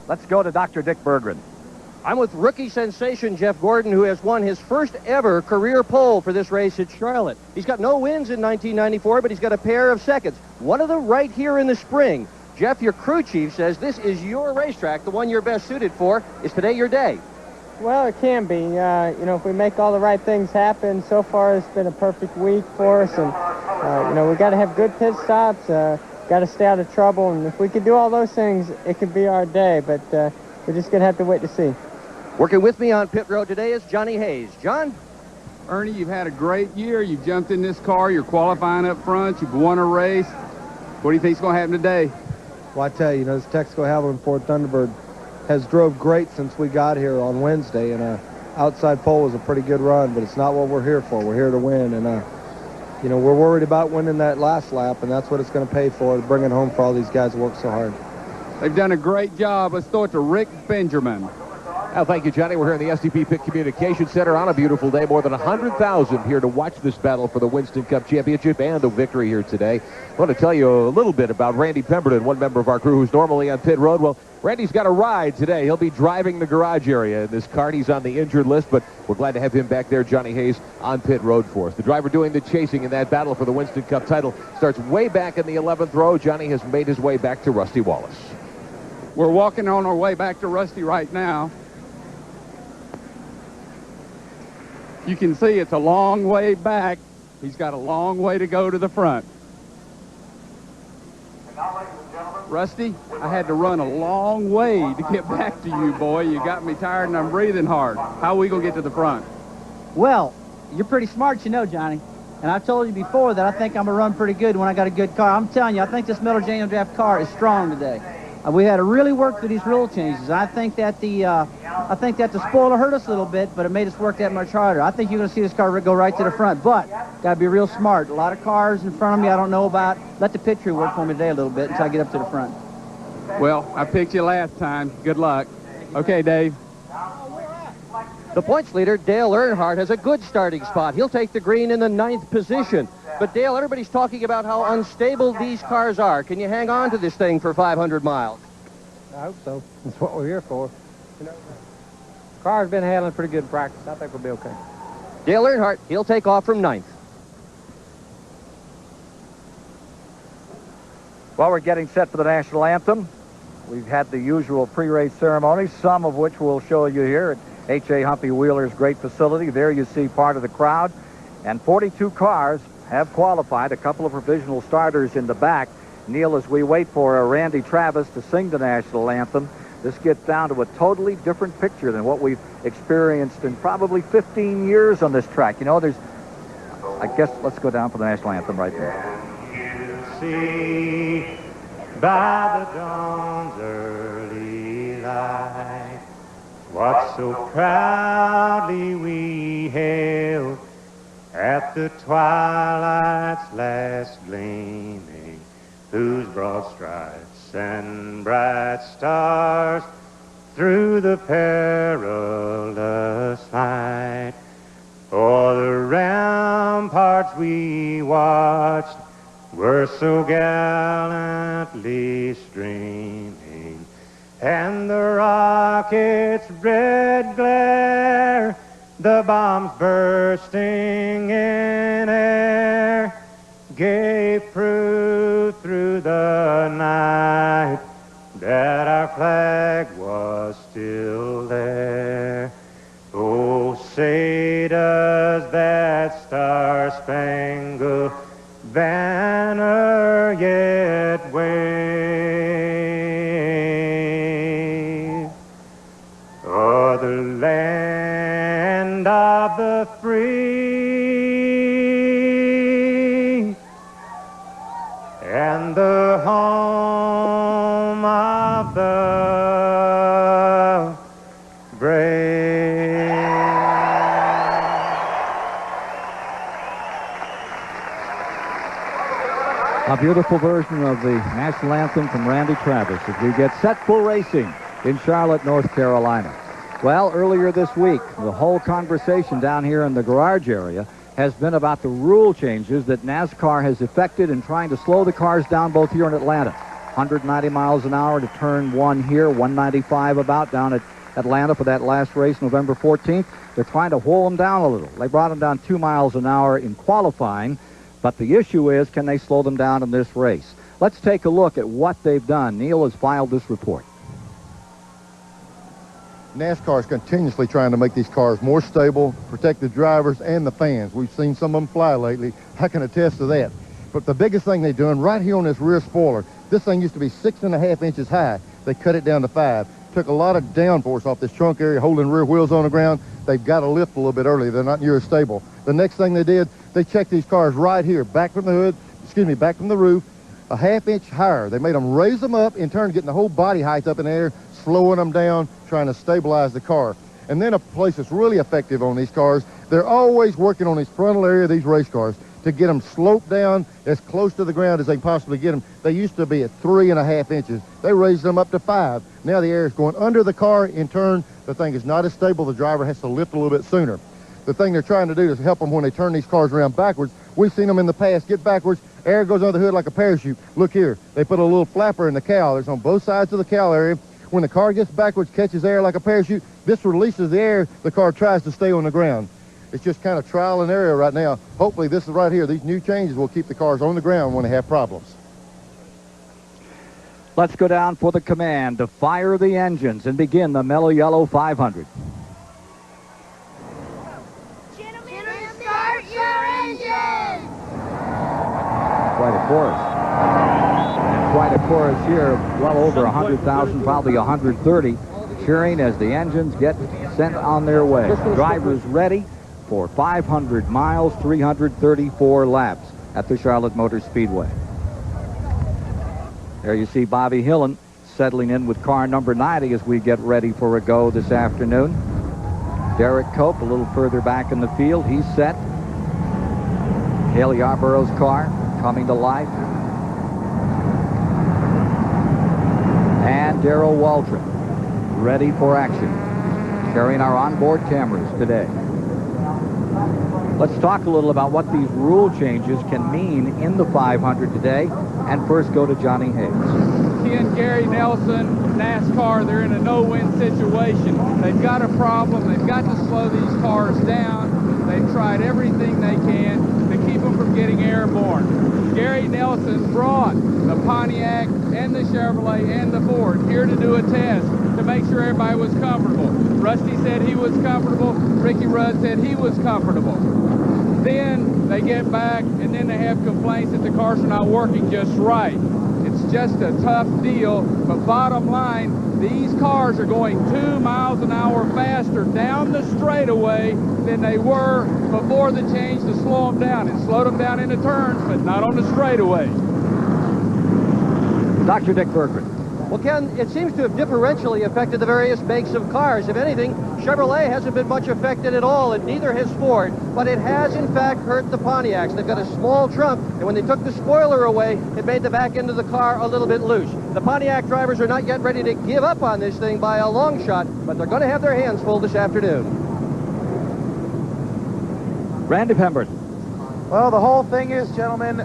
Let's go to Dr. Dick Berggren. I'm with rookie sensation Jeff Gordon, who has won his first ever career pole for this race at Charlotte. He's got no wins in 1994, but he's got a pair of seconds. One of them right here in the spring. Jeff, your crew chief, says this is your racetrack, the one you're best suited for. Is today your day? Well, it can be. If we make all the right things happen, so far it's been a perfect week for us. And, we got to have good pit stops, got to stay out of trouble. And if we can do all those things, it could be our day. But we're just going to have to wait to see. Working with me on pit road today is Johnny Hayes. John? Ernie, you've had a great year. You've jumped in this car. You're qualifying up front. You've won a race. What do you think's going to happen today? Well, I tell you, this Texaco Havoline Ford Thunderbird has drove great since we got here on Wednesday, and outside pole was a pretty good run, but it's not what we're here for. We're here to win, and we're worried about winning that last lap, and that's what it's going to pay for, to bring it home for all these guys who work so hard. They've done a great job. Let's throw it to Rick Benjamin. Well, thank you, Johnny. We're here in the SDP Pit Communication Center on a beautiful day. More than 100,000 here to watch this battle for the Winston Cup Championship and the victory here today. I want to tell you a little bit about Randy Pemberton, one member of our crew who's normally on pit road. Well, Randy's got a ride today. He'll be driving the garage area in this car. He's on the injured list, but we're glad to have him back there, Johnny Hayes, on pit road for us. The driver doing the chasing in that battle for the Winston Cup title starts way back in the 11th row. Johnny has made his way back to Rusty Wallace. We're walking on our way back to Rusty right now. You can see it's a long way back. He's got a long way to go to the front. Rusty, I had to run a long way to get back to you, boy. You got me tired and I'm breathing hard. How are we going to get to the front? Well, you're pretty smart, Johnny. And I've told you before that I think I'm going to run pretty good when I got a good car. I'm telling you, I think this Mello Yello draft car is strong today. We had to really work through these rule changes. I think that the spoiler hurt us a little bit, but it made us work that much harder. I think you're going to see this car go right to the front, but got to be real smart. A lot of cars in front of me I don't know about. Let the pit crew work for me today a little bit until I get up to the front. Well, I picked you last time. Good luck. Okay, Dave. The points leader, Dale Earnhardt, has a good starting spot. He'll take the green in the 9th position. But, Dale, everybody's talking about how unstable these cars are. Can you hang on to this thing for 500 miles? I hope so. That's what we're here for. The car's been handling pretty good in practice. I think we'll be okay. Dale Earnhardt, he'll take off from 9th. Well, we're getting set for the national anthem. We've had the usual pre-race ceremonies, some of which we'll show you here at H.A. Humpy Wheeler's great facility. There you see part of the crowd. And 42 cars have qualified, a couple of provisional starters in the back. Neil, as we wait for Randy Travis to sing the national anthem, this gets down to a totally different picture than what we've experienced in probably 15 years on this track. I guess let's go down for the national anthem right there. See by the dawn's early light what so proudly we hailed at the twilight's last gleaming, whose broad stripes and bright stars through the perilous fight o'er the ramparts we watched were so gallantly streaming, and the rocket's red glare, the bombs bursting in air, gave proof through the night that our flag was still there. Oh, say does that star-spangled banner yet wave o'er the land of the free and the home of the brave. A beautiful version of the national anthem from Randy Travis as we get set for racing in Charlotte, North Carolina. Well, earlier this week, the whole conversation down here in the garage area has been about the rule changes that NASCAR has effected in trying to slow the cars down both here in Atlanta. 190 miles an hour to turn 1 here, 195 about down at Atlanta for that last race, November 14th. They're trying to whole them down a little. They brought them down 2 miles an hour in qualifying, but the issue is, can they slow them down in this race? Let's take a look at what they've done. Neil has filed this report. NASCAR is continuously trying to make these cars more stable, protect the drivers and the fans. We've seen some of them fly lately. I can attest to that. But the biggest thing they're doing right here on this rear spoiler, this thing used to be 6.5 inches high. They cut it down to 5. Took a lot of downforce off this trunk area, holding rear wheels on the ground. They've got to lift a little bit early. They're not near as stable. The next thing they did, they checked these cars right here, back from the hood, back from the roof, a 1/2 inch higher. They made them raise them up, in turn getting the whole body height up in the air, slowing them down, trying to stabilize the car. And then a place that's really effective on these cars, they're always working on this frontal area of these race cars to get them sloped down as close to the ground as they can possibly get them. They used to be at 3.5 inches. They raised them up to 5. Now the air is going under the car. In turn, the thing is not as stable. The driver has to lift a little bit sooner. The thing they're trying to do is help them when they turn these cars around backwards. We've seen them in the past get backwards. Air goes under the hood like a parachute. Look here. They put a little flapper in the cowl. It's on both sides of the cowl area. When the car gets backwards, catches air like a parachute, this releases the air. The car tries to stay on the ground. It's just kind of trial and error right now. Hopefully this is right here. These new changes will keep the cars on the ground when they have problems. Let's go down for the command to fire the engines and begin the Mello Yello 500. Gentlemen, start your engines! Quite a chorus. And quite a chorus here, well over 100,000, probably 130, cheering as the engines get sent on their way. Drivers ready for 500 miles, 334 laps at the Charlotte Motor Speedway. There you see Bobby Hillen settling in with car number 90 as we get ready for a go this afternoon. Derek Cope a little further back in the field. He's set. Hale Yarborough's car coming to life. And Darrell Waldron ready for action, carrying our onboard cameras today. Let's talk a little about what these rule changes can mean in the 500 today. And first go to Johnny Hayes. Ken, Gary Nelson, NASCAR, they're in a no-win situation. They've got a problem. They've got to slow these cars down. They've tried everything they can to keep them from getting airborne. Gary Nelson brought the Pontiac and the Chevrolet and the Ford here to do a test to make sure everybody was comfortable. Rusty said he was comfortable. Ricky Rudd said he was comfortable. Then they get back, and then they have complaints that the cars are not working just right. It's just a tough deal, but bottom line, these cars are going 2 miles an hour faster down the straightaway than they were before the change to slow them down. It slowed them down in the turns, but not on the straightaway. Dr. Dick Berggren. Well, Ken, it seems to have differentially affected the various makes of cars. If anything, Chevrolet hasn't been much affected at all, and neither has Ford. But it has, in fact, hurt the Pontiacs. They've got a small trunk, and when they took the spoiler away, it made the back end of the car a little bit loose. The Pontiac drivers are not yet ready to give up on this thing by a long shot, but they're going to have their hands full this afternoon. Randy Pemberton. Well, the whole thing is, gentlemen,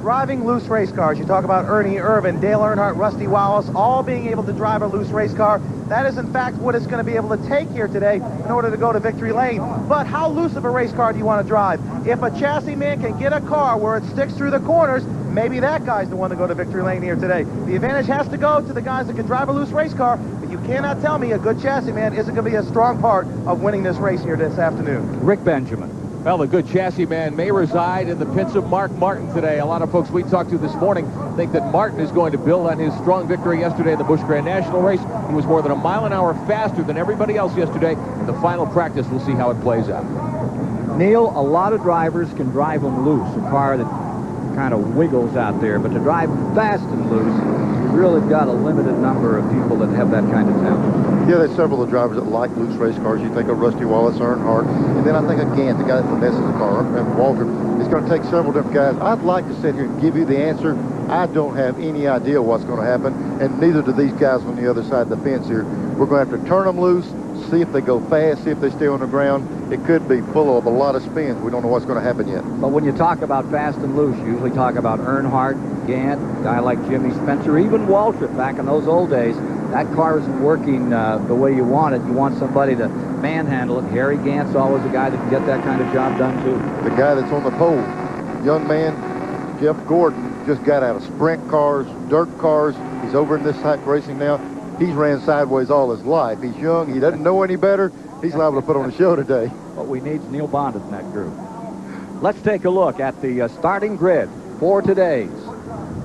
driving loose race cars. You talk about Ernie Irvin, Dale Earnhardt, Rusty Wallace, all being able to drive a loose race car. That is, in fact, what it's going to be able to take here today in order to go to victory lane. But how loose of a race car do you want to drive? If a chassis man can get a car where it sticks through the corners, maybe that guy's the one to go to victory lane here today. The advantage has to go to the guys that can drive a loose race car, but you cannot tell me a good chassis man isn't going to be a strong part of winning this race here this afternoon. Rick Benjamin. Well, a good chassis man may reside in the pits of Mark Martin today. A lot of folks we talked to this morning think that Martin is going to build on his strong victory yesterday in the Busch Grand National race. He was more than a mile an hour faster than everybody else yesterday. In the final practice, we'll see how it plays out. Neil, a lot of drivers can drive them loose, a car that kind of wiggles out there, but to drive fast and loose, you really got a limited number of people that have that kind of talent. Yeah, there's several of the drivers that like loose race cars. You think of Rusty Wallace, Earnhardt, and then I think of Gant, the guy that finesses the car, and Walter. It's going to take several different guys. I'd like to sit here and give you the answer. I don't have any idea what's going to happen, and neither do these guys on the other side of the fence here. We're going to have to turn them loose, see if they go fast, see if they stay on the ground. It could be full of a lot of spins. We don't know what's going to happen yet. But when you talk about fast and loose, you usually talk about Earnhardt, Gant, a guy like Jimmy Spencer, even Waltrip back in those old days. That car isn't working the way you want it. You want somebody to manhandle it. Harry Gant's always a guy that can get that kind of job done, too. The guy that's on the pole, young man, Jeff Gordon, just got out of sprint cars, dirt cars. He's over in this type racing now. He's ran sideways all his life. He's young. He doesn't know any better. He's liable to put on a show today. What we need is Neil Bond in that group. Let's take a look at the starting grid for today's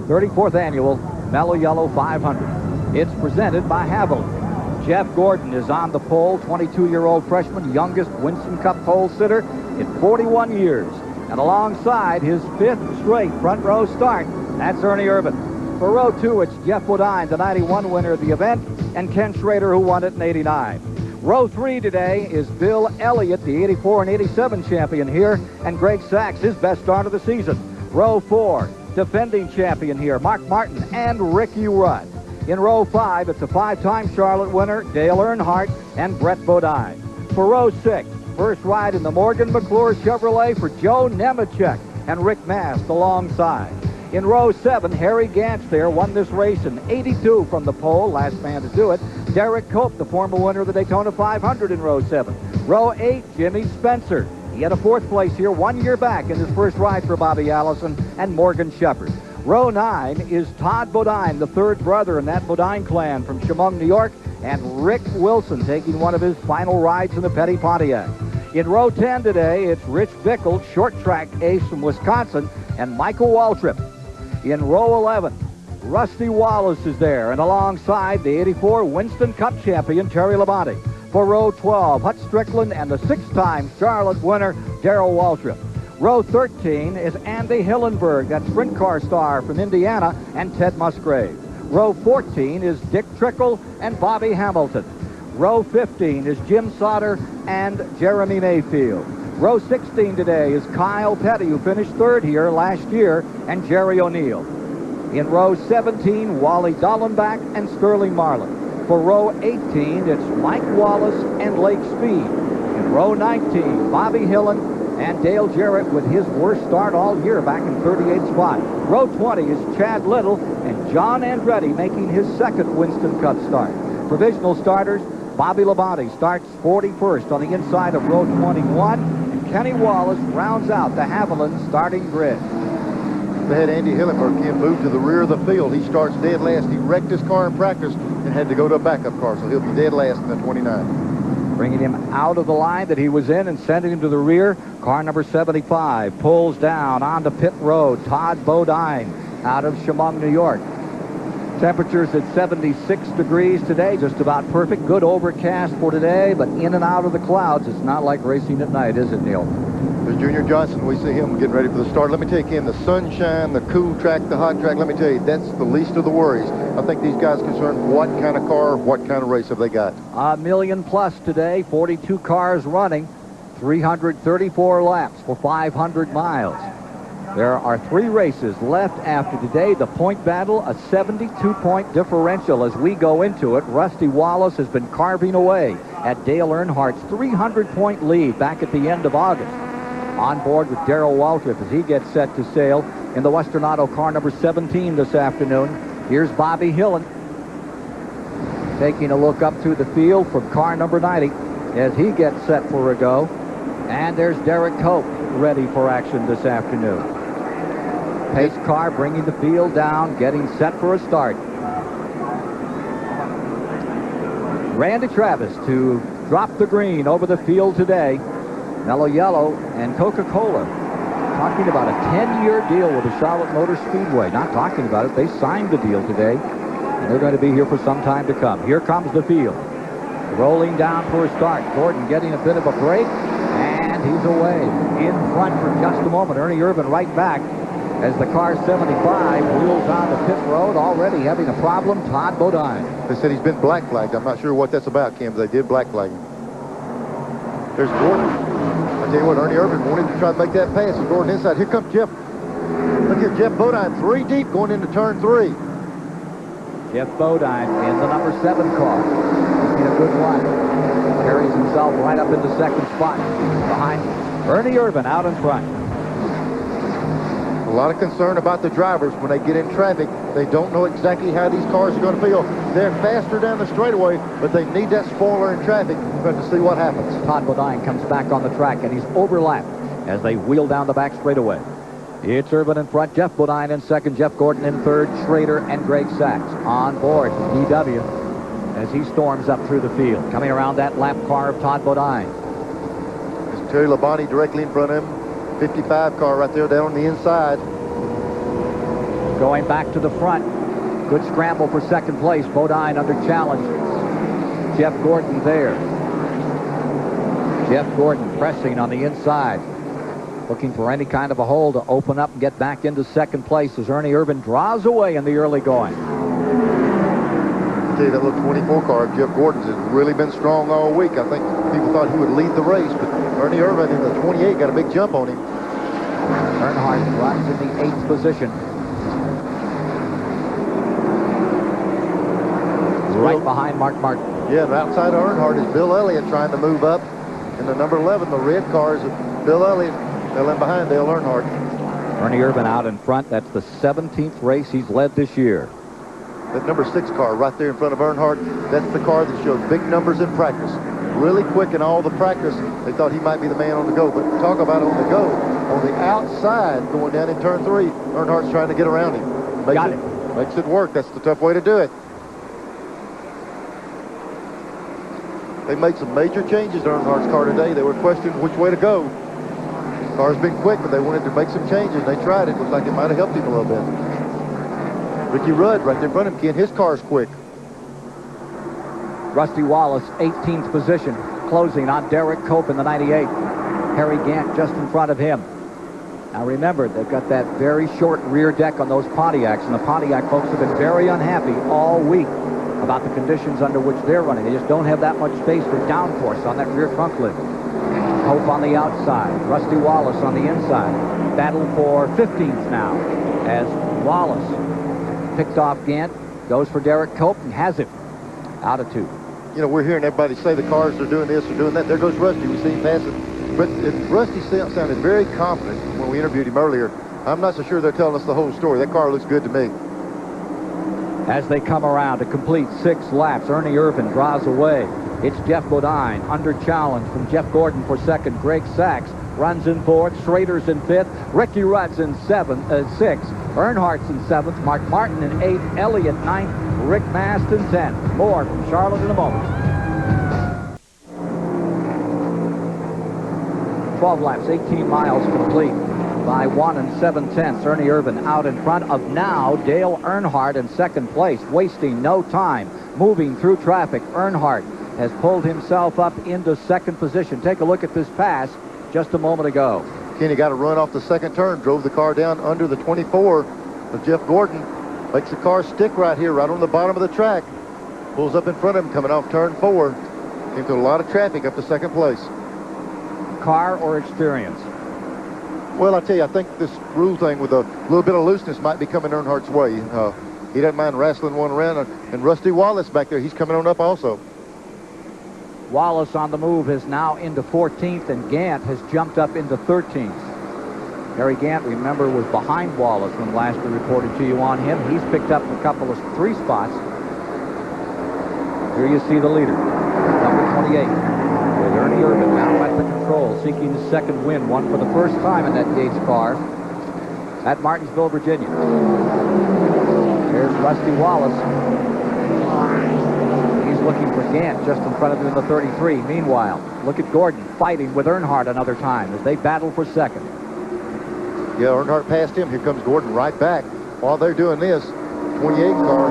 34th annual Mello Yello 500. It's presented by Haviland. Jeff Gordon is on the pole, 22-year-old freshman, youngest Winston Cup pole sitter in 41 years. And alongside his 5th straight front row start, that's Ernie Irvan. For row 2, it's Jeff Bodine, the 91 winner of the event, and Ken Schrader, who won it in 89. Row 3 today is Bill Elliott, the 84 and 87 champion here, and Greg Sachs, his best start of the season. Row 4, defending champion here, Mark Martin and Ricky Rudd. In row 5, it's a 5-time Charlotte winner, Dale Earnhardt and Brett Bodine. For row 6, first ride in the Morgan McClure Chevrolet for Joe Nemechek and Rick Mast alongside. In row 7, Harry Gant's there, won this race in 82 from the pole, last man to do it. Derek Cope, the former winner of the Daytona 500 in row 7. Row 8, Jimmy Spencer. He had a 4th place here 1 year back in his first ride for Bobby Allison and Morgan Shepherd. Row 9 is Todd Bodine, the 3rd brother in that Bodine clan from Chemung, New York, and Rick Wilson taking one of his final rides in the Petty Pontiac. In row 10 today, it's Rich Bickle, short track ace from Wisconsin, and Michael Waltrip. In row 11, Rusty Wallace is there, and alongside the 84 Winston Cup champion, Terry Labonte. For row 12, Hut Strickland and the 6-time Charlotte winner, Darrell Waltrip. Row 13 is Andy Hillenberg, that sprint car star from Indiana, and Ted Musgrave. Row 14 is Dick Trickle and Bobby Hamilton. Row 15 is Jim Sauter and Jeremy Mayfield. Row 16 today is Kyle Petty, who finished 3rd here last year, and Jerry O'Neill. In row 17, Wally Dallenbach and Sterling Marlin. For row 18, it's Mike Wallace and Lake Speed. In row 19, Bobby Hillen and Dale Jarrett with his worst start all year back in 38th spot. Row 20 is Chad Little and John Andretti making his 2nd Winston Cup start. Provisional starters, Bobby Labonte starts 41st on the inside of row 21, and Kenny Wallace rounds out the Haviland starting grid. They had Andy Hillenberg, Kim, moved to the rear of the field. He starts dead last. He wrecked his car in practice and had to go to a backup car, so he'll be dead last in the 29. Bringing him out of the line that he was in and sending him to the rear. Car number 75 pulls down onto pit road. Todd Bodine out of Chemung, New York. Temperatures at 76 degrees today, just about perfect. Good overcast for today, but in and out of the clouds. It's not like racing at night, is it, Neil? There's Junior Johnson. We see him getting ready for the start. Let me tell you, Ken, the sunshine, the cool track, the hot track, let me tell you, that's the least of the worries. I think these guys are concerned what kind of car, what kind of race have they got. $1 million plus today, 42 cars running, 334 laps for 500 miles. There are 3 races left after today. The point battle, a 72-point differential as we go into it. Rusty Wallace has been carving away at Dale Earnhardt's 300-point lead back at the end of August. On board with Darrell Waltrip as he gets set to sail in the Western Auto car number 17 this afternoon. Here's Bobby Hillen taking a look up through the field from car number 90 as he gets set for a go. And there's Derek Cope ready for action this afternoon. Pace car bringing the field down, getting set for a start. Randy Travis to drop the green over the field today. Mello Yello and Coca-Cola talking about a 10-year deal with the Charlotte Motor Speedway. Not talking about it. They signed the deal today, and they're going to be here for some time to come. Here comes the field. Rolling down for a start. Gordon getting a bit of a break, and he's away. In front for just a moment. Ernie Irvan right back as the car 75 wheels on the pit road, already having a problem. Todd Bodine. They said he's been black flagged. I'm not sure what that's about, Kim. They did black flag him. There's Gordon. I tell you what, Ernie Irvan wanted to try to make that pass. And Gordon inside. Here comes Jeff. Look here, Jeff Bodine, 3 deep going into turn 3. Jeff Bodine in the number 7 car. Making a good run. Terry meanwhile, right up into second spot behind Ernie Irvin out in front. A lot of concern about the drivers when they get in traffic. They don't know exactly how these cars are going to feel. They're faster down the straightaway, but they need that spoiler in traffic. We're going to see what happens. Todd Bodine comes back on the track, and he's overlapped as they wheel down the back straightaway. It's Irvin in front, Jeff Bodine in second, Jeff Gordon in third, Schrader and Greg Sachs on board DW as he storms up through the field. Coming around that lap car of Todd Bodine. There's Terry Labonte directly in front of him. 55 car right there down on the inside. Going back to the front. Good scramble for second place. Bodine under challenge. Jeff Gordon there. Jeff Gordon pressing on the inside. Looking for any kind of a hole to open up and get back into second place as Ernie Irvin draws away in the early going. I tell you, that little 24 car of Jeff Gordon's has really been strong all week. I think people thought he would lead the race, but Ernie Irvin in the 28 got a big jump on him. Earnhardt runs in the 8th position. Right behind Mark Martin. Yeah, and outside of Earnhardt is Bill Elliott trying to move up. In the number 11, the red car is Bill Elliott. They're in behind Dale Earnhardt. Ernie Irvin out in front. That's the 17th race he's led this year. That number 6 car right there in front of Earnhardt, that's the car that showed big numbers in practice. Really quick in all the practice. They thought he might be the man on the go, but talk about on the go. On the outside, going down in turn 3, Earnhardt's trying to get around him. Makes it work. That's the tough way to do it. They made some major changes to Earnhardt's car today. They were questioning which way to go. The car's been quick, but they wanted to make some changes. They tried it. Looked like it might have helped him a little bit. Ricky Rudd right there in front of him, Ken. His car's quick. Rusty Wallace, 18th position, closing on Derek Cope in the 98. Harry Gant just in front of him. Now remember, they've got that very short rear deck on those Pontiacs, and the Pontiac folks have been very unhappy all week about the conditions under which they're running. They just don't have that much space for downforce on that rear trunk lid. Cope on the outside, Rusty Wallace on the inside. Battle for 15th now as Wallace picked off Gant, goes for Derek Cope and has him out of 2. You know, we're hearing everybody say the cars are doing this or doing that. There goes Rusty. We see him passing. But Rusty sounded very confident when we interviewed him earlier. I'm not so sure they're telling us the whole story. That car looks good to me. As they come around to complete 6 laps, Ernie Irvin draws away. It's Jeff Bodine under challenge from Jeff Gordon for second. Greg Sachs runs in 4th. Schrader's in 5th. Ricky Rudd's in 6th. Earnhardt's in 7th. Mark Martin in 8th. Elliott 9th. Rick Mast in 10th. More from Charlotte in a moment. 12 laps, 18 miles complete by 1 7/10. Ernie Irvin out in front of now Dale Earnhardt in second place, wasting no time, moving through traffic. Earnhardt has pulled himself up into second position. Take a look at this pass just a moment ago. Kenny got a run off the second turn, drove the car down under the 24 of Jeff Gordon. Makes the car stick right here, right on the bottom of the track. Pulls up in front of him, coming off turn 4. Came through a lot of traffic up to second place. Car or experience? Well, I tell you, I think this rule thing with a little bit of looseness might be coming Earnhardt's way. He doesn't mind wrestling one around. And Rusty Wallace back there, he's coming on up also. Wallace on the move is now into 14th, and Gant has jumped up into 13th. Harry Gant, remember, was behind Wallace when last we reported to you on him. He's picked up a couple of 3 spots. Here you see the leader, number 28, with Ernie Irvin now at the control, seeking his second win, one for the first time in that Gates car at Martinsville, Virginia. Here's Rusty Wallace. He's looking for Gant just in front of him in the 33. Meanwhile, look at Gordon fighting with Earnhardt another time as they battle for second. Yeah, Earnhardt passed him. Here comes Gordon right back. While they're doing this, 28 car,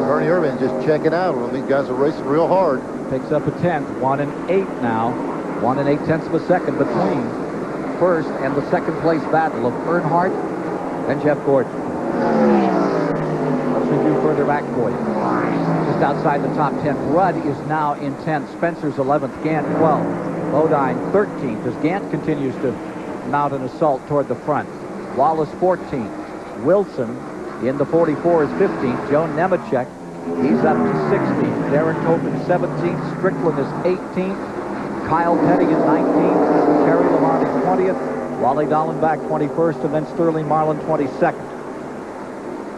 Ernie Irvin just checking out on them. These guys are racing real hard. Picks up a 10th, 1 8 now. 1 8/10 of a second between first and the second place battle of Earnhardt and Jeff Gordon. Let's review further back for you. Just outside the top 10, Rudd is now in 10th. Spencer's 11th, Gant 12th. Bodine 13th as Gant continues to mount an assault toward the front. Wallace 14th. Wilson in the 44 is 15th. Joe Nemechek, he's up to 16th. Darren Cope is 17th. Strickland is 18th. Kyle Petty in 19th, Terry Labonte 20th, Wally Dallenbach 21st, and then Sterling Marlin 22nd.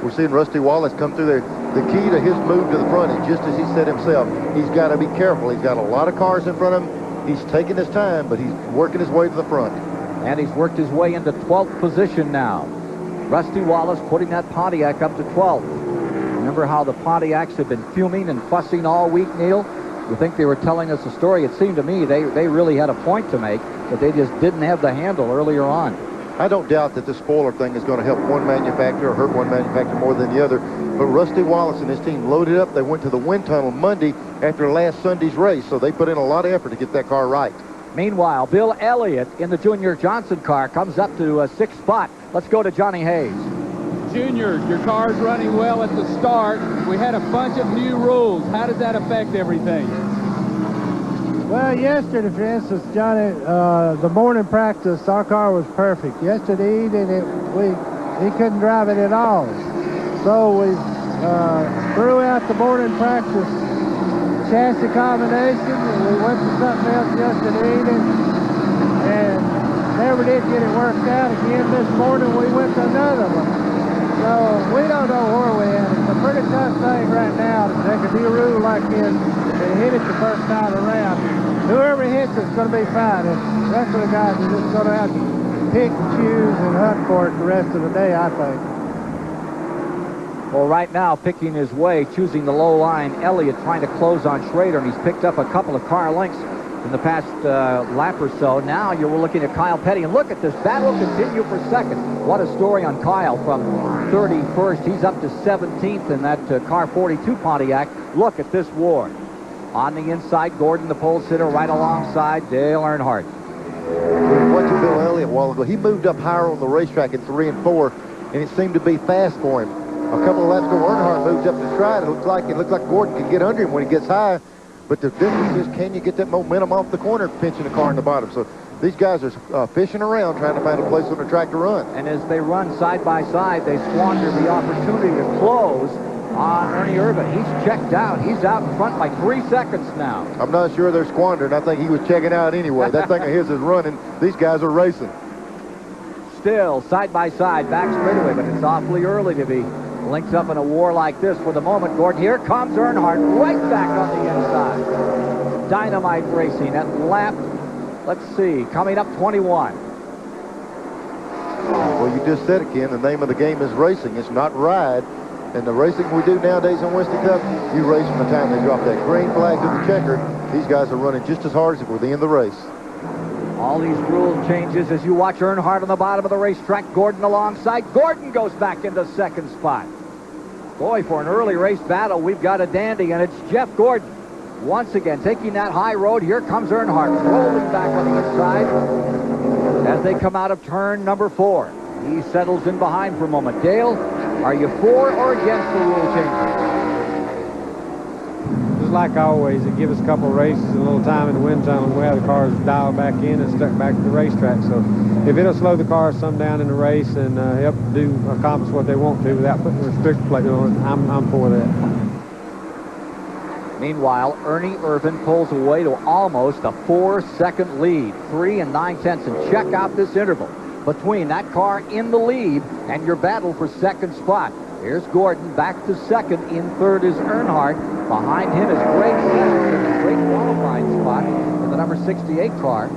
We're seeing Rusty Wallace come through there. The key to his move to the front is just as he said himself, he's got to be careful. He's got a lot of cars in front of him. He's taking his time, but he's working his way to the front. And he's worked his way into 12th position now. Rusty Wallace putting that Pontiac up to 12th. Remember how the Pontiacs had been fuming and fussing all week, Neil? You think they were telling us a story? It seemed to me they really had a point to make, but they just didn't have the handle earlier on. I don't doubt that the spoiler thing is going to help one manufacturer or hurt one manufacturer more than the other. But Rusty Wallace and his team loaded up. They went to the wind tunnel Monday after last Sunday's race, so they put in a lot of effort to get that car right. Meanwhile, Bill Elliott in the Junior Johnson car comes up to a 6th spot. Let's go to Johnny Hayes. Junior, your car's running well at the start. We had a bunch of new rules. How does that affect everything? Well, yesterday, for instance, Johnny, the morning practice, our car was perfect. Yesterday evening, he couldn't drive it at all. So we threw out the morning practice chassis combination, and we went to something else yesterday evening, and never did get it worked out again. This morning, we went to another one. So we don't know where we're at. It's a pretty tough thing right now to take a new rule like this and hit it the first time around. Whoever hits it's going to be fine. And the rest of the guys are just going to have to pick and choose and hunt for it the rest of the day, I think. Well, right now, picking his way, choosing the low line, Elliott trying to close on Schrader, and he's picked up a couple of car lengths in the past lap or so. Now you're looking at Kyle Petty, and look at this battle continue for second. What a story on Kyle from 31st. He's up to 17th in that car 42 Pontiac. Look at this war. On the inside, Gordon, the pole sitter, right alongside Dale Earnhardt. Watching Bill Elliott a while ago, he moved up higher on the racetrack in 3 and 4, and it seemed to be fast for him. A couple of laps ago, Earnhardt moved up to try it. It looked like Gordon could get under him when he gets high. But the difference is, can you get that momentum off the corner, pinching the car in the bottom? So these guys are fishing around, trying to find a place on the track to run. And as they run side by side, they squander the opportunity to close on Ernie Irvin. He's checked out. He's out in front by 3 seconds now. I'm not sure they're squandering. I think he was checking out anyway. That thing of his is running. These guys are racing. Still side by side, back straightaway, but it's awfully early to be linked up in a war like this for the moment. Gordon, here comes Earnhardt right back on the inside. Dynamite racing at lap, let's see, coming up 21. Well, you just said it, Ken. The name of the game is racing. It's not ride. And the racing we do nowadays on Winston Cup, you race from the time they drop that green flag to the checker. These guys are running just as hard as if we're the end of the race. All these rule changes as you watch Earnhardt on the bottom of the racetrack. Gordon alongside. Gordon goes back into 2nd spot. Boy, for an early race battle, we've got a dandy, and it's Jeff Gordon. Once again, taking that high road. Here comes Earnhardt, rolling back on the inside as they come out of turn number 4. He settles in behind for a moment. Dale, are you for or against the rule changes? Just like always, it gives us a couple of races, a little time in the wind tunnel. We have the cars dialed back in and stuck back to the racetrack. So if it'll slow the cars some down in the race and help accomplish what they want to without putting a restrict plate on it, I'm for that. Meanwhile, Ernie Irvin pulls away to almost a 4-second lead, 3 9/10. And check out this interval between that car in the lead and your battle for 2nd spot. Here's Gordon back to 2nd. In 3rd is Earnhardt. Behind him is Greg Sachs in a great qualifying spot in the number 68 car,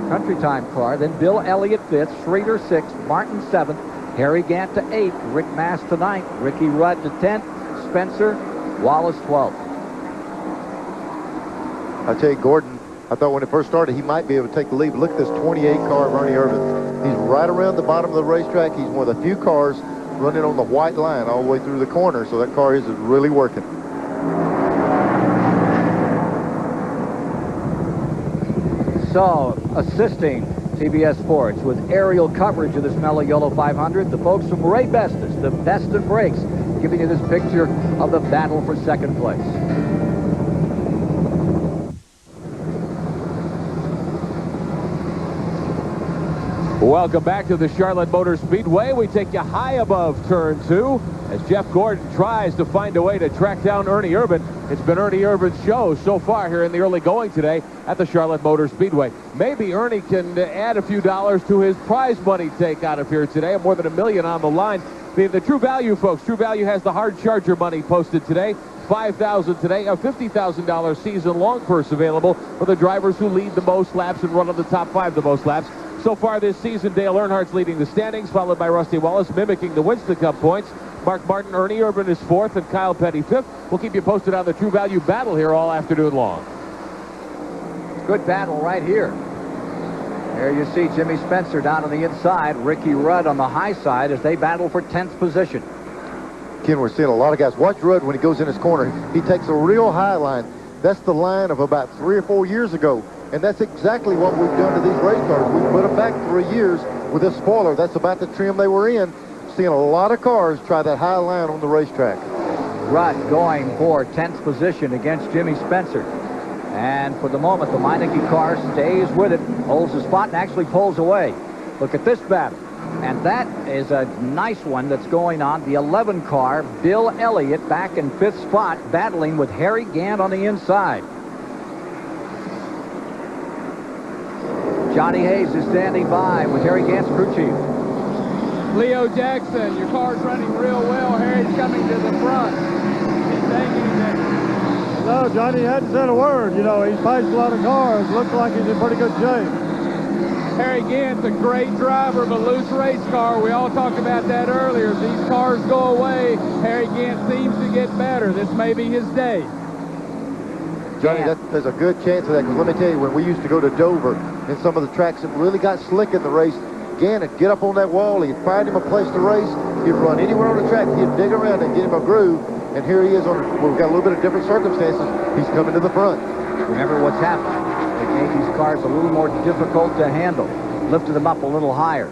Country Time car. Then Bill Elliott 5th, Schrader 6th, Martin 7th, Harry Gant to 8th, Rick Mast to 9th, Ricky Rudd to 10th, Spencer Wallace 12th. I tell you, Gordon, I thought when it first started he might be able to take the lead. But look at this 28 car of Ernie Irvin. He's right around the bottom of the racetrack. He's one of the few cars running on the white line all the way through the corner. So that car is really working. So, assisting CBS Sports with aerial coverage of this Mello Yello 500, the folks from Ray Bestis, the Best of Brakes, giving you this picture of the battle for 2nd place. Welcome back to the Charlotte Motor Speedway. We take you high above turn 2 as Jeff Gordon tries to find a way to track down Ernie Irvin. It's been Ernie Irvin's show so far here in the early going today at the Charlotte Motor Speedway. Maybe Ernie can add a few dollars to his prize money take out of here today. More than $1 million on the line. The True Value, folks. True Value has the hard charger money posted today. $5,000 today, a $50,000 season-long purse available for the drivers who lead the most laps and run on the top 5 the most laps. So far this season, Dale Earnhardt's leading the standings, followed by Rusty Wallace, mimicking the Winston Cup points. Mark Martin, Ernie Irvin is 4th, and Kyle Petty 5th. We'll keep you posted on the True Value battle here all afternoon long. Good battle right here. There you see Jimmy Spencer down on the inside, Ricky Rudd on the high side as they battle for 10th position. Ken, we're seeing a lot of guys. Watch Rudd when he goes in his corner. He takes a real high line. That's the line of about 3 or 4 years ago. And that's exactly what we've done to these race cars. We put them back 3 years with this spoiler. That's about the trim they were in. Seeing a lot of cars try that high line on the racetrack. Rudd going for 10th position against Jimmy Spencer. And for the moment, the Meineke car stays with it, holds the spot, and actually pulls away. Look at this battle. And that is a nice one that's going on. The 11 car, Bill Elliott, back in 5th spot, battling with Harry Gant on the inside. Johnny Hayes is standing by with Harry Gant's crew chief. Leo Jackson, your car's running real well. Harry's coming to the front. He's thanking you. No, Johnny hadn't said a word. You know, he's paced a lot of cars. Looks like he's in pretty good shape. Harry Gant's a great driver of a loose race car. We all talked about that earlier. As these cars go away, Harry Gant seems to get better. This may be his day. Johnny, there's a good chance of that, because let me tell you, when we used to go to Dover and some of the tracks that really got slick in the race, Gant would get up on that wall, he'd find him a place to race, he'd run anywhere on the track, he'd dig around and get him a groove, and here he is on, we've got a little bit of different circumstances, he's coming to the front. Remember what's happened. They made these cars a little more difficult to handle, lifted them up a little higher,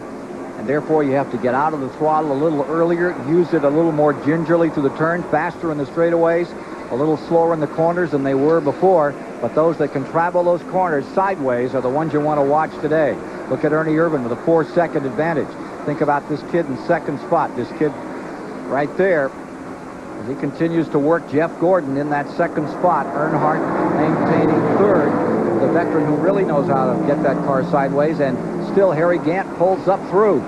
and therefore you have to get out of the throttle a little earlier, use it a little more gingerly through the turn, faster in the straightaways, a little slower in the corners than they were before, but those that can travel those corners sideways are the ones you want to watch today. Look at Ernie Irvin with a 4-second advantage. Think about this kid in 2nd spot. This kid right there, as he continues to work Jeff Gordon in that 2nd spot. Earnhardt maintaining 3rd, the veteran who really knows how to get that car sideways, and still Harry Gant pulls up through.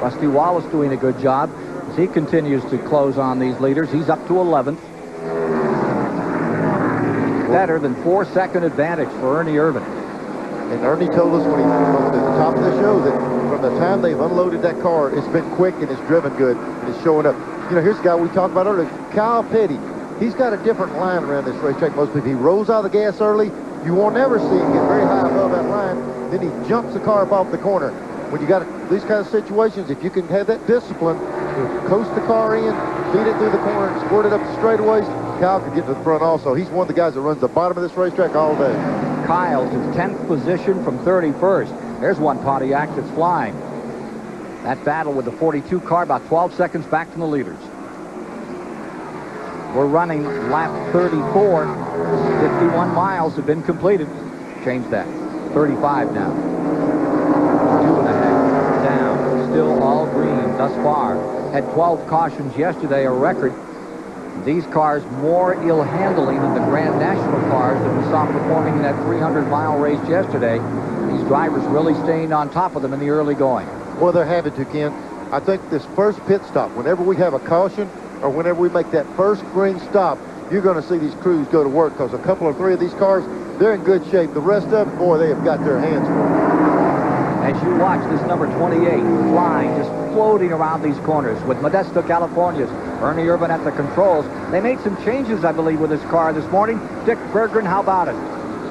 Rusty Wallace doing a good job as he continues to close on these leaders. He's up to 11th. Better than 4-second advantage for Ernie Irvin. And Ernie told us when he was at the top of the show that from the time they've unloaded that car, it's been quick and it's driven good and it's showing up. You know, here's a guy we talked about earlier, Kyle Petty. He's got a different line around this racetrack. Most people, he rolls out of the gas early. You won't ever see him get very high above that line. Then he jumps the car up off the corner. When you got these kind of situations, if you can have that discipline, coast the car in, feed it through the corner, and squirt it up the straightaways, Kyle could get to the front also. He's one of the guys that runs the bottom of this racetrack all day. Kyle to 10th position from 31st. There's one Pontiac that's flying. That battle with the 42 car about 12 seconds back from the leaders. We're running lap 34. 51 miles have been completed. Change that. 35 now. 2.5 down. Still all green thus far. Had 12 cautions yesterday, a record. These cars more ill handling than the Grand National cars that we saw performing in that 300-mile race yesterday. These drivers really staying on top of them in the early going. Well, they're having to, Ken. I think this first pit stop, whenever we have a caution or whenever we make that first green stop, you're going to see these crews go to work, because a couple or 3 of these cars, they're in good shape. The rest of them, boy, they have got their hands full. As you watch this number 28 flying, just floating around these corners with Modesto, California's Ernie Irvin at the controls. They made some changes, I believe, with this car this morning. Dick Berggren, how about it?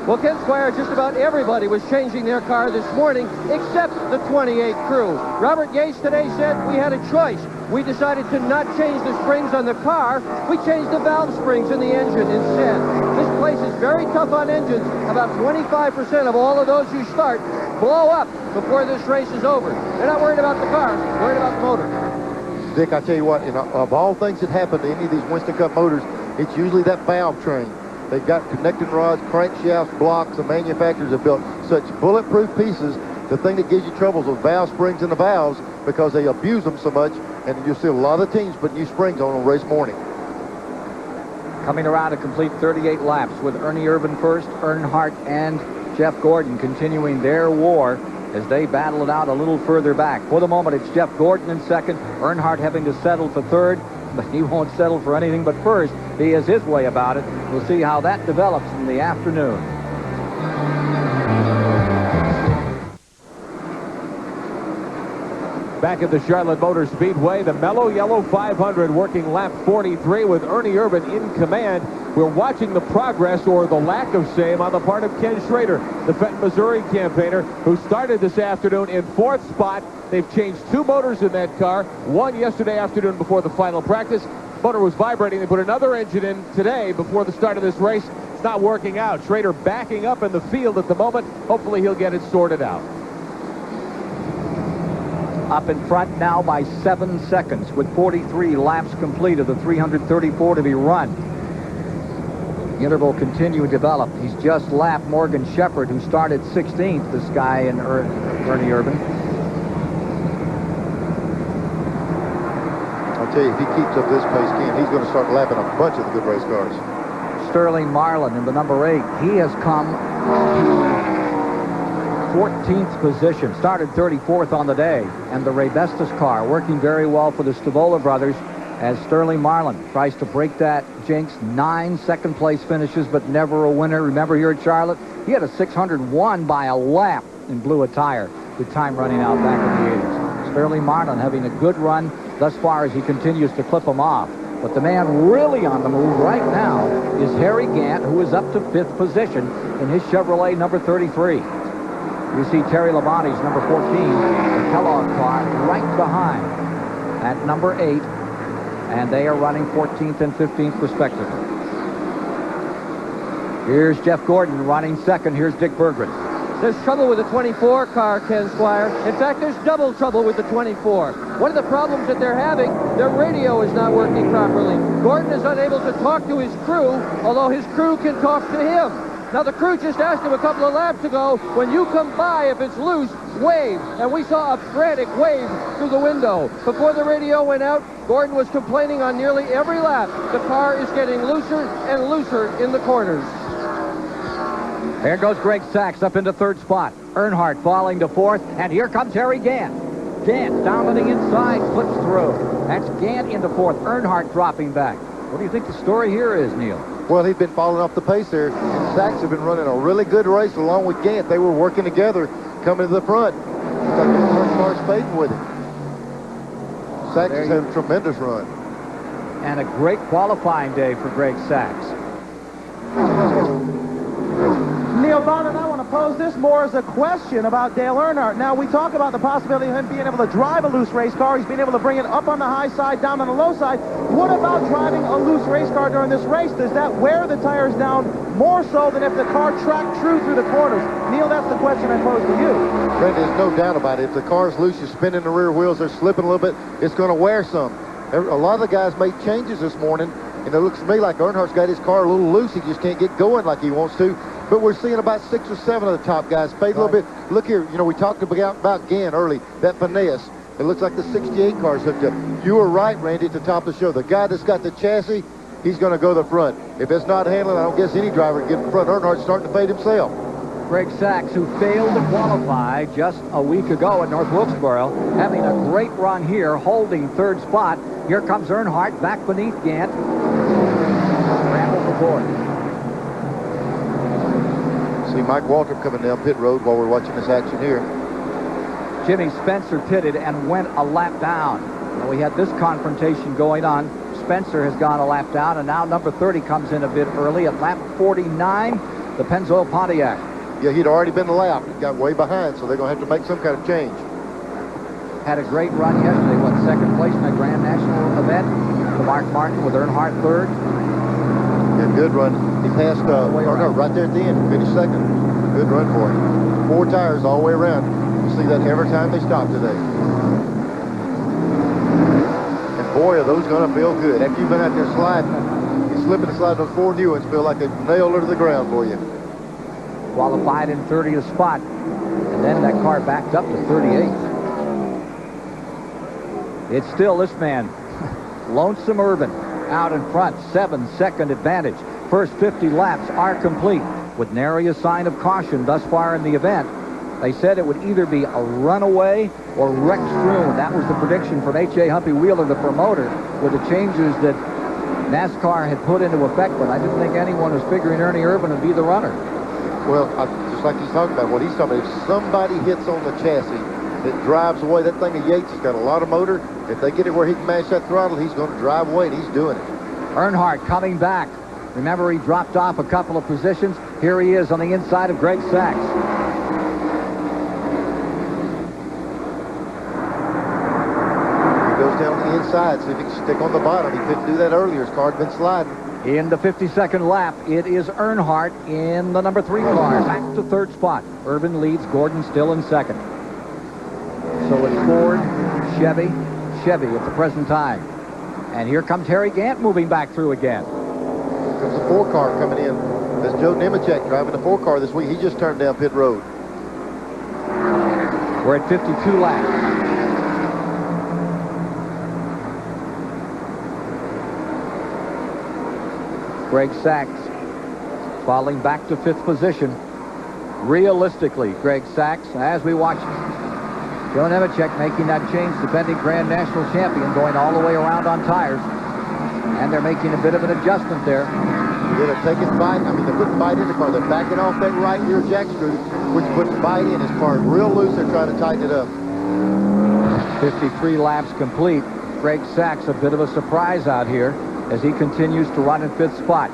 Well, Ken Squire, just about everybody was changing their car this morning except the 28 crew. Robert Yates today said we had a choice. We decided to not change the springs on the car. We changed the valve springs in the engine instead. This place is very tough on engines. About 25% of all of those who start blow up before this race is over. They're not worried about the car, they're worried about the motor. Dick, I tell you what, of all things that happen to any of these Winston Cup motors, it's usually that valve train. They've got connecting rods, crankshafts, blocks. The manufacturers have built such bulletproof pieces. The thing that gives you trouble is those valve springs in the valves, because they abuse them so much, and you'll see a lot of teams put new springs on race morning. Coming around to complete 38 laps with Ernie Irvan first, Earnhardt and Jeff Gordon continuing their war as they battle it out a little further back. For the moment, it's Jeff Gordon in second, Earnhardt having to settle for third, but he won't settle for anything but first. He has his way about it. We'll see how that develops in the afternoon. Back at the Charlotte Motor Speedway, the Mello Yello 500 working lap 43 with Ernie Irvan in command. We're watching the progress, or the lack of same, on the part of Ken Schrader, the Fenton, Missouri campaigner, who started this afternoon in 4th spot. They've changed 2 motors in that car, one yesterday afternoon before the final practice. Motor was vibrating. They put another engine in today before the start of this race. It's not working out. Schrader backing up in the field at the moment. Hopefully he'll get it sorted out. Up in front now by 7 seconds with 43 laps complete of the 334 to be run. The interval continuing to develop. He's just lapped Morgan Shepherd, who started 16th, this guy in Ernie Irvan. I'll tell you, if he keeps up this pace, Ken, he's going to start lapping a bunch of the good race cars. Sterling Marlin in the number 8. He has come to 14th position, started 34th on the day, and the Ray Bestis car working very well for the Stavola brothers as Sterling Marlin tries to break that jinx. 9 second-place finishes, but never a winner. Remember here at Charlotte, he had a 601 by a lap in blue attire with time running out back in the 80s. Sterling Marlin having a good run thus far as he continues to clip them off. But the man really on the move right now is Harry Gant, who is up to 5th position in his Chevrolet number 33. You see Terry Labonte's number 14, the Kellogg car, right behind at number 8, and they are running 14th and 15th respectively. Here's Jeff Gordon running second. Here's Dick Berggren. There's trouble with the 24 car, Ken Squire. In fact, there's double trouble with the 24. One of the problems that they're having, their radio is not working properly. Gordon is unable to talk to his crew, although his crew can talk to him. Now, the crew just asked him a couple of laps ago, when you come by, if it's loose, wave. And we saw a frantic wave through the window. Before the radio went out, Gordon was complaining on nearly every lap. The car is getting looser and looser in the corners. There goes Greg Sachs up into 3rd spot. Earnhardt falling to 4th, and here comes Harry Gant. Gant down to the inside, slips through. That's Gant into 4th. Earnhardt dropping back. What do you think the story here is, Neil? Well, he's been falling off the pace there, and Sachs have been running a really good race along with Gant. They were working together coming to the front. Looks like the first car's fading with him. Sachs has had a tremendous run. And a great qualifying day for Greg Sachs. Neil Bonnet, I want to pose this more as a question about Dale Earnhardt. Now, we talk about the possibility of him being able to drive a loose race car. He's been able to bring it up on the high side, down on the low side. What about driving a loose race car during this race? Does that wear the tires down more so than if the car tracked true through the corners? Neil, that's the question I pose to you. Brent, there's no doubt about it. If the car's loose, you're spinning the rear wheels, they're slipping a little bit, it's going to wear some. A lot of the guys made changes this morning, and it looks to me like Earnhardt's got his car a little loose. He just can't get going like he wants to. But we're seeing about 6 or 7 of the top guys fade a little bit. Look here, you know, we talked about Gant early, that finesse. It looks like the 68 car's hooked up. You were right, Randy, at the top of the show. The guy that's got the chassis, he's going to go to the front. If it's not handling, I don't guess any driver can get in front. Earnhardt's starting to fade himself. Greg Sachs, who failed to qualify just a week ago at North Wilkesboro, having a great run here, holding 3rd spot. Here comes Earnhardt back beneath Gant. Scramble for 4th. See Mike Waltrip coming down pit road while we're watching this action here. Jimmy Spencer pitted and went a lap down. Well, we had this confrontation going on. Spencer has gone a lap down, and now number 30 comes in a bit early at lap 49, the Pennzoil Pontiac. Yeah, he'd already been lapped. He got way behind, so they're going to have to make some kind of change. Had a great run yesterday. What, 2nd place in a Grand National event? To Mark Martin with Earnhardt 3rd. Yeah, good run. He passed Earnhardt right there at the end, finished 2nd. Good run for him. 4 tires all the way around. You see that every time they stop today. And boy, are those going to feel good. After you've been out there sliding, you slipping and sliding those 4 new ones, feel like they nailed her to the ground for you. Qualified in 30th spot, and then that car backed up to 38th. It's still this man, Lonesome Irvan. out in front, 7-second advantage. First 50 laps are complete with nary a sign of caution thus far in the event. They said it would either be a runaway or wreck strewn. That was the prediction from H.A. Humpy Wheeler, the promoter, with the changes that NASCAR had put into effect, but I didn't think anyone was figuring Ernie Irvan would be the runner. Well, just like he's talking about, what he's talking about, if somebody hits on the chassis that drives away, that thing of Yates has got a lot of motor. If they get it where he can mash that throttle, he's going to drive away, and he's doing it. Earnhardt coming back. Remember, he dropped off a couple of positions. Here he is on the inside of Greg Sachs. He goes down the inside, see if he can stick on the bottom. He couldn't do that earlier. His car had been sliding. In the 52nd lap, it is Earnhardt in the number 3 car. Back to third spot. Irvan leads, Gordon still in second. So it's Ford, Chevy at the present time. And here comes Harry Gant moving back through again. Here comes the 4 car coming in. That's Joe Nemechek driving the 4 car this week. He just turned down pit road. We're at 52 laps. Greg Sachs falling back to 5th position. Realistically, Greg Sachs, as we watch Joe Nemechek making that change, defending Grand National champion, going all the way around on tires. And they're making a bit of an adjustment there. They're taking bite. I mean, they're putting bite in the car. They're backing off that right rear jack screw, which puts bite in. His car is real loose. They're trying to tighten it up. 53 laps complete. Greg Sachs, a bit of a surprise out here as he continues to run in 5th spot.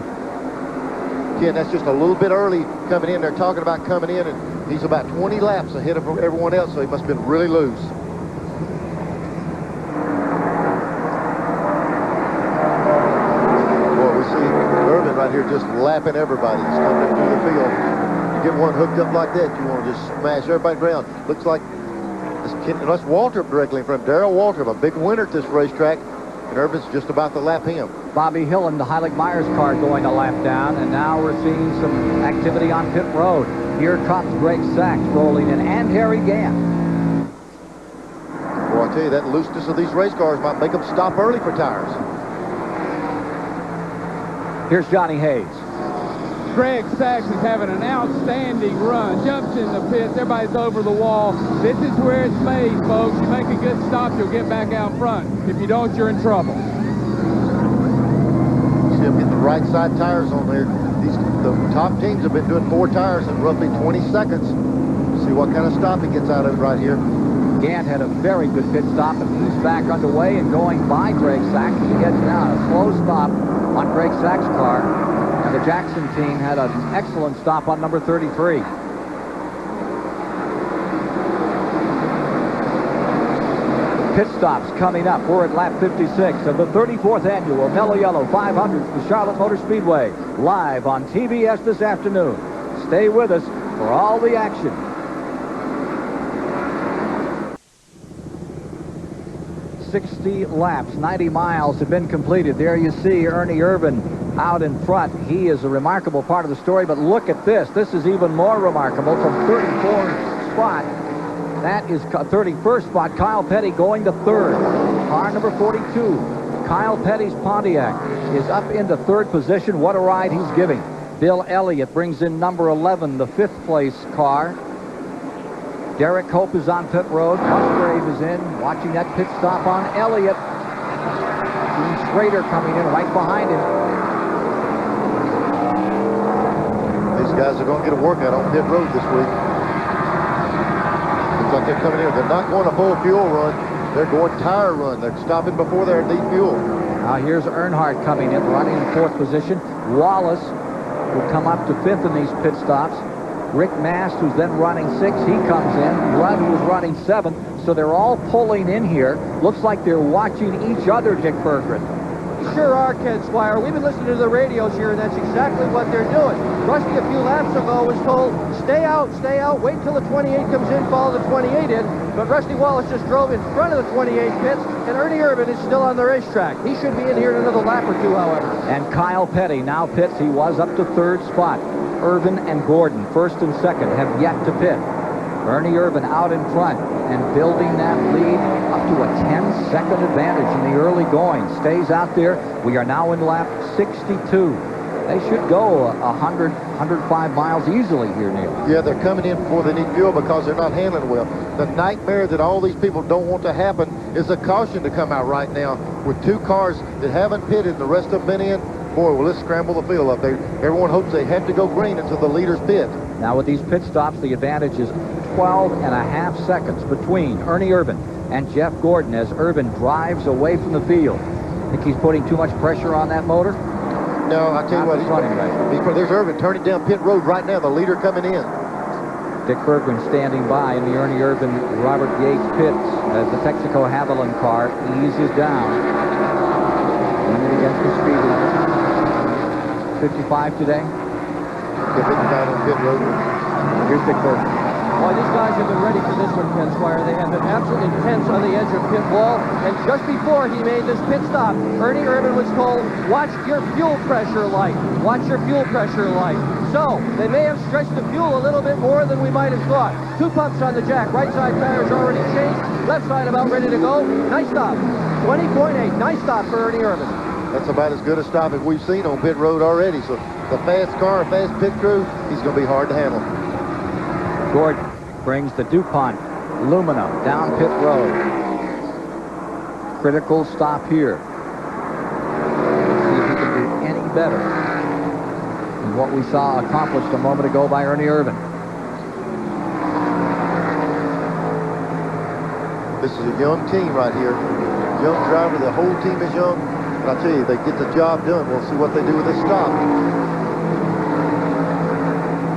Ken, that's just a little bit early coming in. They're talking about coming in, and he's about 20 laps ahead of everyone else, so he must have been really loose. Boy, we see Irvan right here just lapping everybody. He's coming up through the field. You get one hooked up like that, you want to just smash everybody around. Looks like that's Waltrip directly in front. Darrell Waltrip, a big winner at this racetrack, and Irvan's just about to lap him. Bobby Hillen, the Heilig Myers car, going a lap down, and now we're seeing some activity on pit road. Here comes Greg Sachs rolling in, and Harry Gant. Well, I tell you, that looseness of these race cars might make them stop early for tires. Here's Johnny Hayes. Greg Sachs is having an outstanding run. Jumps in the pits. Everybody's over the wall. This is where it's made, folks. You make a good stop, you'll get back out front. If you don't, you're in trouble. See him getting the right side tires on there. The top teams have been doing 4 tires in roughly 20 seconds. See what kind of stop he gets out of it right here. Gant had a very good pit stop, and he's back underway and going by Greg Sachs. He gets down a slow stop on Greg Sachs' car. And the Jackson team had an excellent stop on number 33. Pit stops coming up. We're at lap 56 of the 34th annual Mello Yello 500 at the Charlotte Motor Speedway, live on TBS this afternoon. Stay with us for all the action. .60 laps, 90 miles have been completed. There you see Ernie Irvan out in front. He is a remarkable part of the story, but look at this. This is even more remarkable. From 34th spot, that is 31st spot, Kyle Petty going to 3rd. Car number 42, Kyle Petty's Pontiac, is up into 3rd position. What a ride he's giving. Bill Elliott brings in number 11, the 5th place car. Derek Hope is on pit road. Musgrave is in, watching that pit stop on Elliott. Dean Schrader coming in right behind him. These guys are going to get a workout on pit road this week. Looks like they're coming in. They're not going a full fuel run. They're going tire run. They're stopping before they need fuel. Now here's Earnhardt coming in, running in 4th position. Wallace will come up to 5th in these pit stops. Rick Mast, who's then running 6th, he comes in. Rudd, who's running 7th. So they're all pulling in here. Looks like they're watching each other, Dick Berggren. Sure are, Ken Squire. We've been listening to the radios here, and that's exactly what they're doing. Rusty, a few laps ago, was told, stay out, wait till the 28 comes in, follow the 28 in. But Rusty Wallace just drove in front of the 28 pits, and Ernie Irvan is still on the racetrack. He should be in here in another lap or 2, however. And Kyle Petty now pits. He was up to 3rd spot. Irvan and Gordon, 1st and 2nd, have yet to pit. Ernie Irvan out in front and building that lead up to a 10-second advantage in the early going. Stays out there. We are now in lap 62. They should go 100, 105 miles easily here, Neil. Yeah, they're coming in before they need fuel because they're not handling well. The nightmare that all these people don't want to happen is a caution to come out right now with two cars that haven't pitted and the rest of them been in. Boy, will this scramble the field up there. Everyone hopes they have to go green until the leaders pit. Now with these pit stops, the advantage is 12.5 seconds between Ernie Irvan and Jeff Gordon as Irvan drives away from the field. Think he's putting too much pressure on that motor? No, I tell you what, he's running right. There's Irvan turning down pit road right now, the leader coming in. Dick Berggren standing by in the Ernie Irvan Robert Yates pits as the Texaco Haviland car eases down. Running against the speed limit. 55 today. 55 on pit road. Here's Dick Berggren. Boy, these guys have been ready for this one, Ken Squire. They have been absolutely tense on the edge of pit wall. And just before he made this pit stop, Ernie Irvan was told, watch your fuel pressure light. Watch your fuel pressure light. So, they may have stretched the fuel a little bit more than we might have thought. 2 pumps on the jack. Right side tires already changed. Left side about ready to go. Nice stop. 20.8. Nice stop for Ernie Irvan. That's about as good a stop as we've seen on pit road already. So, the fast car, fast pit crew, he's going to be hard to handle. Gordon brings the DuPont aluminum down pit road. Critical stop here. Let's see if he can do any better than what we saw accomplished a moment ago by Ernie Irvan. This is a young team right here. Young driver, the whole team is young. And I tell you, they get the job done. We'll see what they do with this stop.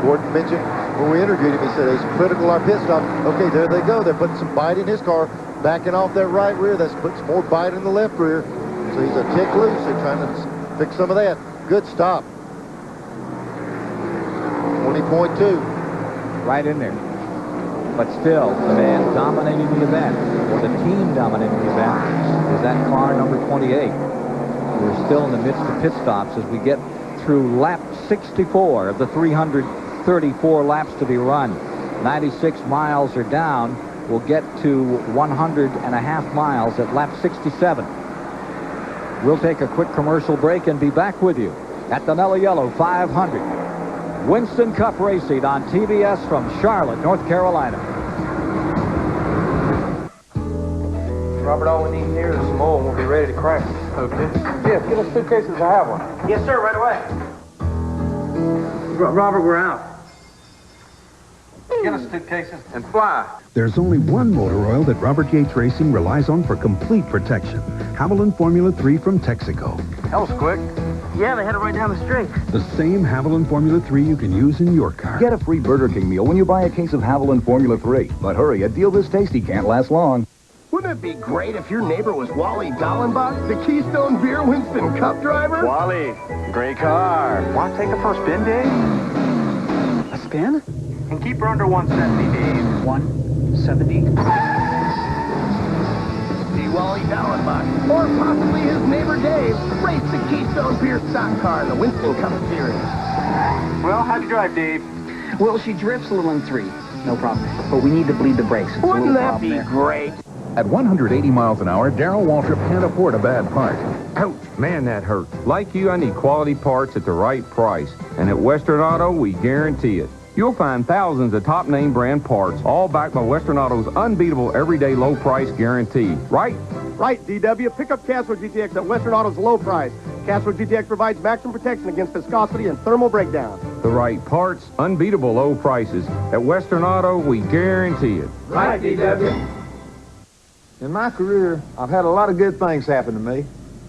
Gordon mentioned when we interviewed him, he said it's critical our pit stop. Okay, there they go. They're putting some bite in his car, backing off that right rear. That's putting some more bite in the left rear. So he's a tick loose. They're trying to fix some of that. Good stop. 20.2. Right in there. But still, the man dominating the event, or the team dominating the event, is that car number 28. We're still in the midst of pit stops as we get through lap 64 of the 334 laps to be run. 96 miles are down. We'll get to 100.5 miles at lap 67. We'll take a quick commercial break and be back with you at the Mello Yello 500. Winston Cup Racing on TBS from Charlotte, North Carolina. Robert, all we need here is some oil and we'll be ready to crank. Okay. Yes, get us suitcases. I have one. Yes, sir, right away. Robert, we're out. Get us suitcases and fly. There's only one motor oil that Robert Yates Racing relies on for complete protection. Haviland Formula 3 from Texaco. That was quick. Yeah, they had it right down the street. The same Haviland Formula 3 you can use in your car. Get a free Burger King meal when you buy a case of Haviland Formula 3. But hurry, a deal this tasty can't last long. Wouldn't it be great if your neighbor was Wally Dallenbach, the Keystone Beer Winston Cup driver? Wally, great car. Want to take her for a spin, Dave? A spin? And keep her under 170, Dave. 170? See Wally Dallenbach, or possibly his neighbor Dave, race the Keystone Beer stock car in the Winston Cup Series. Well, how'd you drive, Dave? Well, she drifts a little in 3. No problem. But we need to bleed the brakes. Wouldn't that be great? At 180 miles an hour, Darrell Waltrip can't afford a bad part. Ouch, man, that hurt. Like you, I need quality parts at the right price. And at Western Auto, we guarantee it. You'll find thousands of top name brand parts, all backed by Western Auto's unbeatable everyday low price guarantee. Right? Right, DW. Pick up Castro GTX at Western Auto's low price. Castro GTX provides maximum protection against viscosity and thermal breakdown. The right parts, unbeatable low prices. At Western Auto, we guarantee it. Right, DW. In my career, I've had a lot of good things happen to me.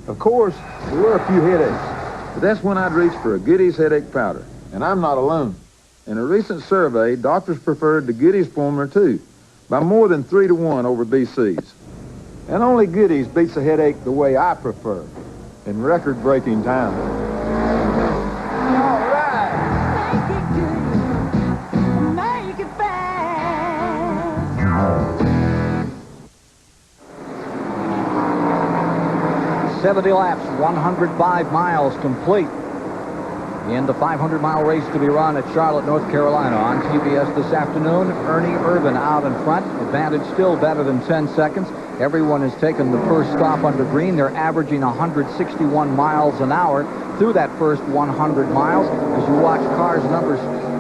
Of course, there were a few headaches, but that's when I'd reach for a Goody's headache powder, and I'm not alone. In a recent survey, doctors preferred the Goody's Formula 2 by more than 3-to-1 over BC's. And only Goody's beats a headache the way I prefer, in record-breaking time. 70 laps, 105 miles complete. In the 500-mile race to be run at Charlotte, North Carolina on TBS this afternoon, Ernie Irvan out in front. Advantage still better than 10 seconds. Everyone has taken the first stop under green. They're averaging 161 miles an hour through that first 100 miles as you watch cars numbers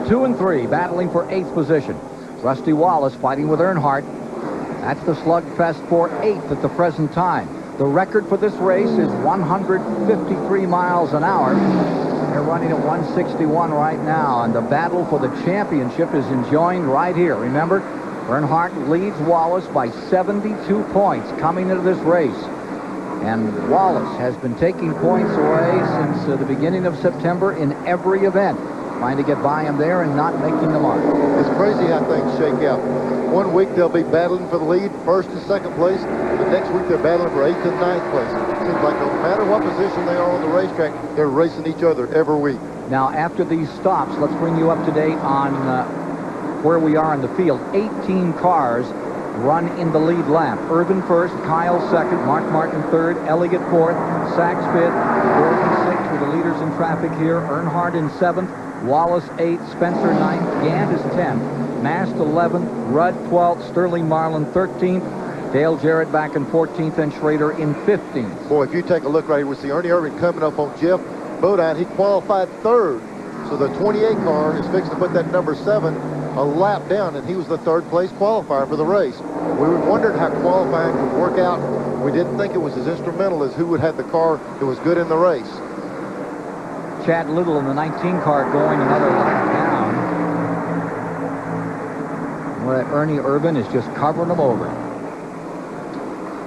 2 and 3 battling for 8th position. Rusty Wallace fighting with Earnhardt. That's the slugfest for 8th at the present time. The record for this race is 153 miles an hour. They're running at 161 right now, and the battle for the championship is enjoined right here. Remember, Earnhardt leads Wallace by 72 points coming into this race. And Wallace has been taking points away since the beginning of September in every event, trying to get by him there and not making the mark. It's crazy how things shake out. One week they'll be battling for the lead, first and second place. The next week they're battling for 8th and 9th place. It seems like no matter what position they are on the racetrack, they're racing each other every week. Now, after these stops, let's bring you up to date on where we are in the field. 18 cars run in the lead lap. Irvin first, Kyle second, Mark Martin third, Elliott fourth, Sachs fifth, Gordon sixth with the leaders in traffic here. Earnhardt in seventh, Wallace 8th, Spencer 9th, Gant is 10th, Mast 11th, Rudd 12th, Sterling Marlin 13th, Dale Jarrett back in 14th, and Schrader in 15th. Boy, if you take a look right here, we see Ernie Irvan coming up on Jeff Bodine. He qualified third, so the 28 car is fixing to put that number 7 a lap down, and he was the third place qualifier for the race. We wondered how qualifying would work out. We didn't think it was as instrumental as who would have the car that was good in the race. Chad Little in the 19 car going another lap down. Where Ernie Irvan is just covering them over.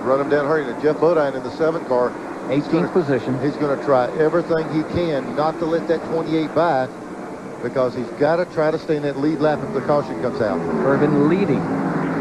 Run him down hurrying. And Jeff Bodine in the 7 car. 18th position. He's going to try everything he can not to let that 28 by, because he's got to try to stay in that lead lap if the caution comes out. Irvan leading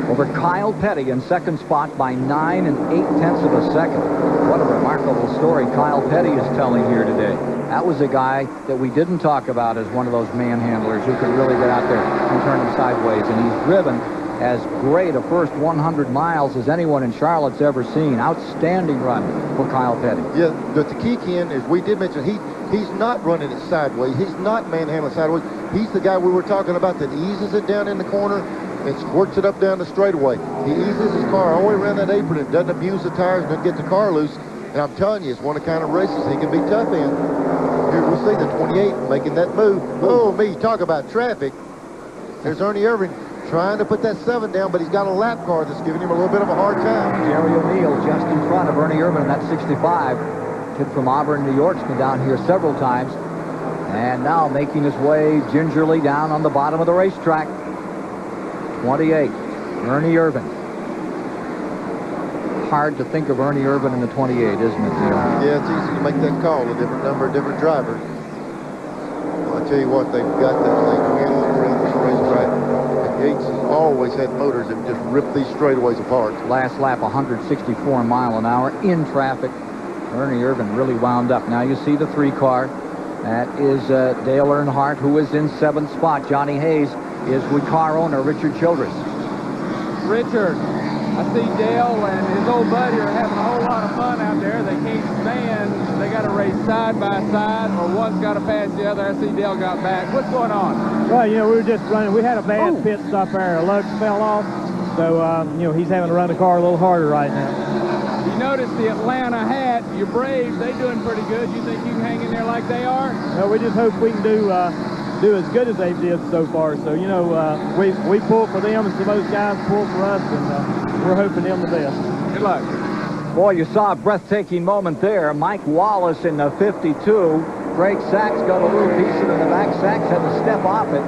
over Kyle Petty in second spot by 9 8/10 of a second. What a remarkable story Kyle Petty is telling here today. That was a guy that we didn't talk about as one of those manhandlers who could really get out there and turn him sideways. And he's driven as great a first 100 miles as anyone in Charlotte's ever seen. Outstanding run for Kyle Petty. Yeah, but the key, Ken, is we did mention he's not running it sideways. He's not manhandling sideways. He's the guy we were talking about that eases it down in the corner and squirts it up down the straightaway. He eases his car all the way around that apron and doesn't abuse the tires and doesn't get the car loose. And I'm telling you, it's one of the kind of races he can be tough in. Here we see the 28 making that move. Oh, me, talk about traffic. There's Ernie Irvan trying to put that 7 down, but he's got a lap car that's giving him a little bit of a hard time. Jerry O'Neill just in front of Ernie Irvan in that 65. Kid from Auburn, New York's been down here several times. And now making his way gingerly down on the bottom of the racetrack. 28, Ernie Irvan. Hard to think of Ernie Irvan in the 28, isn't it? Yeah, it's easy to make that call. A different number, a different driver. Well, I tell you what, they've got that thing handling around this racetrack. Yates has always had motors that just rip these straightaways apart. Last lap, 164 mile an hour in traffic. Ernie Irvan really wound up. Now you see the 3 car. That is Dale Earnhardt, who is in 7th spot. Johnny Hayes is with car owner Richard Childress. Richard, I see Dale and his old buddy are having a whole lot of fun out there. They can't stand. They got to race side by side, or one's got to pass the other. I see Dale got back. What's going on? Well, we were just running. We had a bad pit stop there. Our lugs fell off. So, he's having to run the car a little harder right now. You notice the Atlanta hat, your Braves, they doing pretty good. You think you can hang in there like they are? Well, we just hope we can do as good as they did so far. So, we pull for them, and some of those guys pull for us, and we're hoping them the best. Good luck. Boy, you saw a breathtaking moment there. Mike Wallace in the 52. Greg Sachs got a little piece of it in the back. Sachs had to step off it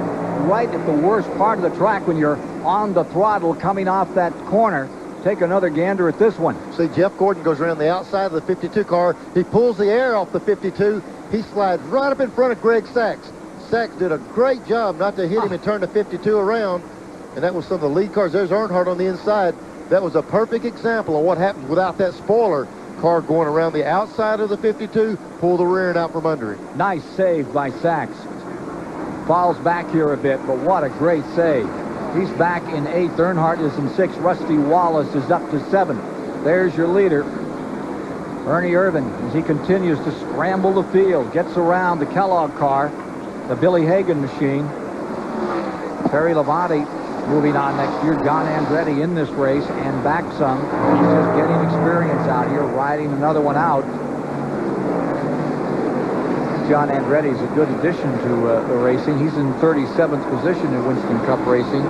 right at the worst part of the track when you're on the throttle coming off that corner. Take another gander at this one. See, Jeff Gordon goes around the outside of the 52 car. He pulls the air off the 52. He slides right up in front of Greg Sachs. Sachs did a great job not to hit him and turn the 52 around. And that was some of the lead cars. There's Earnhardt on the inside. That was a perfect example of what happens without that spoiler. Car going around the outside of the 52, pull the rear end out from under it. Nice save by Sachs. Falls back here a bit, but what a great save. He's back in 8th. Earnhardt is in 6th. Rusty Wallace is up to 7th. There's your leader, Ernie Irvan, as he continues to scramble the field. Gets around the Kellogg car. the Billy Hagan machine. Terry Labonte moving on next year. John Andretti in this race and back some. He's just getting experience out here, riding another one out. John Andretti is a good addition to the racing. He's in 37th position in Winston Cup racing.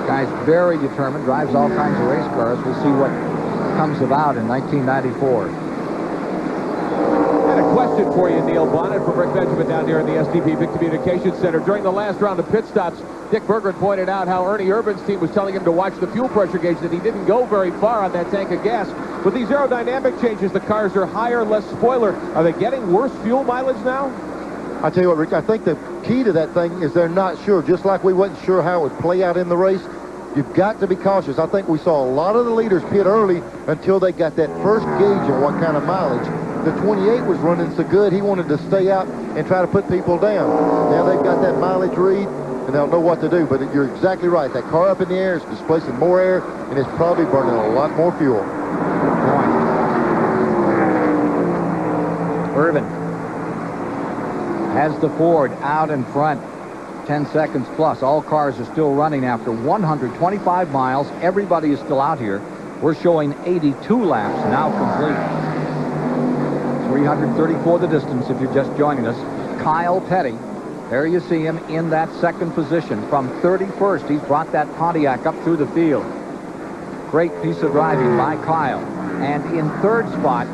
Guy's very determined, drives all kinds of race cars. We'll see what comes about in 1994. And a question for you, Neil Bonnet, from Rick Benjamin down here in the SDP Big Communications Center. During the last round of pit stops, Dick Berggren pointed out how Ernie Irvin's team was telling him to watch the fuel pressure gauge, that he didn't go very far on that tank of gas. With these aerodynamic changes, the cars are higher, less spoiler. Are they getting worse fuel mileage now? I tell you what, Rick, I think the key to that thing is they're not sure. Just like we wasn't sure how it would play out in the race, you've got to be cautious. I think we saw a lot of the leaders pit early until they got that first gauge of what kind of mileage. The 28 was running so good, he wanted to stay out and try to put people down. Now they've got that mileage read, and they'll know what to do. But you're exactly right. That car up in the air is displacing more air, and it's probably burning a lot more fuel. Irvin has the Ford out in front. 10 seconds plus. All cars are still running after 125 miles. Everybody is still out here. We're showing 82 laps now complete. 334 the distance if you're just joining us. Kyle Petty, there you see him in that second position. From 31st, he's brought that Pontiac up through the field. Great piece of driving by Kyle. And in third spot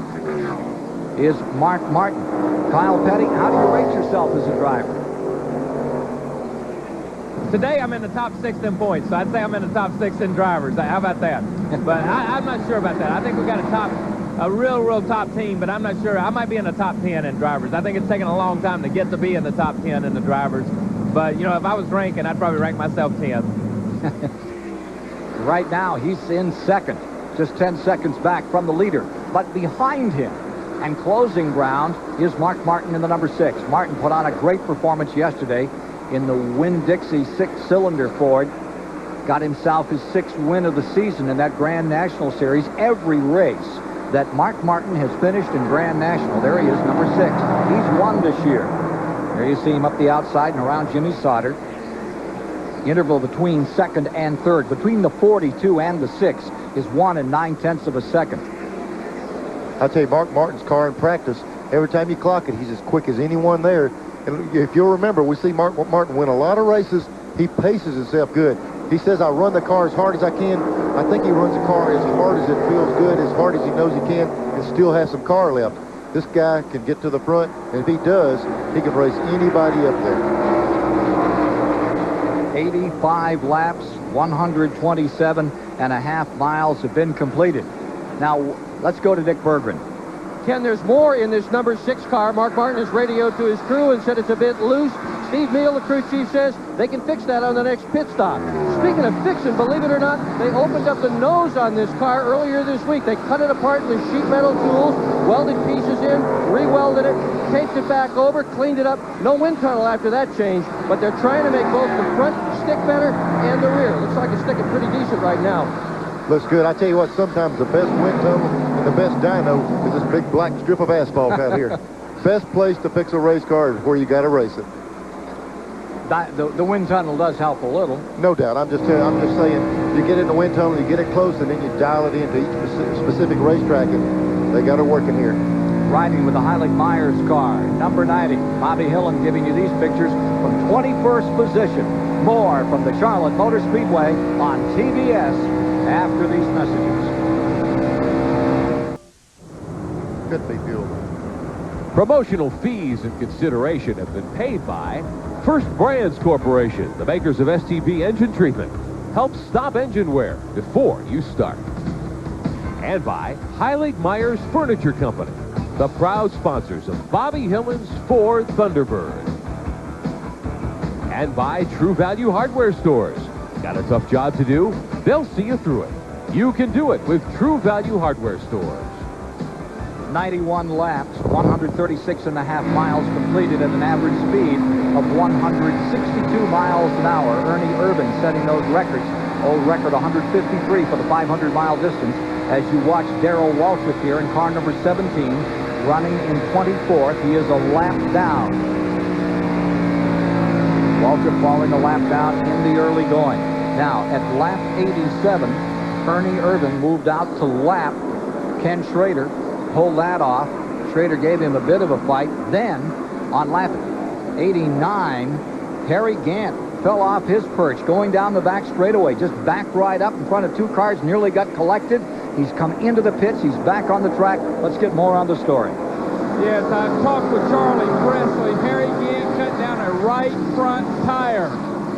is Mark Martin. Kyle Petty, how do you rate yourself as a driver? Today I'm in the top 6 in points, so I'd say I'm in the top 6 in drivers. How about that? But I'm not sure about that. I think we got a real top team, but I'm not sure. I might be in the top 10 in drivers. I think it's taken a long time to get to be in the top 10 in the drivers. But, you know, if I was ranking, I'd probably rank myself 10th. Right now, he's in second, just 10 seconds back from the leader. But behind him and closing ground is Mark Martin in the number 6. Martin put on a great performance yesterday in the Winn-Dixie 6-cylinder Ford. Got himself his 6th win of the season in that Grand National Series. Every race that Mark Martin has finished in Grand National, there he is, number 6. He's won this year. There you see him up the outside and around Jimmy Sauter. Interval between second and third. Between the 42 and the 6 is 1 9/10 of a second. I'll tell you, Mark Martin's car in practice, every time you clock it, he's as quick as anyone there. And if you'll remember, we see Mark Martin win a lot of races. He paces himself good. He says, I run the car as hard as I can. I think he runs the car as hard as it feels good, as hard as he knows he can, and still has some car left. This guy can get to the front, and if he does, he can race anybody up there. 85 laps, 127.5 miles have been completed. Now, let's go to Dick Berggren. Ken, there's more in this number 6 car. Mark Martin has radioed to his crew and said it's a bit loose. Steve Neal, the crew chief, says they can fix that on the next pit stop. Speaking of fixing, believe it or not, they opened up the nose on this car earlier this week. They cut it apart with sheet metal tools, welded pieces in, re-welded it, taped it back over, cleaned it up. No wind tunnel after that change, but they're trying to make both the front stick better and the rear. Looks like it's sticking pretty decent right now. Looks good. I tell you what, sometimes the best wind tunnel and the best dyno is this big black strip of asphalt out here. Best place to fix a race car is where you got to race it. The wind tunnel does help a little. No doubt. I'm just saying, you get in the wind tunnel, you get it close, and then you dial it into each specific racetrack, and they got her working here. Riding with the Heilig Myers car, number 90. Bobby Hillen giving you these pictures from 21st position. More from the Charlotte Motor Speedway on TBS after these messages. Could be fuel. Promotional fees and consideration have been paid by First Brands Corporation, the makers of STB engine treatment. Help stop engine wear before you start. And by Heilig Myers Furniture Company, the proud sponsors of Bobby Hillen's Ford Thunderbird. And by True Value Hardware Stores. Got a tough job to do? They'll see you through it. You can do it with True Value Hardware Stores. 91 laps, 136.5 miles completed at an average speed of 162 miles an hour. Ernie Irvin setting those records. Old record 153 for the 500-mile distance. As you watch Darrell Waltrip here in car number 17, running in 24th. He is a lap down. Waltrip falling a lap down in the early going. Now, at lap 87, Ernie Irvin moved out to lap Ken Schrader, pulled that off. Schrader gave him a bit of a fight. Then, on lap 89, Harry Gant fell off his perch going down the back straightaway, just backed right up in front of 2 cars, nearly got collected. He's come into the pits. He's back on the track. Let's get more on the story. Yes, I've talked with Charlie Presley. Harry Gant cut down a right front tire.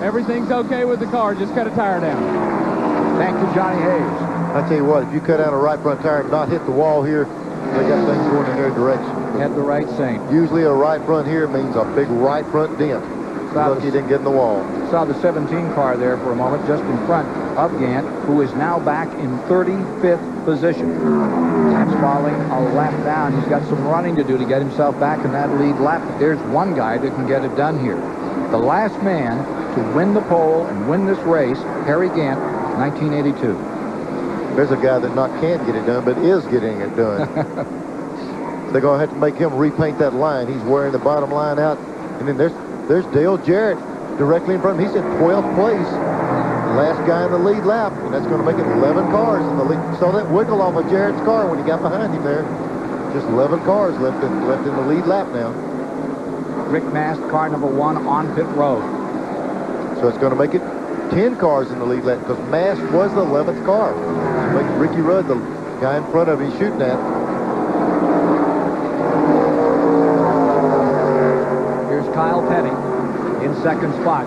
Everything's okay with the car. Just cut a tire down. Thank you, Johnny Hayes. I tell you what, if you cut out a right front tire and not hit the wall here, they got things going in their direction. Had the right Saint. Usually a right front here means a big right front dent. Lucky he didn't get in the wall. Saw the 17 car there for a moment, just in front of Gant, who is now back in 35th position. Gant's falling a lap down. He's got some running to do to get himself back in that lead lap. But there's one guy that can get it done here. The last man to win the pole and win this race, Harry Gant, 1982. There's a guy that not can't get it done, but is getting it done. They're going to have to make him repaint that line. He's wearing the bottom line out. And then there's Dale Jarrett directly in front of him. He's in 12th place. Last guy in the lead lap. And that's going to make it 11 cars in the lead. Saw that wiggle off of Jarrett's car when he got behind him there. Just 11 cars left in the lead lap now. Rick Mast, car number 1 on pit road. So it's going to make it 10 cars in the lead lap because Mast was the 11th car. Make Ricky Rudd the guy in front of him shooting at. Here's Kyle Petty in second spot.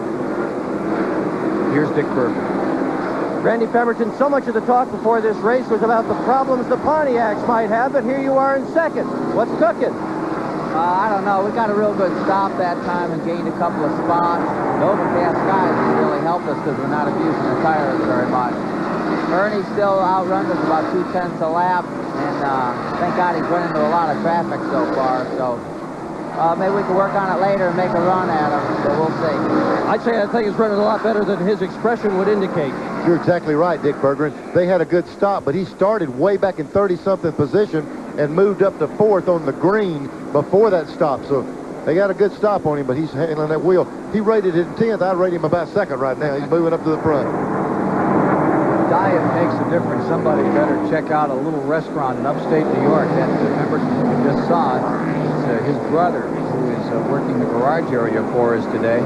Here's Dick Berger. Randy Pemberton, so much of the talk before this race was about the problems the Pontiacs might have, but here you are in second. What's cooking? I don't know. We got a real good stop that time and gained a couple of spots. The overcast skies really helped us because we're not abusing the tires very much. Ernie still outruns us about 2/10 a lap, and thank God he's run into a lot of traffic so far. So maybe we can work on it later and make a run at him. So we'll see. I'd say that thing is running a lot better than his expression would indicate. You're exactly right, Dick Bergeron. They had a good stop, but he started way back in 30-something position and moved up to 4th on the green before that stop. So they got a good stop on him, but he's handling that wheel. He rated it in 10th. I'd rate him about 2nd right now. He's moving up to the front. Diet makes a difference. Somebody better check out a little restaurant in upstate New York that Pemberton just saw. It's his brother who is working the garage area for us today.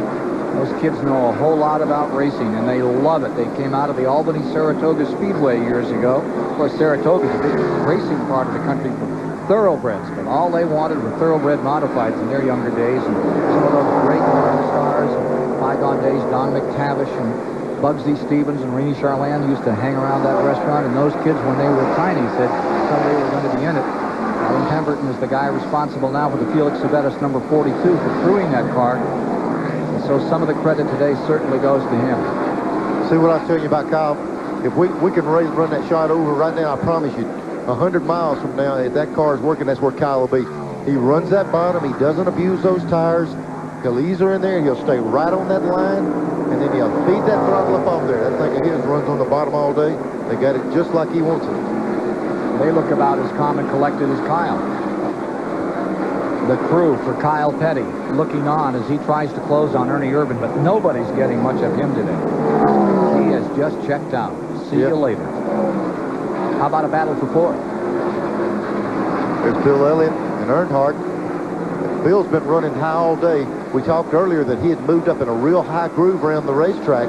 Those kids know a whole lot about racing, and they love it. They came out of the Albany-Saratoga Speedway years ago. Of course, Saratoga's a big racing part of the country for thoroughbreds, but all they wanted were thoroughbred modifieds in their younger days. And some of those great stars of bygone days, Don McTavish and Bugsy Stevens and Renee Charland used to hang around that restaurant, and those kids, when they were tiny, said someday we're going to be in it. Alan Pemberton is the guy responsible now for the Felix Savettis number 42 for crewing that car. And so some of the credit today certainly goes to him. See what I was telling you about Kyle? If we can run that shot over right now, I promise you, 100 miles from now, if that car is working, that's where Kyle will be. He runs that bottom. He doesn't abuse those tires. He'll ease her in there. He'll stay right on that line, and then he'll feed that throttle up off there. That thing of his runs on the bottom all day. They got it just like he wants it. They look about as calm and collected as Kyle. The crew for Kyle Petty looking on as he tries to close on Ernie Irvin, but nobody's getting much of him today. He has just checked out. See you later. How about a battle for 4th? There's Bill Elliott and Earnhardt. Bill's been running high all day. We talked earlier that he had moved up in a real high groove around the racetrack.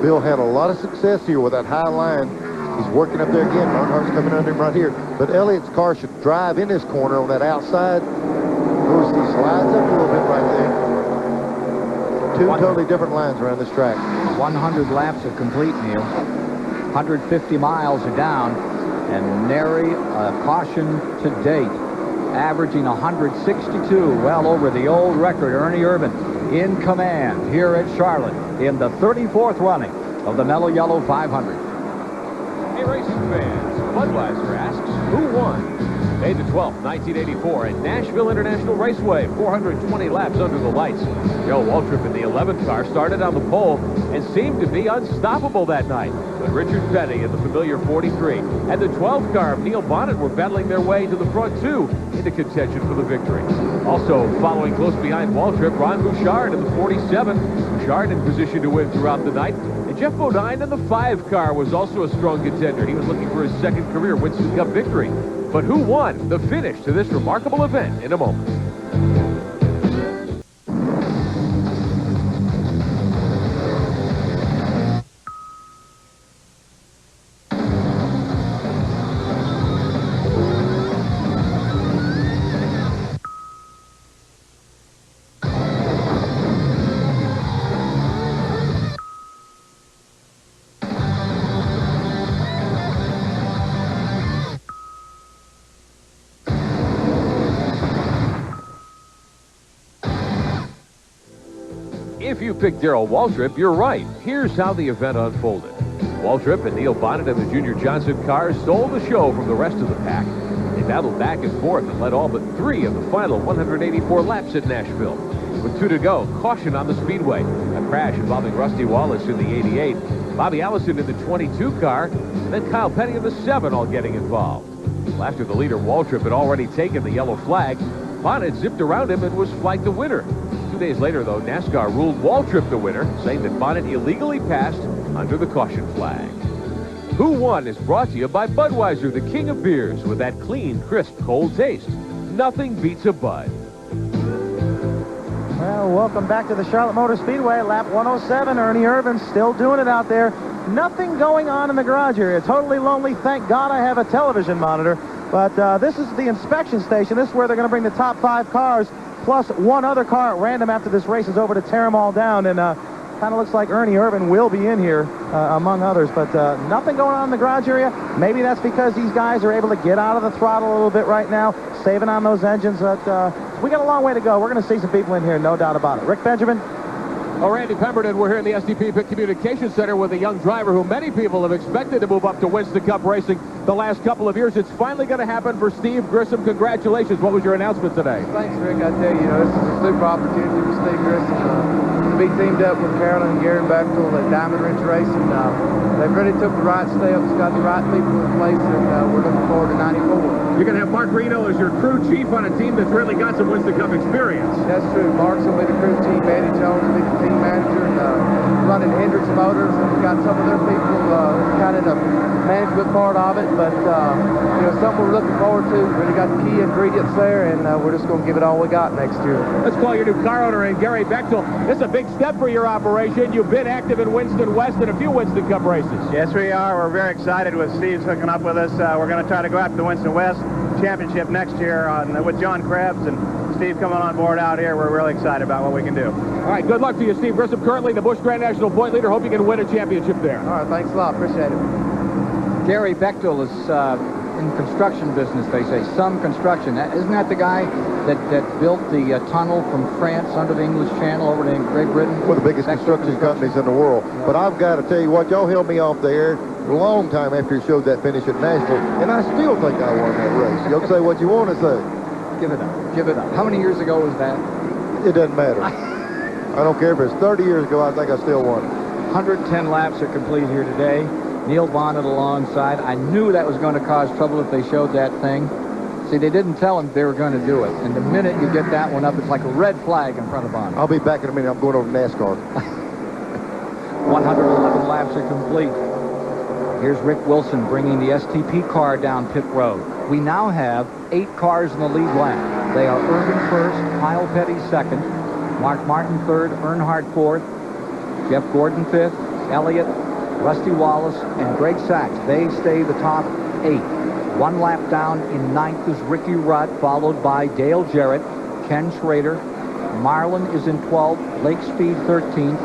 Bill had a lot of success here with that high line. He's working up there again. Earnhardt's coming under him right here. But Elliott's car should drive in this corner on that outside. Notice he slides up a little bit right there. Two totally different lines around this track. 100 laps are complete, Neil. 150 miles are down, and nary a caution to date. Averaging 162, well over the old record. Ernie Irvin in command here at Charlotte in the 34th running of the Mello Yello 500. Hey, racing fans, Budweiser asks, who won? May the 12th, 1984, at Nashville International Raceway, 420 laps under the lights. Joe Waltrip in the 11th car started on the pole and seemed to be unstoppable that night. But Richard Petty in the familiar 43 and the 12th car of Neil Bonnet were battling their way to the front, too, into contention for the victory. Also, following close behind Waltrip, Ron Bouchard in the 47. Bouchard in position to win throughout the night. And Jeff Bodine in the 5 car was also a strong contender. He was looking for his second career Winston Cup victory. But who won the finish to this remarkable event in a moment. If you picked Darrell Waltrip, you're right. Here's how the event unfolded. Waltrip and Neil Bonnet and the Junior Johnson cars stole the show from the rest of the pack. They battled back and forth and led all but 3 of the final 184 laps at Nashville. With 2 to go, caution on the Speedway. A crash involving Rusty Wallace in the 88, Bobby Allison in the 22 car, and then Kyle Petty in the 7 all getting involved. Well, after the leader, Waltrip, had already taken the yellow flag, Bonnet zipped around him and was flagged the winner. 2 days later, though, NASCAR ruled Waltrip the winner, saying that Bonnet illegally passed under the caution flag. Who Won is brought to you by Budweiser, the king of beers, with that clean, crisp, cold taste. Nothing beats a Bud. Well, welcome back to the Charlotte Motor Speedway. Lap 107. Ernie Irvan still doing it out there. Nothing going on in the garage area. Totally lonely. Thank God I have a television monitor. But this is the inspection station. This is where they're going to bring the top 5 cars, plus 1 other car at random after this race is over to tear them all down. And kind of looks like Ernie Irvan will be in here, among others. But nothing going on in the garage area. Maybe that's because these guys are able to get out of the throttle a little bit right now, saving on those engines. But we got a long way to go. We're going to see some people in here, no doubt about it. Rick Benjamin. Oh, Randy Pemberton, we're here in the SDP Pit Communication Center with a young driver who many people have expected to move up to Winston Cup racing the last couple of years. It's finally going to happen for Steve Grissom. Congratulations. What was your announcement today? Thanks, Rick. I tell you, this is a super opportunity for Steve Grissom to be teamed up with Carolyn and Gary Bechtel at Diamond Ridge Racing. They've really took the right steps, got the right people in place, and we're looking forward to 94. You're going to have Mark Reno as your crew chief on a team that's really got some Winston Cup experience. That's true. Mark's going to be the crew chief. Eddie Jones will be the team manager, and running Hendricks Motors, and we've got some of their people kind of in the management part of it. But, something we're looking forward to. Really got the key ingredients there, and we're just going to give it all we got next year. Let's call your new car owner in Gary Bechtel. This is a big step for your operation. You've been active in Winston West and a few Winston Cup races. Yes, we are. We're very excited with Steve's hooking up with us. We're going to try to go after the Winston West Championship next year with John Krebs, and Steve coming on board out here. We're really excited about what we can do. All right, good luck to you, Steve Grissom, currently the Busch Grand National point leader. Hope you can win a championship there. All right, thanks a lot. Appreciate it. Gary Bechtel is in construction business, they say. Some construction. Isn't that the guy that built the tunnel from France under the English Channel over to Great Britain? One of the biggest construction companies in the world. But I've got to tell you what, y'all held me off the air a long time after you showed that finish at Nashville, and I still think I won that race. You'll say what you want to say. Give it up. Give it up. How many years ago was that? It doesn't matter. I don't care if it's 30 years ago, I think I still won it. 110 laps are complete here today. Neil Bonnet alongside. I knew that was going to cause trouble if they showed that thing. See, they didn't tell him they were going to do it. And the minute you get that one up, it's like a red flag in front of Bonnet. I'll be back in a minute. I'm going over to NASCAR. 111 laps are complete. Here's Rick Wilson bringing the STP car down pit road. We now have 8 cars in the lead lap. They are Irvin first, Kyle Petty second, Mark Martin third, Earnhardt fourth, Jeff Gordon fifth, Elliott, Rusty Wallace, and Greg Sachs. They stay the top 8. 1 lap down in 9th is Ricky Rudd, followed by Dale Jarrett, Ken Schrader. Marlin is in 12th, Lake Speed 13th,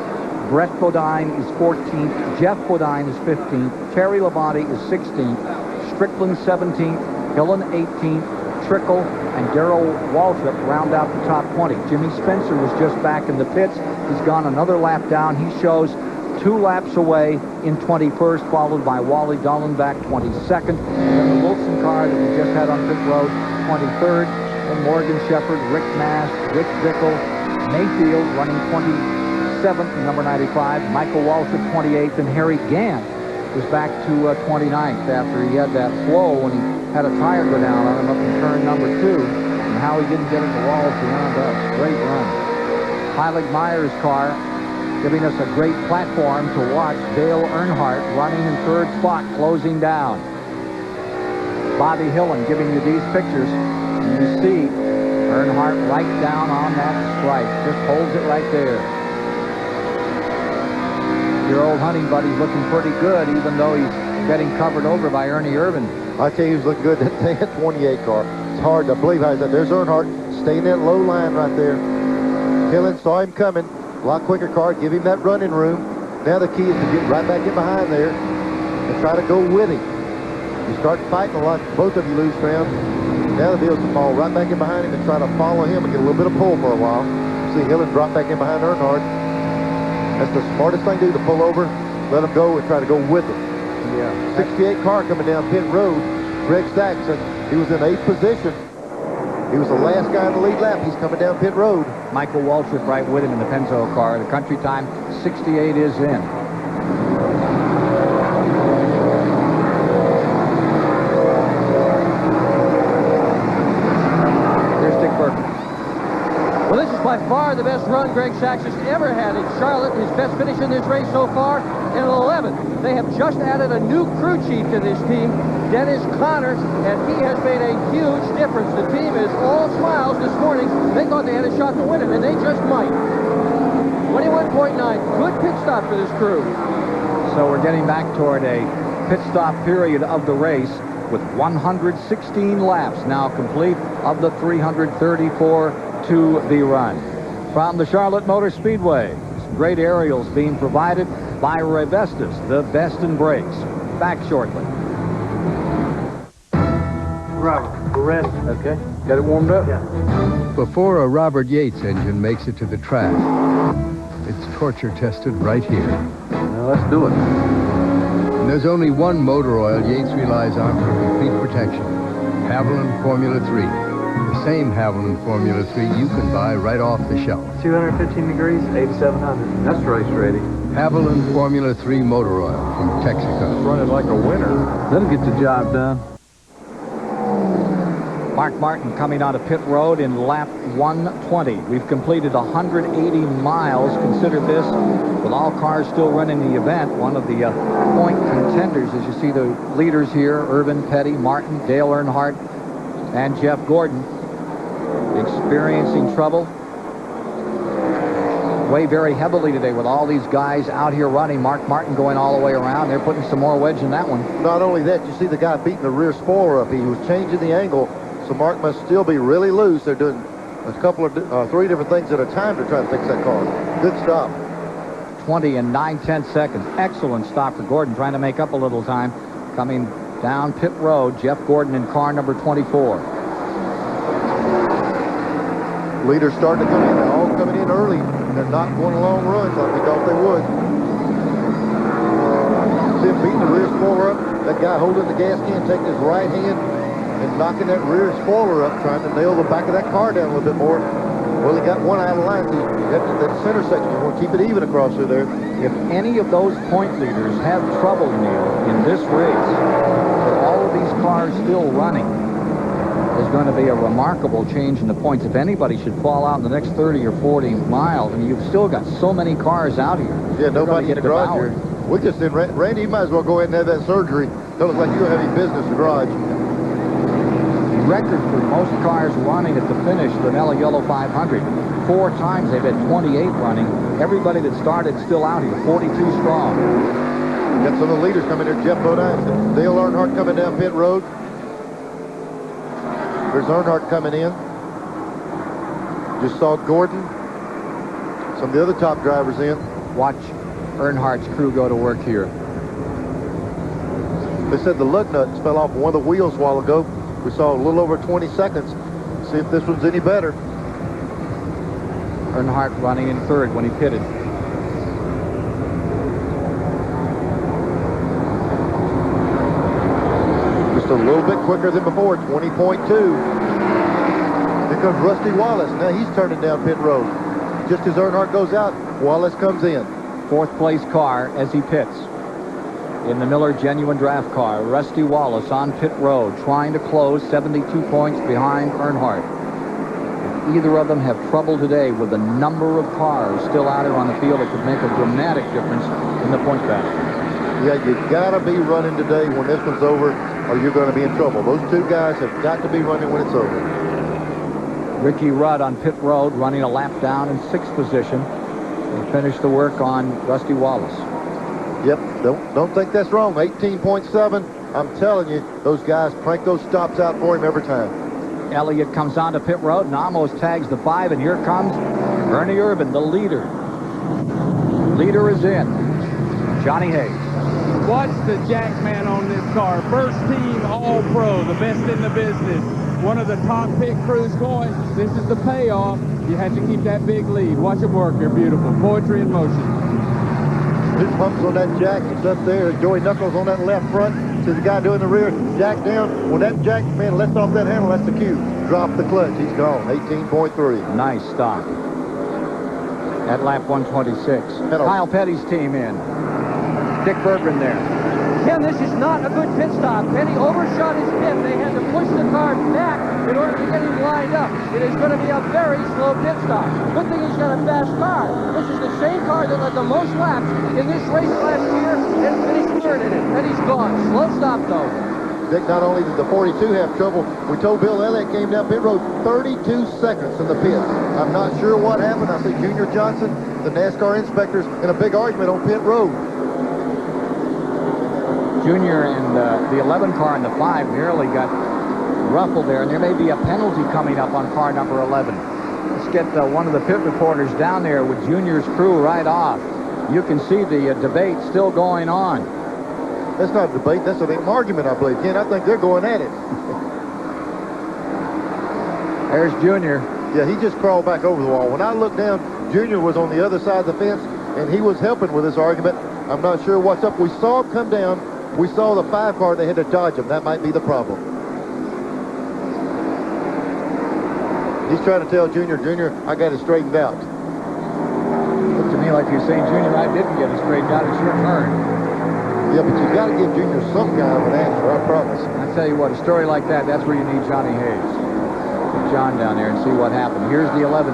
Brett Bodine is 14th, Jeff Bodine is 15th, Terry Labonte is 16th, Strickland 17th, Hillen 18th, Trickle and Darrell Waltrip round out the top 20. Jimmy Spencer was just back in the pits. He's gone another lap down. He shows 2 laps away in 21st, followed by Wally Dallenbach, 22nd. And then the Wilson car that we just had on pit road, 23rd. And Morgan Shepherd, Rick Nash, Rich Bickle, Mayfield running 27th, number 95. Michael Waltrip, 28th. And Harry Gant was back to 29th after he had that flow when he had a tire go down on him up in turn number 2. And how he didn't get at the walls beyond a great run. Heilig Meyer's car giving us a great platform to watch Dale Earnhardt running in third spot, closing down. Bobby Hillen giving you these pictures. And you see Earnhardt right down on that stripe, just holds it right there. Your old hunting buddy's looking pretty good, even though he's getting covered over by Ernie Irvin. I tell you, he's looking good. That 28 car. It's hard to believe how he's there's Earnhardt. Stay in that low line right there. Hillen saw him coming. A lot quicker car. Give him that running room. Now the key is to get right back in behind there and try to go with him. You start fighting a lot. Both of you lose ground. Now the deal is to fall right back in behind him and try to follow him and get a little bit of pull for a while. See Hillen drop back in behind Earnhardt. That's the smartest thing to do, to pull over, let him go, and try to go with him. Yeah. 68 car coming down pit road. Greg Saxon, he was in 8th position. He was the last guy in the lead lap. He's coming down pit road. Michael Waltrip right with him in the Penzo car. The country time, 68 is in. Here's Dick Burke. Well, this is by far the best run Greg Saxon's ever had in Charlotte. His best finish in this race so far, in 11th. They have just added a new crew chief to this team, Dennis Connors, and he has made a huge difference. The team is all smiles this morning. They thought they had a shot to win it, and they just might. 21.9, good pit stop for this crew. So we're getting back toward a pit stop period of the race with 116 laps now complete of the 334 to the run. From the Charlotte Motor Speedway, some great aerials being provided by Revestas, the best in brakes. Back shortly. Robert, we're ready. Okay. Got it warmed up? Yeah. Before a Robert Yates engine makes it to the track, it's torture tested right here. Now let's do it. And there's only one motor oil Yates relies on for complete protection. Haviland Formula 3. The same Haviland Formula 3 you can buy right off the shelf. 215 degrees, 8,700. That's race ready. Haviland Formula 3 motor oil from Texaco. It's running like a winner. That'll get the job done. Mark Martin coming out of pit road in lap 120. We've completed 180 miles. Consider this, with all cars still running the event, one of the point contenders, as you see the leaders here, Irvin, Petty, Martin, Dale Earnhardt, and Jeff Gordon, experiencing trouble. Weigh very heavily today with all these guys out here running. Mark Martin going all the way around. They're putting some more wedge in that one. Not only that, you see the guy beating the rear spoiler up. He was changing the angle, so Mark must still be really loose. They're doing a couple of 3 different things at a time to try to fix that car. Good stop. 20 and 9/10 seconds. Excellent stop for Gordon, trying to make up a little time. Coming down pit road, Jeff Gordon in car number 24. Leaders starting to come in. They're all coming in early. They're not going long runs like we thought they would. See him beating the rear spoiler up. That guy holding the gas can, taking his right hand and knocking that rear spoiler up, trying to nail the back of that car down a little bit more. Well, he got one out of line. So that center section, you want to keep it even across through there. If any of those point leaders have trouble, Neil, in this race, with all of these cars still running, there's going to be a remarkable change in the points. If anybody should fall out in the next 30 or 40 miles, I mean, you've still got so many cars out here. Yeah, nobody in the garage here. We just did, Randy, you might as well go ahead and have that surgery. Don't look like you don't have any business in the garage. Record for most cars running at the finish, the Mello Yello 500. 4 times they've had 28 running. Everybody that started still out here, 42 strong. Got some of the leaders coming here. Jeff Bodine, Dale Earnhardt coming down pit road. There's Earnhardt coming in. Just saw Gordon. Some of the other top drivers in. Watch Earnhardt's crew go to work here. They said the lug nut fell off one of the wheels a while ago. We saw a little over 20 seconds. See if this one's any better. Earnhardt running in third when he pitted. Just a little bit quicker than before, 20.2. Here comes Rusty Wallace. Now he's turning down pit road. Just as Earnhardt goes out, Wallace comes in. 4th place car as he pits. In the Miller Genuine Draft car, Rusty Wallace on pit road, trying to close 72 points behind Earnhardt. either of them have trouble today with the number of cars still out there on the field that could make a dramatic difference in the point battle. Yeah, you got to be running today when this one's over, or you're going to be in trouble. Those two guys have got to be running when it's over. Ricky Rudd on pit road running a lap down in 6th position. He finished the work on Rusty Wallace. Yep, don't think that's wrong. 18.7. I'm telling you, those guys crank those stops out for him every time. Elliott comes onto pit road and almost tags the 5, and here comes Ernie Irvin, the leader. Leader is in. Johnny Hayes. Watch the Jackman on this car. First team All-Pro, the best in the business. One of the top pit crews going. This is the payoff. You have to keep that big lead. Watch them work. They're beautiful. Poetry in motion. Two pumps on that jack. It's up there. Joey Knuckles on that left front. To the guy doing the rear. Jack down. When that jack man lets off that handle, that's the cue. Drop the clutch. He's gone. 18.3. Nice stop. At lap 126. Kyle Petty's team in. Dick Berggren there. Ken, this is not a good pit stop. Petty overshot his pit. They had to push the car back in order to get him lined up. It is going to be a very slow pit stop. Good thing he's got a fast car. This is the same car that led the most laps in this race last year and finished third in it. Petty's gone. Slow stop, though. Dick, not only did the 42 have trouble, we told Bill Elliott came down pit road 32 seconds in the pit. I'm not sure what happened. I see Junior Johnson, the NASCAR inspectors, in a big argument on pit road. Junior and the 11 car and the 5 nearly got ruffled there, and there may be a penalty coming up on car number 11. Let's get one of the pit reporters down there with Junior's crew right off. You can see the debate still going on. That's not a debate. That's an argument, I believe. Ken, I think they're going at it. There's Junior. Yeah, he just crawled back over the wall. When I looked down, Junior was on the other side of the fence, and he was helping with this argument. I'm not sure what's up. We saw him come down. We saw the 5 car. They had to dodge him. That might be the problem. He's trying to tell Junior, I got it straightened out. Looked to me like you're saying, Junior, I didn't get it straightened out. It's your turn. Yeah, but you got to give Junior some kind of an answer, I promise. I tell you what, a story like that, that's where you need Johnny Hayes. Put John down there and see what happened. Here's the 11.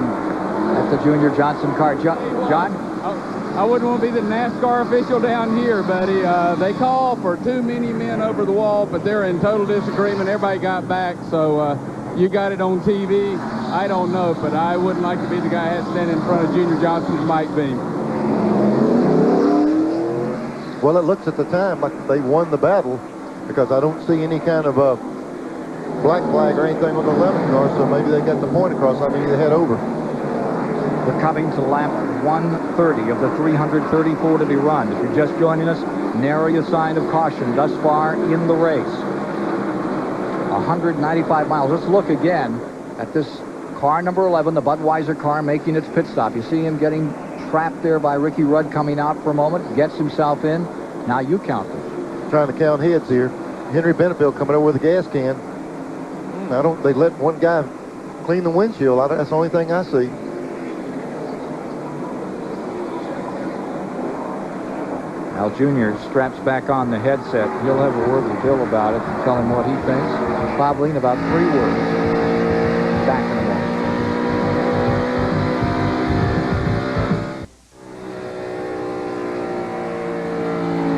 That's the Junior Johnson car. John? I wouldn't want to be the NASCAR official down here, buddy. They call for too many men over the wall, but they're in total disagreement. Everybody got back, so you got it on TV. I don't know, but I wouldn't like to be the guy that standing in front of Junior Johnson's mic beam. Well, it looks at the time like they won the battle because I don't see any kind of black flag or anything on the 11 car, so maybe they got the point across. I mean, they head over. We're coming to lap 130 of the 334 to be run. If you're just joining us, nary a sign of caution thus far in the race. 195 miles. Let's look again at this car number 11, the Budweiser car, making its pit stop. You see him getting trapped there by Ricky Rudd coming out for a moment, gets himself in. Now you count them. Trying to count heads here. Henry Benefield coming over with a gas can. They let one guy clean the windshield. That's the only thing I see. Al Jr. straps back on the headset. He'll have a word with Bill about it and tell him what he thinks. Probably in about 3 words. Back in a moment.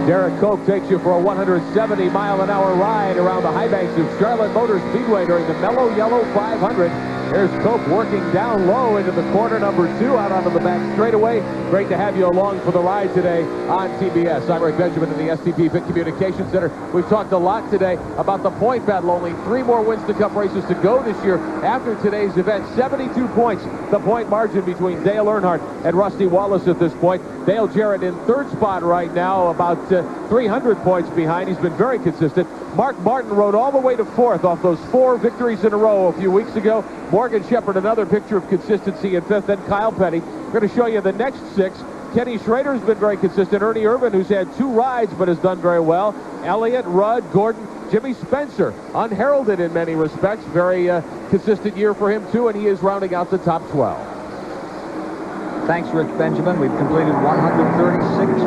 Derek Koch takes you for a 170-mile-an-hour ride around the high banks of Charlotte Motor Speedway during the Mello Yello 500. There's Koch working down low into the corner number 2 out onto the back straightaway. Great to have you along for the ride today on TBS. I'm Rick Benjamin in the STP Pit Communications Center. We've talked a lot today about the point battle. Only 3 more Winston Cup races to go this year after today's event. 72 points, the point margin between Dale Earnhardt and Rusty Wallace at this point. Dale Jarrett in 3rd spot right now, about 300 points behind. He's been very consistent. Mark Martin rode all the way to 4th off those 4 victories in a row a few weeks ago. Morgan Shepherd, another picture of consistency in 5th. Then Kyle Petty. We're going to show you the next 6. Kenny Schrader's been very consistent. Ernie Irvin, who's had 2 rides but has done very well. Elliott, Rudd, Gordon, Jimmy Spencer, unheralded in many respects. Very consistent year for him, too, and he is rounding out the top 12. Thanks, Rick Benjamin. We've completed 136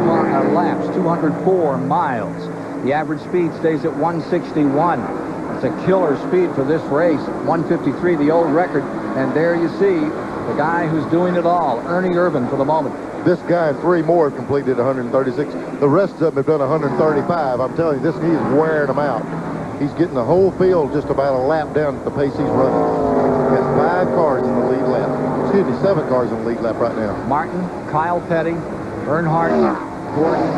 laps, 204 miles. The average speed stays at 161. It's a killer speed for this race. 153, the old record. And there you see the guy who's doing it all, Ernie Irvin, for the moment. This guy and 3 more have completed 136. The rest of them have done 135. I'm telling you, he is wearing them out. He's getting the whole field just about a lap down at the pace he's running. He has 5 cars in the lead lap. Excuse me, 7 cars in the lead lap right now. Martin, Kyle Petty, Earnhardt, Gordon,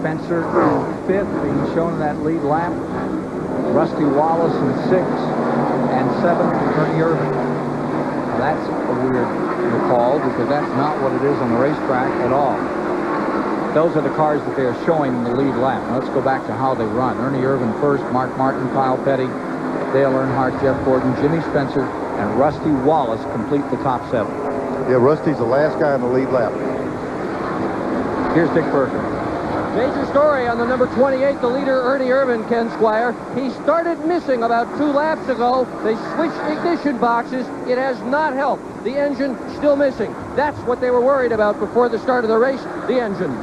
Spencer in 5th, being shown in that lead lap. Rusty Wallace in 6th, and 7th, Ernie Irvin. Now that's a weird recall because that's not what it is on the racetrack at all. Those are the cars that they're showing in the lead lap. Now let's go back to how they run. Ernie Irvin first, Mark Martin, Kyle Petty, Dale Earnhardt, Jeff Gordon, Jimmy Spencer, and Rusty Wallace complete the top 7. Yeah, Rusty's the last guy in the lead lap. Here's Dick Berger. Major story on the number 28, the leader, Ernie Irvin, Ken Squire. He started missing about 2 laps ago. They switched ignition boxes. It has not helped. The engine still missing. That's what they were worried about before the start of the race, the engine.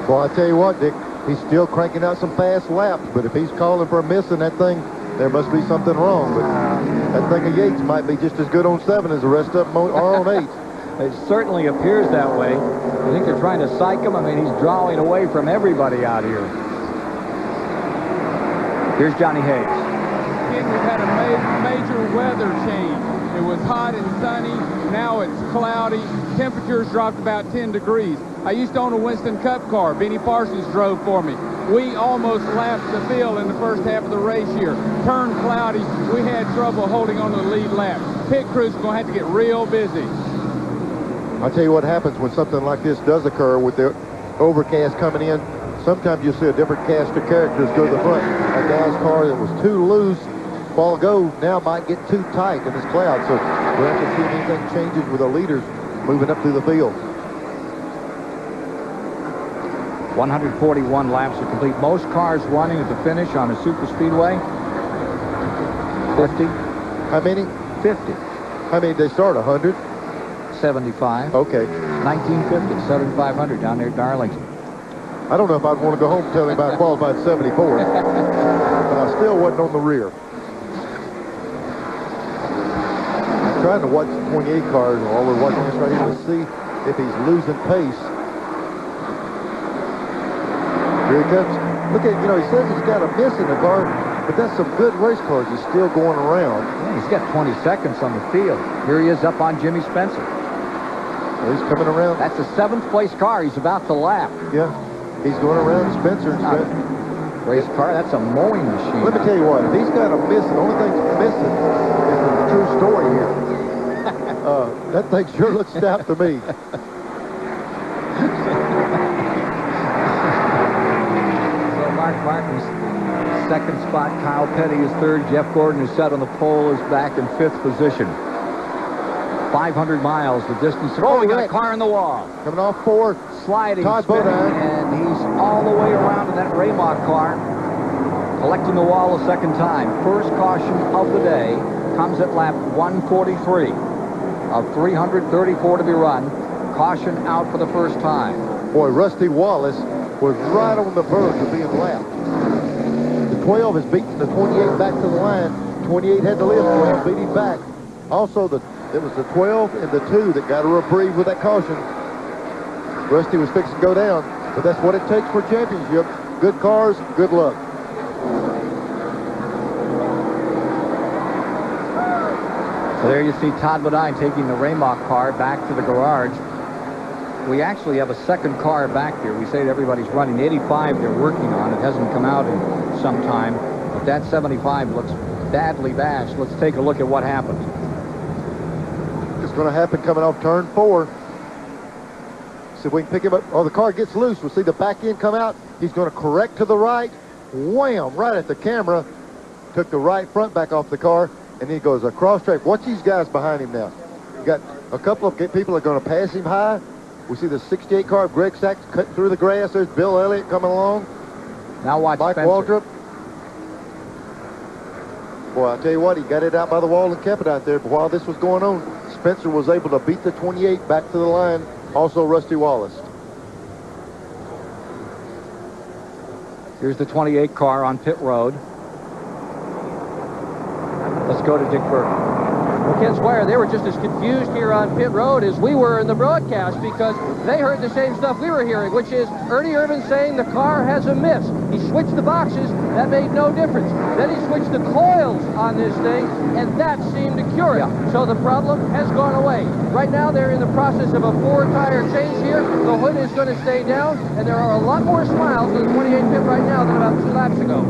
Well, I tell you what, Dick, he's still cranking out some fast laps, but if he's calling for a miss in that thing, there must be something wrong. But that thing of Yates might be just as good on 7 as the rest of them are on 8. It certainly appears that way. I think they're trying to psych him. I mean, he's drawing away from everybody out here. Here's Johnny Hayes. We've had a major weather change. It was hot and sunny. Now it's cloudy. Temperatures dropped about 10 degrees. I used to own a Winston Cup car. Benny Parsons drove for me. We almost lapped the field in the first half of the race here. Turned cloudy. We had trouble holding on to the lead lap. Pit crew's going to have to get real busy. I'll tell you what happens when something like this does occur with the overcast coming in. Sometimes you'll see a different cast of characters go to the front. A guy's car that was too loose a while ago now might get too tight in this cloud. So we'll have to see if anything changes with the leaders moving up through the field. 141 laps are complete. Most cars running at the finish on a super speedway. 50. How many? 50. How many did they start? 100? 75. Okay. 1950, 7,500 down there at Darlington. I don't know if I'd want to go home and tell him about qualified 74, but I still wasn't on the rear. I'm trying to watch the 28 cars while we're watching this right here to see if he's losing pace. Here he comes. Look at, he says he's got a miss in the car, but that's some good race cars. He's still going around. Yeah, he's got 20 seconds on the field. Here he is up on Jimmy Spencer. Well, he's coming around. That's a 7th place car. He's about to lap. Yeah, he's going around Spencer. Race car, that's a mowing machine. Let me tell you what, if he's got a miss, the only thing he's missing is the true story here. That thing sure looks stout to me. Mark Martin's 2nd spot. Kyle Petty is 3rd. Jeff Gordon is set on the pole, is back in 5th position. 500 miles the distance. Oh, we got a car in the wall. Coming off 4. Sliding, spinning, and he's all the way around in that Raymock car. Collecting the wall a 2nd time. First caution of the day comes at lap 143 of 334 to be run. Caution out for the first time. Boy, Rusty Wallace was right on the verge of being lapped. The 12 has beaten the 28 back to the line. 28 had to live. 12 beat him back. Also, it was the 12 and the 2 that got a reprieve with that caution. Rusty was fixing to go down, but that's what it takes for a championship. Good cars, good luck. So there you see Todd Bodine taking the Raymock car back to the garage. We actually have a 2nd car back here. We say that everybody's running. 85 they're working on. It hasn't come out in some time. But that 75 looks badly bashed. Let's take a look at what happened. It's going to happen coming off turn 4. See if we can pick him up. Oh, the car gets loose. We'll see the back end come out. He's going to correct to the right. Wham! Right at the camera. Took the right front back off the car. And he goes across track. Watch these guys behind him now. You got a couple of people that are going to pass him high. We see the 68 car of Greg Sachs cut through the grass. There's Bill Elliott coming along. Now watch Mike Spencer. Waldrop. Boy, I tell you what, he got it out by the wall and kept it out there. But while this was going on, Spencer was able to beat the 28 back to the line. Also, Rusty Wallace. Here's the 28 car on pit road. Let's go to Dick Berger. Well, Ken Squire, they were just as confused here on pit road as we were in the broadcast because they heard the same stuff we were hearing, which is Ernie Irvan saying the car has a miss. He switched the boxes. That made no difference. Then he switched the coils on this thing, and that seemed to cure it. So the problem has gone away. Right now, they're in the process of a 4-tire change here. The hood is going to stay down, and there are a lot more smiles in the 28 pit right now than about 2 laps ago.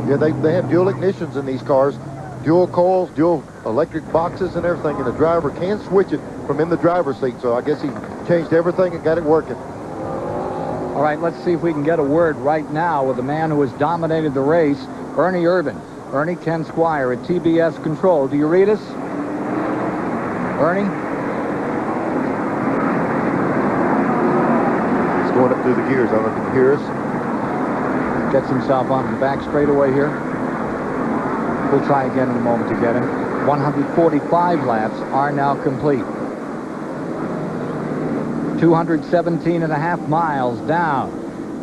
Yeah, they have dual ignitions in these cars, dual coils, dual electric boxes and everything, and the driver can switch it from in the driver's seat. So I guess he changed everything and got it working. All right, let's see if we can get a word right now with the man who has dominated the race, Ernie Irvan. Ernie, Ken Squire at TBS Control. Do you read us? Ernie? He's going up through the gears. I don't know if you can hear us. Gets himself onto the back straightaway here. We'll try again in a moment to get him. 145 laps are now complete. 217.5 miles down.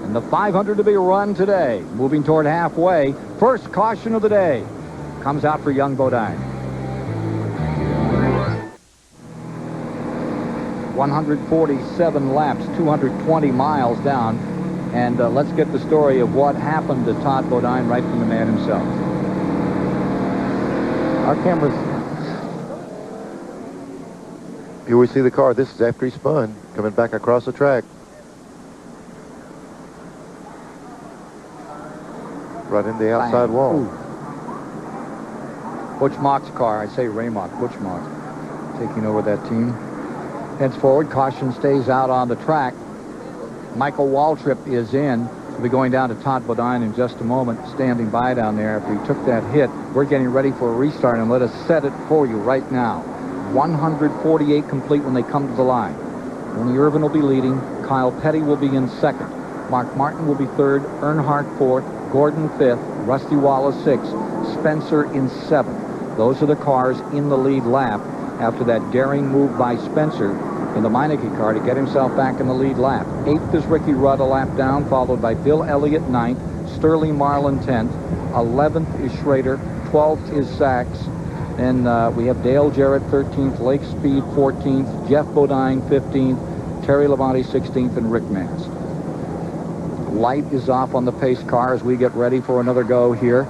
And the 500 to be run today. Moving toward halfway. First caution of the day comes out for young Bodine. 147 laps, 220 miles down. And let's get the story of what happened to Todd Bodine right from the man himself. Our cameras. Here we see the car. This is after he spun, coming back across the track. Right in the outside wall. Ooh. Butch Mock's car. I say Ray Mock. Butch Mock taking over that team. Heads forward. Caution stays out on the track. Michael Waltrip is in. We'll be going down to Todd Bodine in just a moment, standing by down there after he took that hit. We're getting ready for a restart, and let us set it for you right now. 148 complete when they come to the line. Ernie Irvan will be leading. Kyle Petty will be in second. Mark Martin will be third. Earnhardt fourth. Gordon fifth. Rusty Wallace sixth. Spencer in seventh. Those are the cars in the lead lap after that daring move by Spencer in the Meineke car to get himself back in the lead lap. Eighth is Ricky Rudd, a lap down, followed by Bill Elliott ninth. Sterling Marlin 10th. 11th is Schrader. 12th is Sachs. And we have Dale Jarrett 13th, Lake Speed 14th, Jeff Bodine 15th, Terry Labonte 16th, and Rick Mance. Light is off on the pace car as we get ready for another go here.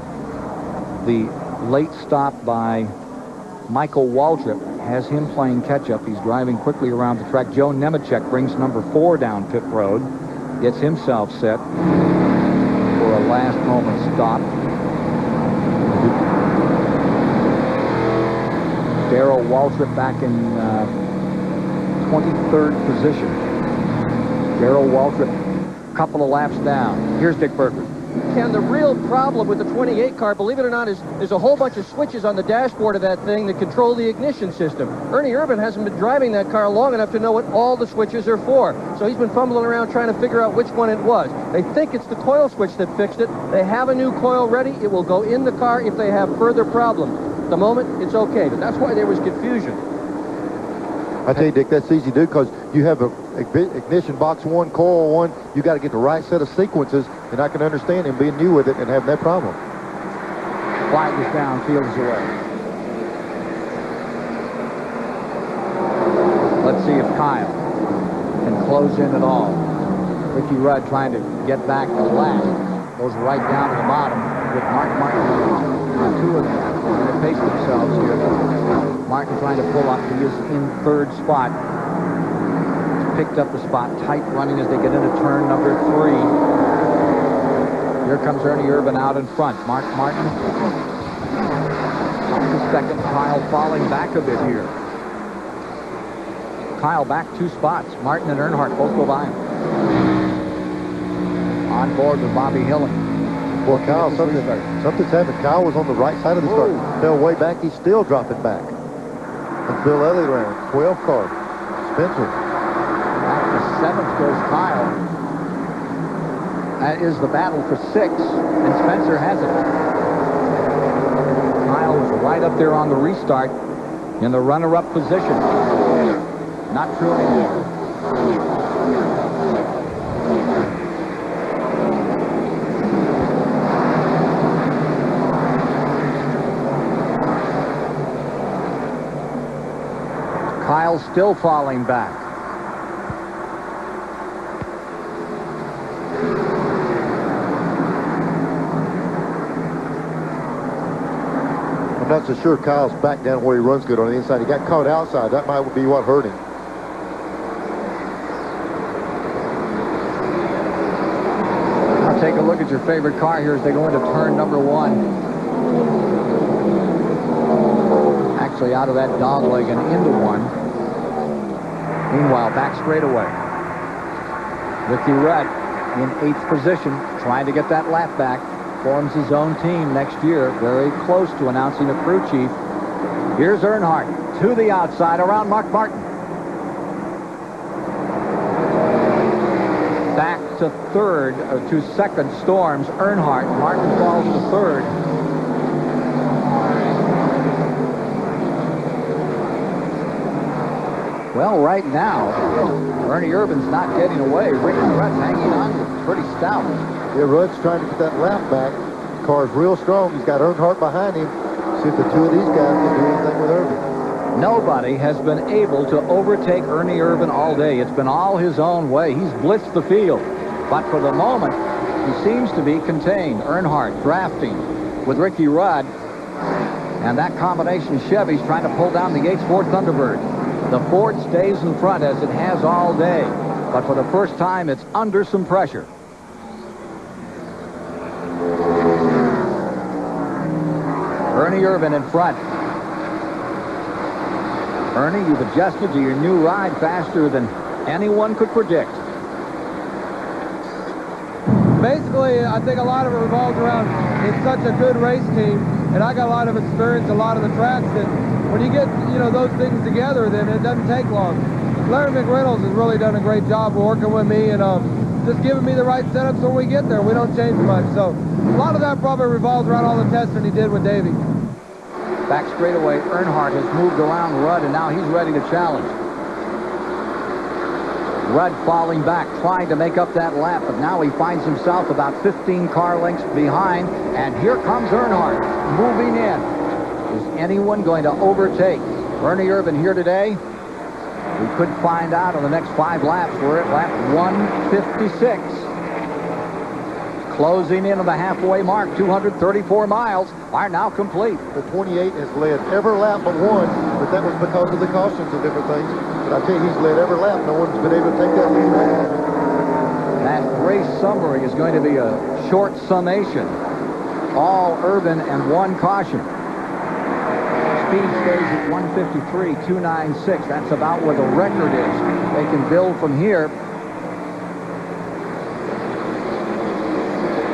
The late stop by Michael Waltrip has him playing catch-up. He's driving quickly around the track. Joe Nemechek brings number 4 down pit road, gets himself set for a last-moment stop. Darrell Waltrip back in 23rd position. Darrell Waltrip, a couple of laps down. Here's Dick Berger. Ken, the real problem with the 28 car, believe it or not, is there's a whole bunch of switches on the dashboard of that thing that control the ignition system. Ernie Irvan hasn't been driving that car long enough to know what all the switches are for. So he's been fumbling around trying to figure out which one it was. They think it's the coil switch that fixed it. They have a new coil ready. It will go in the car if they have further problems. At the moment, it's okay, but that's why there was confusion. I tell you, Dick, that's easy to do because you have a ignition box 1, coil 1. You got to get the right set of sequences, and I can understand him being new with it and having that problem. Flag is down, field is away. Let's see if Kyle can close in at all. Ricky Rudd trying to get back to last. Goes right down to the bottom with Mark Martin on 2 of them. They pace themselves here. Martin trying to pull up. He is in 3rd spot. Picked up the spot. Tight running as they get into turn number 3. Here comes Ernie Irvan out in front. Mark Martin up to second. Kyle falling back a bit here. Kyle back 2 spots. Martin and Earnhardt both go by him. On board with Bobby Hilling. Well, Kyle, something's happened. Kyle was on the right side of the start. Fell way back. He's still dropping back. And Bill Elliott around. 12 car. Spencer. Back to 7th goes Kyle. That is the battle for 6, and Spencer has it. Kyle was right up there on the restart in the runner-up position. Not true anymore. still falling back. I'm not so sure Kyle's back down where he runs good on the inside. He got caught outside. That might be what hurt him. Now take a look at your favorite car here as they go into turn number 1. Actually out of that dog leg and into one. Meanwhile, back straightaway. Ricky Rudd in 8th position, trying to get that lap back. Forms his own team next year. Very close to announcing a crew chief. Here's Earnhardt to the outside around Mark Martin. Back to third, to second storms Earnhardt. Martin falls to third. Well, right now, Ernie Irvin's not getting away. Ricky Rudd's hanging on pretty stout. Yeah, Rudd's trying to get that lap back. Car's real strong. He's got Earnhardt behind him. See if the two of these guys can do anything with Irvin. Nobody has been able to overtake Ernie Irvin all day. It's been all his own way. He's blitzed the field. But for the moment, he seems to be contained. Earnhardt drafting with Ricky Rudd. And that combination Chevy's trying to pull down the Yates Ford Thunderbird. The Ford stays in front as it has all day. But for the first time, it's under some pressure. Ernie Irvin in front. Ernie, you've adjusted to your new ride faster than anyone could predict. Basically, I think a lot of it revolves around it's such a good race team, and I got a lot of experience, a lot of the tracks, that when you get, those things together, then it doesn't take long. Larry McReynolds has really done a great job of working with me and just giving me the right setup so when we get there, we don't change much. So a lot of that probably revolves around all the testing he did with Davey. Back straightaway, Earnhardt has moved around Rudd, and now he's ready to challenge. Rudd falling back, trying to make up that lap, but now he finds himself about 15 car lengths behind, and here comes Earnhardt moving in. Is anyone going to overtake Ernie Irvin here today? We could find out on the next 5 laps. We're at lap 156. Closing in on the halfway mark. 234 miles are now complete. The 28 has led every lap but one, but that was because of the cautions and different things. But I tell you, he's led every lap. No one's been able to take that lead away. That race summary is going to be a short summation. All Irvin and 1 caution. Speed stays at 153.296. That's about where the record is. They can build from here.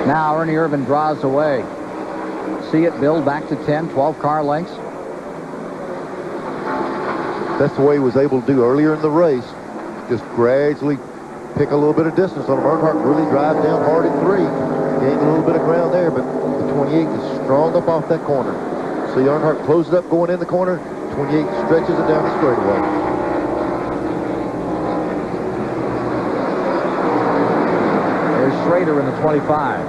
Now Ernie Irvin draws away. See it build back to 10, 12 car lengths. That's the way he was able to do earlier in the race. Just gradually pick a little bit of distance on him. Earnhardt really drives down hard at 3. Gained a little bit of ground there, but the 28 is strong up off that corner. See Earnhardt close it up going in the corner. 28 stretches it down the straightaway. There's Schrader in the 25.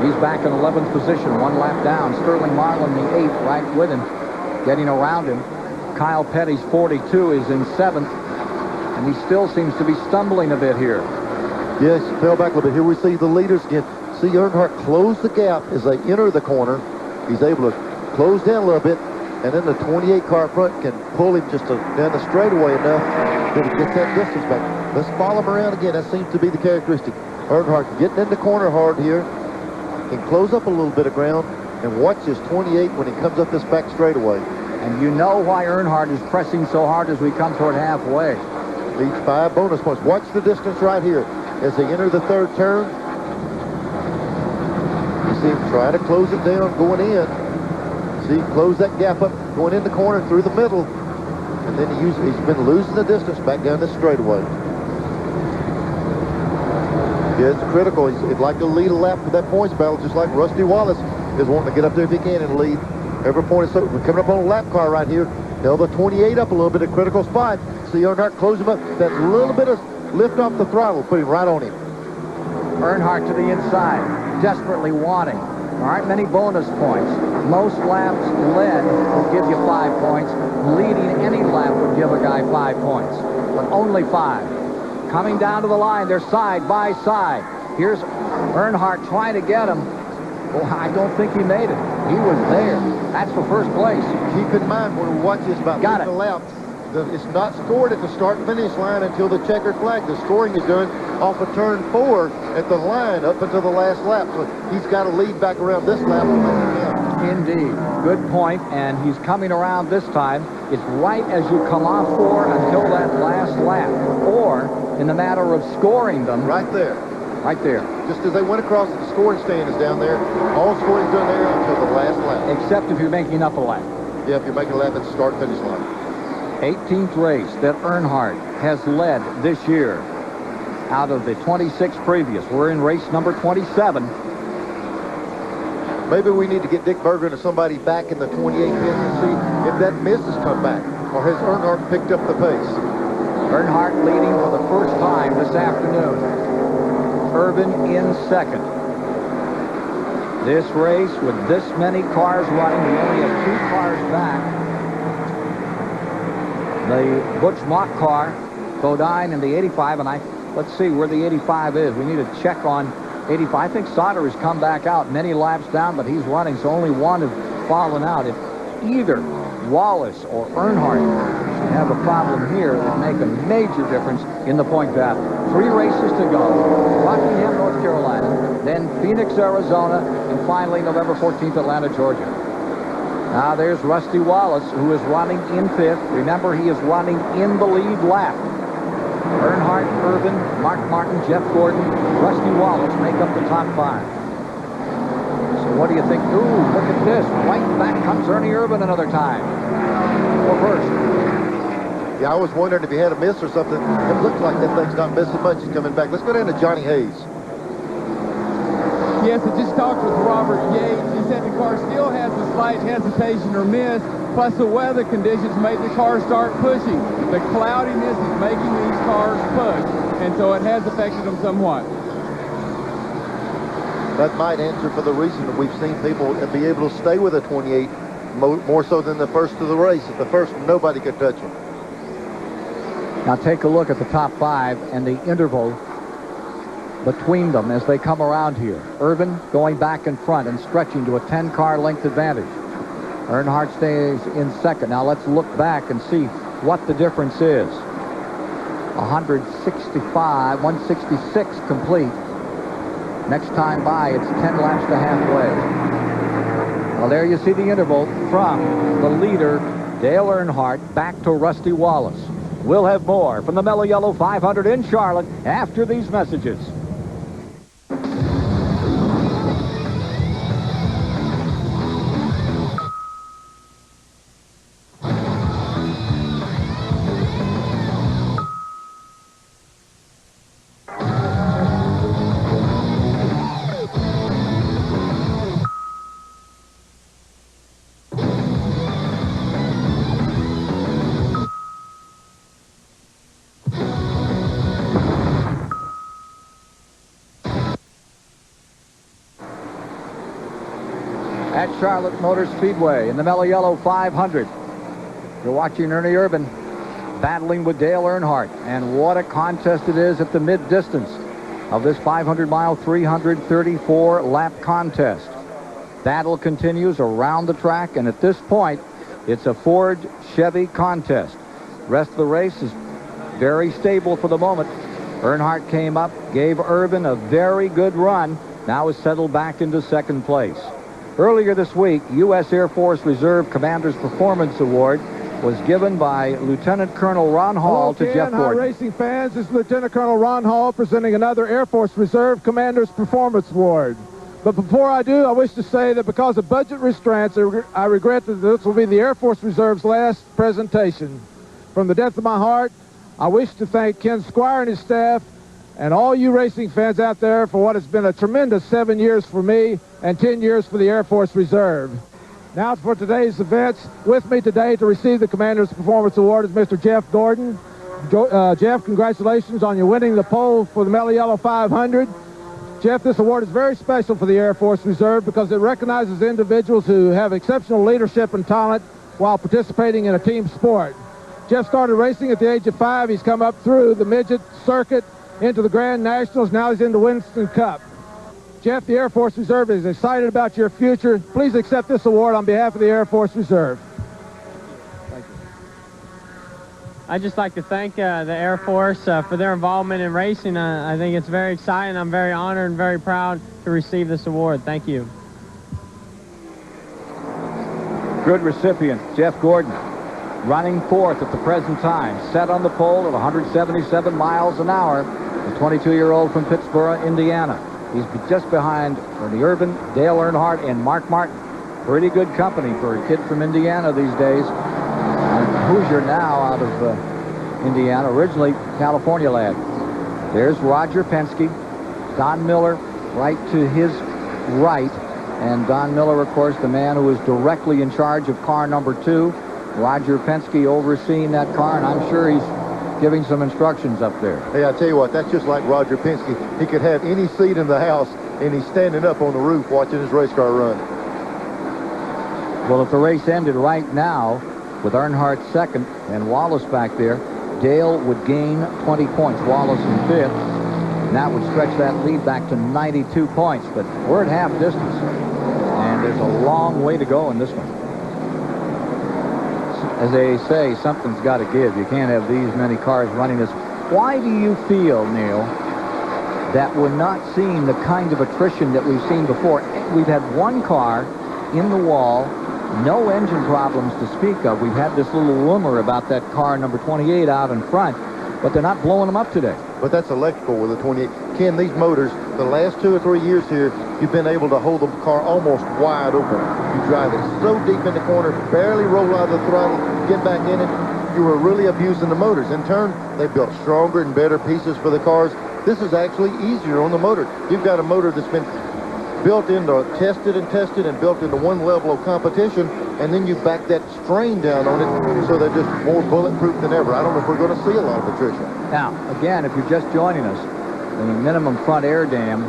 He's back in 11th position, 1 lap down. Sterling Marlin, the 8th, right with him, getting around him. Kyle Petty's 42 is in 7th, and he still seems to be stumbling a bit here. Yes, fell back a little bit. Here we see the leaders again. See Earnhardt close the gap as they enter the corner. He's able to close down a little bit, and then the 28 car front can pull him just down the straightaway enough to get that distance back. Let's follow him around again. That seems to be the characteristic. Earnhardt getting in the corner hard here, can close up a little bit of ground, and watch this 28 when he comes up this back straightaway. And you know why Earnhardt is pressing so hard as we come toward halfway. Leads 5 bonus points. Watch the distance right here as they enter the 3rd turn. You see him try to close it down going in. See, close that gap up going in the corner through the middle. And then he's been losing the distance back down this straightaway. Yeah, it's critical. He'd like to lead a lap for that points battle, just like Rusty Wallace is wanting to get up there if he can and lead every point. So we're coming up on a lap car right here. They'll the 28 up a little bit, a critical spot. See Earnhardt close him up. That little bit of lift off the throttle, put him right on him. Earnhardt to the inside, desperately wanting There aren't many bonus points. Most laps led will give you 5 points. Leading any lap would give a guy 5 points, but only 5. Coming down to the line, they're side by side. Here's Earnhardt trying to get him. Oh, I don't think he made it. He was there. That's for first place. Keep in mind when we watch this about Got the lap, it's not scored at the start-finish line until the checkered flag. The scoring is done off of turn 4 at the line up until the last lap. So he's got to lead back around this lap. Indeed. Good point, and he's coming around this time. It's right as you come off 4 until that last lap. Or, in the matter of scoring them. Right there. Right there. Just as they went across, the scoring stand is down there. All scoring's done there until the last lap. Except if you're making up a lap. Yeah, if you're making a lap at the start-finish line. 18th race that Earnhardt has led this year out of the 26 previous. We're in race number 27. Maybe we need to get Dick Berger or somebody back in the 28 pin and see if that miss has come back, or has Earnhardt picked up the pace. Earnhardt leading for the first time this afternoon. Irvin in second. This race with this many cars running, we only have 2 cars back. The Butch Mock car, Bodine in the 85, and let's see where the 85 is. We need to check on 85. I think Sauter has come back out many laps down, but he's running, so only one have fallen out. If either Wallace or Earnhardt have a problem here, it would make a major difference in the point battle. 3 races to go. Rockingham, North Carolina, then Phoenix, Arizona, and finally November 14th, Atlanta, Georgia. Now there's Rusty Wallace, who is running in 5th. Remember, he is running in the lead lap. Earnhardt, Irvin, Mark Martin, Jeff Gordon, Rusty Wallace make up the top 5. So what do you think? Ooh, look at this. Right back comes Ernie Irvin another time. For first. Yeah, I was wondering if he had a miss or something. It looks like that thing's not missing much. He's coming back. Let's go down to Johnny Hayes. Yes, I just talked with Robert Yates. He said the car still has a slight hesitation or miss, plus the weather conditions made the car start pushing. The cloudiness is making these cars push, and so it has affected them somewhat. That might answer for the reason that we've seen people be able to stay with a 28 more so than the first of the race. At the first, nobody could touch him. Now take a look at the top 5 and the interval between them as they come around here. Irvin going back in front and stretching to a 10-car length advantage. Earnhardt stays in second. Now let's look back and see what the difference is. 165, 166 complete. Next time by, it's 10 laps to halfway. Well, there you see the interval from the leader, Dale Earnhardt, back to Rusty Wallace. We'll have more from the Mello Yello 500 in Charlotte after these messages. At Charlotte Motor Speedway in the Mello Yello 500. You're watching Ernie Irvin battling with Dale Earnhardt. And what a contest it is at the mid-distance of this 500-mile, 334-lap contest. Battle continues around the track, and at this point, it's a Ford-Chevy contest. The rest of the race is very stable for the moment. Earnhardt came up, gave Irvin a very good run, now is settled back into second place. Earlier this week, U.S. Air Force Reserve Commander's Performance Award was given by Lieutenant Colonel Ron Hall to Jeff Gordon. Hi, racing fans. This is Lieutenant Colonel Ron Hall presenting another Air Force Reserve Commander's Performance Award. But before I do, I wish to say that because of budget restraints, I regret that this will be the Air Force Reserve's last presentation. From the depth of my heart, I wish to thank Ken Squire and his staff and all you racing fans out there for what has been a tremendous 7 years for me and 10 years for the Air Force Reserve. Now for today's events, with me today to receive the Commander's Performance Award is Mr. Jeff Gordon. Jeff, congratulations on your winning the pole for the Mello Yello 500. Jeff, this award is very special for the Air Force Reserve because it recognizes individuals who have exceptional leadership and talent while participating in a team sport. Jeff started racing at the age of 5. He's come up through the midget circuit into the Grand Nationals. Now he's in the Winston Cup. Jeff, the Air Force Reserve is excited about your future. Please accept this award on behalf of the Air Force Reserve. I'd just like to thank the Air Force for their involvement in racing. I think it's very exciting. I'm very honored and very proud to receive this award. Thank you. Good recipient, Jeff Gordon, running fourth at the present time, set on the pole at 177 miles an hour, the 22-year-old from Pittsburgh, Indiana. He's just behind Ernie Irvin, Dale Earnhardt, and Mark Martin. Pretty good company for a kid from Indiana these days. Hoosier now out of Indiana, originally California lad. There's Roger Penske, Don Miller right to his right, and Don Miller, of course, the man who is directly in charge of car number 2. Roger Penske overseeing that car, and I'm sure he's giving some instructions up there. Hey, I tell you what, that's just like Roger Penske. He could have any seat in the house, and he's standing up on the roof watching his race car run. Well, if the race ended right now, with Earnhardt second and Wallace back there, Dale would gain 20 points, Wallace in 5th, and that would stretch that lead back to 92 points. But we're at half distance, and there's a long way to go in this one. As they say, something's got to give. You can't have these many cars running this. Why do you feel, Neil, that we're not seeing the kind of attrition that we've seen before? We've had one car in the wall, no engine problems to speak of. We've had this little rumor about that car number 28 out in front, but they're not blowing them up today. But that's electrical with a 28. Ken, these motors, the last 2 or 3 years here, you've been able to hold the car almost wide open. You drive it so deep in the corner, barely roll out of the throttle, get back in it. You were really abusing the motors. In turn, they built stronger and better pieces for the cars. This is actually easier on the motor. You've got a motor that's been built into, tested and built into one level of competition, and then you back that strain down on it so they're just more bulletproof than ever. I don't know if we're going to see a lot of attrition. Now, again, if you're just joining us, the minimum front air dam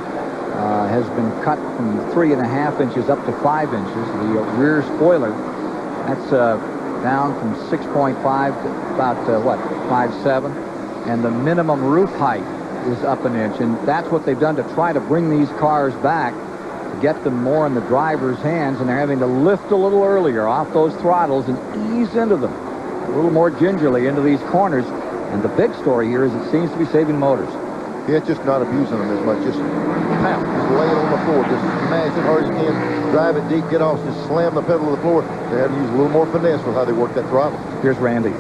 has been cut from 3.5 inches up to 5 inches. The rear spoiler, that's down from 6.5 to about, 5.7. And the minimum roof height is up an inch. And that's what they've done to try to bring these cars back, to get them more in the driver's hands. And they're having to lift a little earlier off those throttles and ease into them a little more gingerly into these corners. And the big story here is it seems to be saving motors. Yeah, it's just not abusing them as much. Just pound, just lay it on the floor, just smash it hard as you can, drive it deep, get off, just slam the pedal to the floor. They have to use a little more finesse with how they work that throttle. Here's Randy.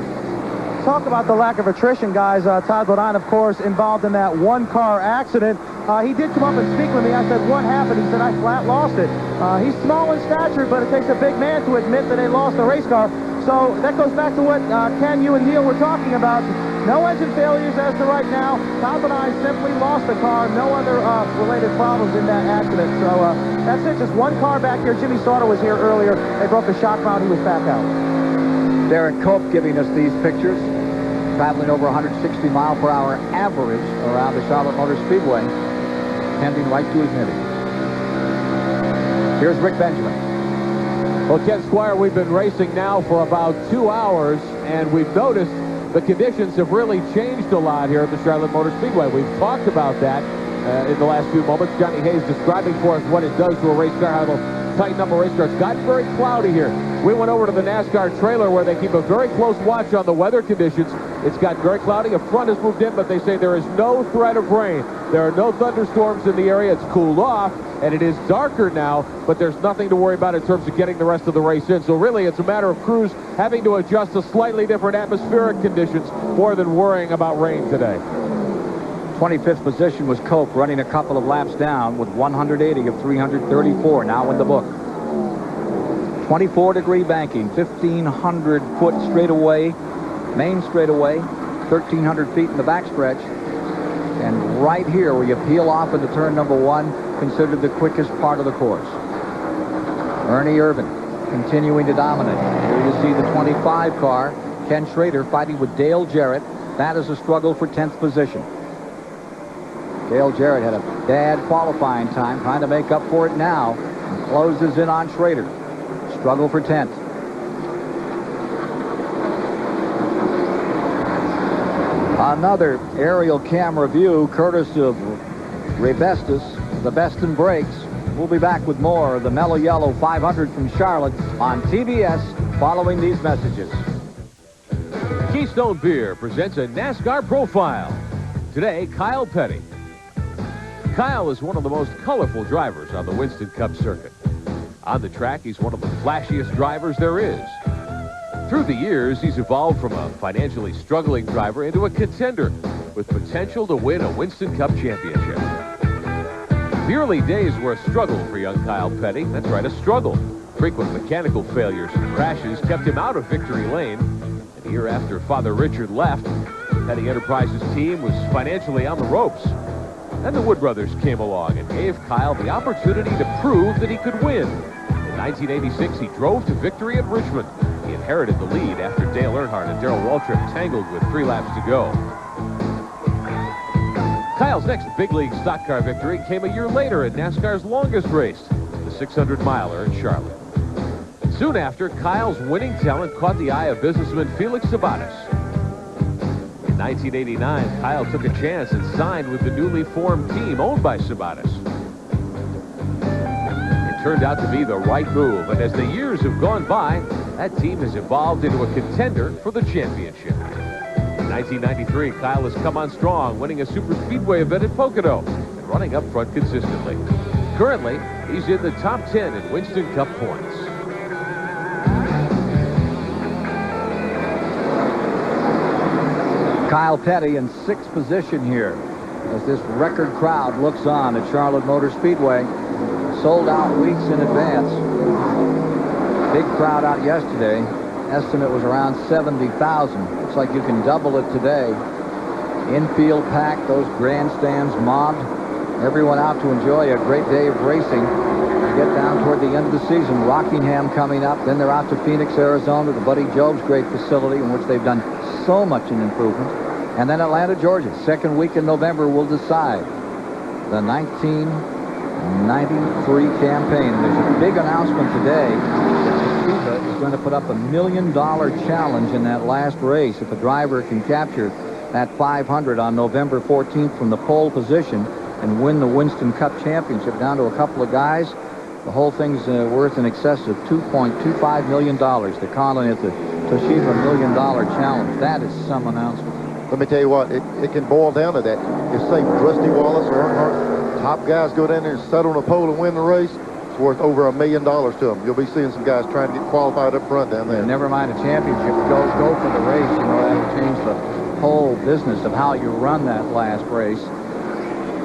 Talk about the lack of attrition, guys. Todd Bodine, of course, involved in that one-car accident. He did come up and speak with me. I said, what happened? He said, I flat lost it. He's small in stature, but it takes a big man to admit that they lost a race car. So that goes back to what Ken, you and Neil were talking about. No engine failures as to right now. Todd Bodine simply lost the car. No other related problems in that accident. So that's it. Just one car back here. Jimmy Sauter was here earlier. They broke the shock mount. He was back out. Derek Cope giving us these pictures, traveling over 160 mile per hour average around the Charlotte Motor Speedway, tending right to his knitting. Here's Rick Benjamin. Well, Ken Squire, we've been racing now for about 2 hours, and we've noticed the conditions have really changed a lot here at the Charlotte Motor Speedway. We've talked about that in the last few moments. Johnny Hayes describing for us what it does to a race car, how it'll tighten up a race car. It's gotten very cloudy here. We went over to the NASCAR trailer where they keep a very close watch on the weather conditions. It's gotten very cloudy. A front has moved in, but they say there is no threat of rain. There are no thunderstorms in the area. It's cooled off, and it is darker now, but there's nothing to worry about in terms of getting the rest of the race in. So really, it's a matter of crews having to adjust to slightly different atmospheric conditions more than worrying about rain today. 25th position was Cope, running a couple of laps down with 180 of 334 now in the book. 24-degree banking, 1,500-foot straightaway, main straightaway, 1,300 feet in the backstretch. And right here, where you peel off into turn number 1, considered the quickest part of the course. Ernie Irvin continuing to dominate. Here you see the 25 car, Ken Schrader fighting with Dale Jarrett. That is a struggle for 10th position. Dale Jarrett had a bad qualifying time, trying to make up for it now. And closes in on Schrader. Struggle for 10th. Another aerial camera view, courtesy of Rebestis, the best in brakes. We'll be back with more of the Mello Yello 500 from Charlotte on TBS following these messages. Keystone Beer presents a NASCAR profile. Today, Kyle Petty. Kyle is one of the most colorful drivers on the Winston Cup circuit. On the track, he's one of the flashiest drivers there is. Through the years, he's evolved from a financially struggling driver into a contender with potential to win a Winston Cup championship. The early days were a struggle for young Kyle Petty. That's right, a struggle. Frequent mechanical failures and crashes kept him out of victory lane. And a year after Father Richard left, Petty Enterprises' team was financially on the ropes. Then the Wood brothers came along and gave Kyle the opportunity to prove that he could win. In 1986, he drove to victory at Richmond. He inherited the lead after Dale Earnhardt and Darrell Waltrip tangled with 3 laps to go. Kyle's next big league stock car victory came a year later in NASCAR's longest race, the 600-miler in Charlotte. Soon after, Kyle's winning talent caught the eye of businessman Felix Sabates. In 1989, Kyle took a chance and signed with the newly formed team owned by Sabates. It turned out to be the right move, and as the years have gone by, that team has evolved into a contender for the championship. In 1993, Kyle has come on strong, winning a super speedway event at Pocono and running up front consistently. Currently, he's in the top 10 in Winston Cup points. Kyle Petty in 6th position here as this record crowd looks on at Charlotte Motor Speedway. Sold out weeks in advance. Big crowd out yesterday. Estimate was around 70,000. Looks like you can double it today. Infield packed, those grandstands mobbed. Everyone out to enjoy a great day of racing. We get down toward the end of the season. Rockingham coming up. Then they're out to Phoenix, Arizona, to Buddy Jobe's great facility in which they've done so much in improvement. And then Atlanta, Georgia. Second week in November will decide the 1993 campaign. There's a big announcement today that Toshiba is going to put up $1 million challenge in that last race if a driver can capture that 500 on November 14th from the pole position and win the Winston Cup Championship down to a couple of guys. The whole thing's worth in excess of $2.25 million. They're calling it the Toshiba $1 Million Challenge. That is some announcement. Let me tell you what, it can boil down to that. If, say, Rusty Wallace or Earnhardt, top guys go down there and sit on a pole and win the race, it's worth over $1 million to them. You'll be seeing some guys trying to get qualified up front down there. Never mind a championship. Go for the race. You know, that'll change the whole business of how you run that last race.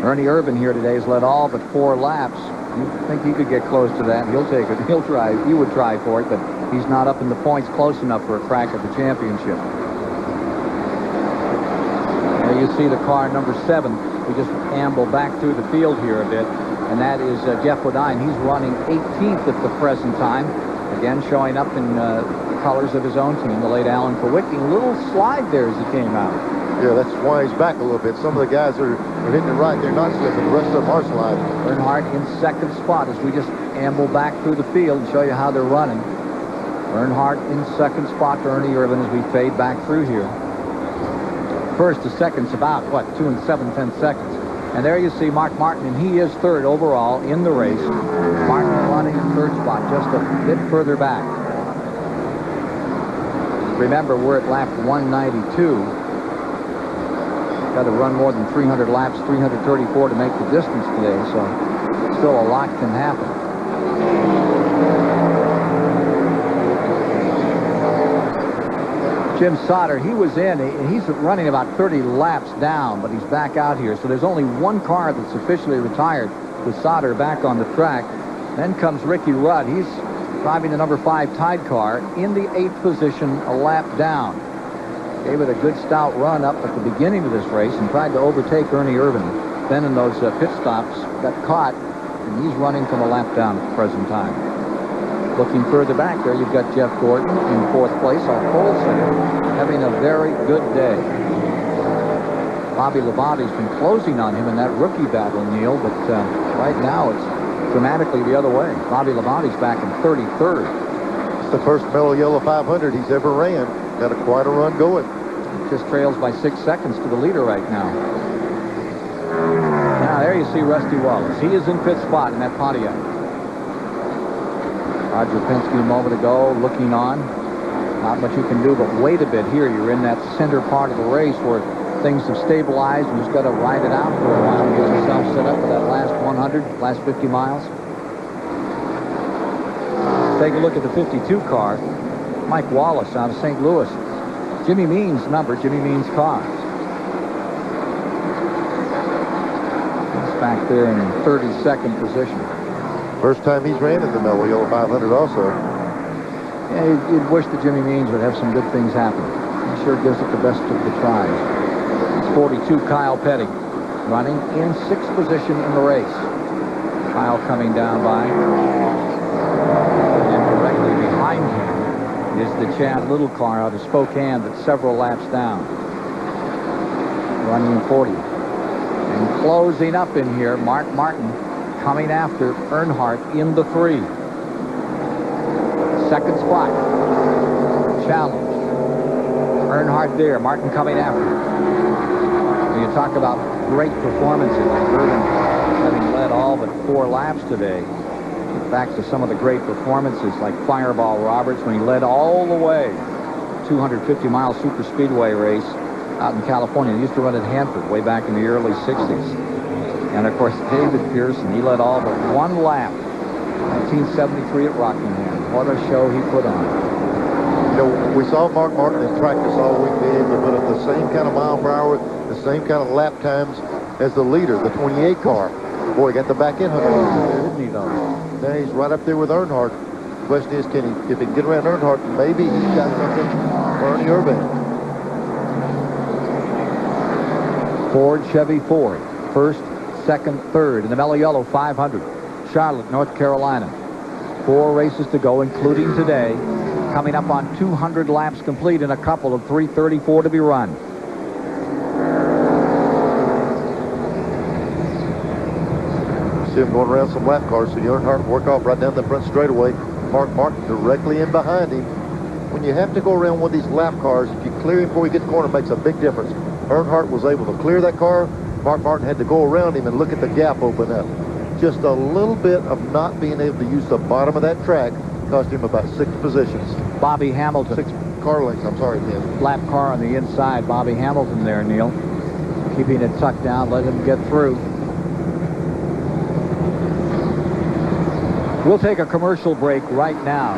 Ernie Irvan here today has led all but 4 laps. You think he could get close to that? He'll take it. He'll try. He would try for it, but he's not up in the points close enough for a crack at the championship. There you see the car number 7. We just amble back through the field here a bit, and that is Jeff Bodine. He's running 18th at the present time. Again, showing up in the colors of his own team, the late Alan Kowicki. A little slide there as he came out. Yeah, that's why he's back a little bit. Some of the guys are hitting it right. They're not slipping. The rest of them are sliding. Earnhardt in 2nd spot as we just amble back through the field and show you how they're running. Earnhardt in 2nd spot to Ernie Irvan as we fade back through here. 1st to 2nd's about, 2 7/10 seconds. And there you see Mark Martin, and he is 3rd overall in the race. Martin running 3rd spot, just a bit further back. Remember, we're at lap 192. Got to run more than 300 laps, 334 to make the distance today, so still a lot can happen. Jim Sauter, he was in. He's running about 30 laps down, but he's back out here. So there's only one car that's officially retired with Sauter back on the track. Then comes Ricky Rudd. He's driving the number 5 Tide car in the 8th position, a lap down. Gave it a good stout run up at the beginning of this race and tried to overtake Ernie Irvan. Then in those pit stops, got caught, and he's running from a lap down at the present time. Looking further back there, you've got Jeff Gordon in 4th place, our pole sitter, having a very good day. Bobby Labonte's been closing on him in that rookie battle, Neil, but right now it's dramatically the other way. Bobby Labonte's back in 33rd. It's the first Mello Yello 500 he's ever ran. Got quite a run going. Just trails by 6 seconds to the leader right now. Now there you see Rusty Wallace. He is in fifth spot in that Pontiac. Roger Penske a moment ago looking on. Not much you can do but wait a bit here. You're in that center part of the race where things have stabilized. You just got to ride it out for a while and get yourself set up for that last 100, last 50 miles. Take a look at the 52 car. Mike Wallace out of St. Louis. Jimmy Means number, Jimmy Means car. He's back there in 32nd position. First time he's ran in the Mello Yello 500 also. Yeah, you'd wish that Jimmy Means would have some good things happen. He sure gives it the best of the tries. It's 42, Kyle Petty, running in 6th position in the race. Kyle coming down by. And directly behind him is the Chad Little car out of Spokane that's several laps down. Running in 40. And closing up in here, Mark Martin coming after Earnhardt in the 3. Second spot. Challenge. Earnhardt there. Martin coming after. When you talk about great performances, Irvin having led all but 4 laps today. Back to some of the great performances like Fireball Roberts when he led all the way. 250-mile super speedway race out in California. He used to run at Hanford way back in the early 60s. And of course, David Pearson, he led all but 1 lap. 1973 at Rockingham. What a show he put on. You know, we saw Mark Martin in practice all week. They able to put up the same kind of mile per hour, the same kind of lap times as the leader, the 28 car. Boy, he got the back end hook. Didn't he, though? Now he's right up there with Earnhardt. The question is, can he, if he can get around Earnhardt, maybe he's got something for Ernie Irvan. Ford, Chevy, Ford. First, second, third in the Mello Yello 500. Charlotte, North Carolina. 4 races to go, including today. Coming up on 200 laps complete in a couple of 3:34 to be run. See him going around some lap cars, so Earnhardt work off right down the front straightaway. Mark Martin directly in behind him. When you have to go around one of these lap cars, if you clear him before you get the corner, it makes a big difference. Earnhardt was able to clear that car. Mark Martin had to go around him and look at the gap open up. Just a little bit of not being able to use the bottom of that track cost him about 6 positions. Bobby Hamilton. 6 car lengths, I'm sorry, Neil. Lap car on the inside. Bobby Hamilton there, Neil. Keeping it tucked down, let him get through. We'll take a commercial break right now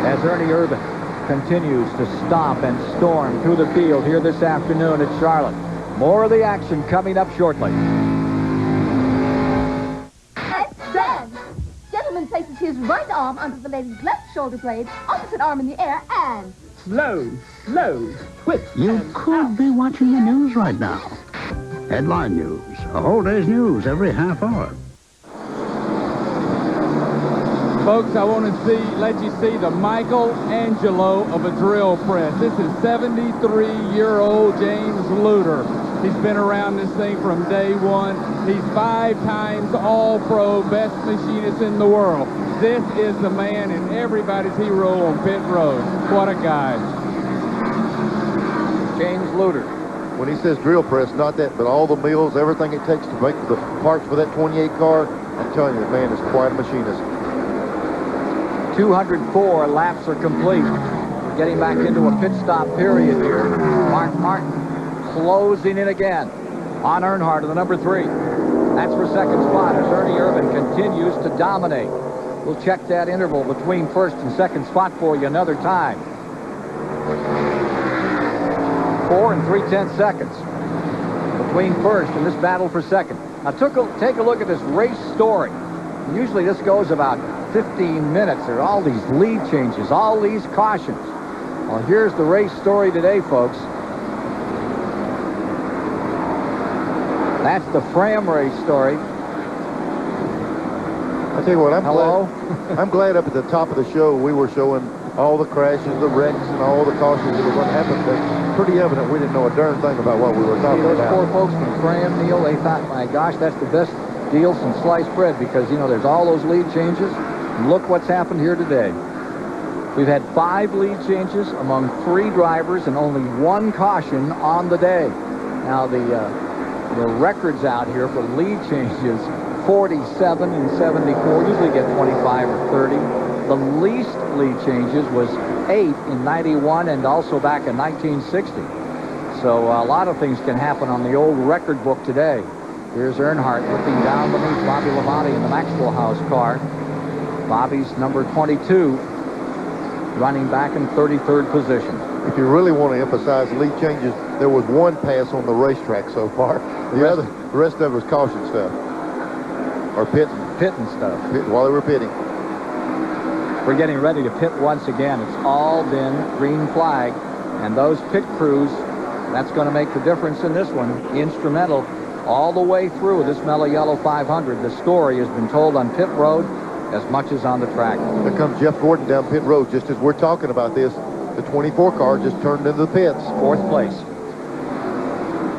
as Ernie Irvan continues to stomp and storm through the field here this afternoon at Charlotte. More of the action coming up shortly. Gentleman places his right arm under the lady's left shoulder blade, opposite arm in the air, and... Slow, twist. You could be watching the news right now. Headline news. A whole day's news every half hour. Folks, I want to let you see the Michelangelo of a drill press. This is 73-year-old James Luter. He's been around this thing from day one. He's 5 times all-pro, best machinist in the world. This is the man and everybody's hero on pit road. What a guy. James Luter. When he says drill press, not that, but all the mills, everything it takes to make the parts for that 28 car, I'm telling you, the man is quite a machinist. 204 laps are complete. We're getting back into a pit stop period here. Mark Martin closing in again on Earnhardt of the number 3. That's for second spot as Ernie Irvan continues to dominate. We'll check that interval between first and second spot for you another time. 4 and 3/10 seconds between first and this battle for second. Now take a look at this race story. Usually this goes about 15 minutes. There are all these lead changes, all these cautions. Well, here's the race story today, folks. That's the Fram race story. I tell you what, I'm glad up at the top of the show we were showing all the crashes, the wrecks, and all the cautions that were going to happen, it's pretty evident we didn't know a darn thing about what we were talking Those about. poor folks from Graham, Neal, they thought, my gosh, that's the best deal since sliced bread because, you know, there's all those lead changes. And look what's happened here today. We've had 5 lead changes among 3 drivers and only 1 caution on the day. Now, the records out here for lead changes, 47 and 74, usually get 25 or 30. The least lead changes was 8 in 91 and also back in 1960. So a lot of things can happen on the old record book today. Here's Earnhardt looking down beneath Bobby Labonte in the Maxwell House car. Bobby's number 22, running back in 33rd position. If you really want to emphasize lead changes, there was 1 pass on the racetrack so far. The rest of it was caution stuff. Or pitting stuff. While they were pitting. We're getting ready to pit once again. It's all been green flag. And those pit crews, that's going to make the difference in this one. Instrumental all the way through this Mello Yello 500. The story has been told on pit road as much as on the track. Here comes Jeff Gordon down pit road just as we're talking about this. The 24 car just turned into the pits. 4th place.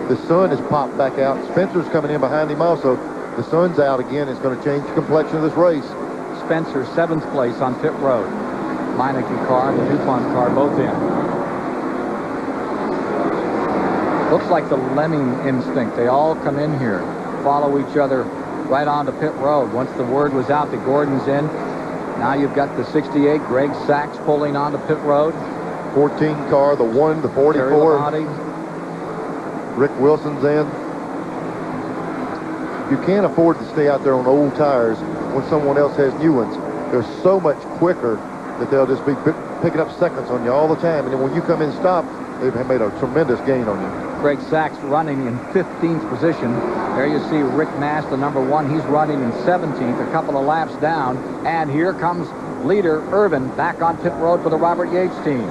The sun has popped back out. Spencer's coming in behind him also. The sun's out again. It's going to change the complexion of this race. Spencer, 7th place on pit road. Meineke car, the DuPont car, both in. Looks like the lemming instinct. They all come in here, follow each other right onto pit road. Once the word was out that Gordon's in, now you've got the 68, Greg Sachs, pulling onto pit road. 14 car, the 1, the 44. Rick Wilson's in. You can't afford to stay out there on old tires when someone else has new ones. They're so much quicker that they'll just be picking up seconds on you all the time. And then when you come in and stop, they've made a tremendous gain on you. Greg Sachs running in 15th position. There you see Rick Mast, the number 1. He's running in 17th, a couple of laps down. And here comes leader Irvin back on pit road for the Robert Yates team.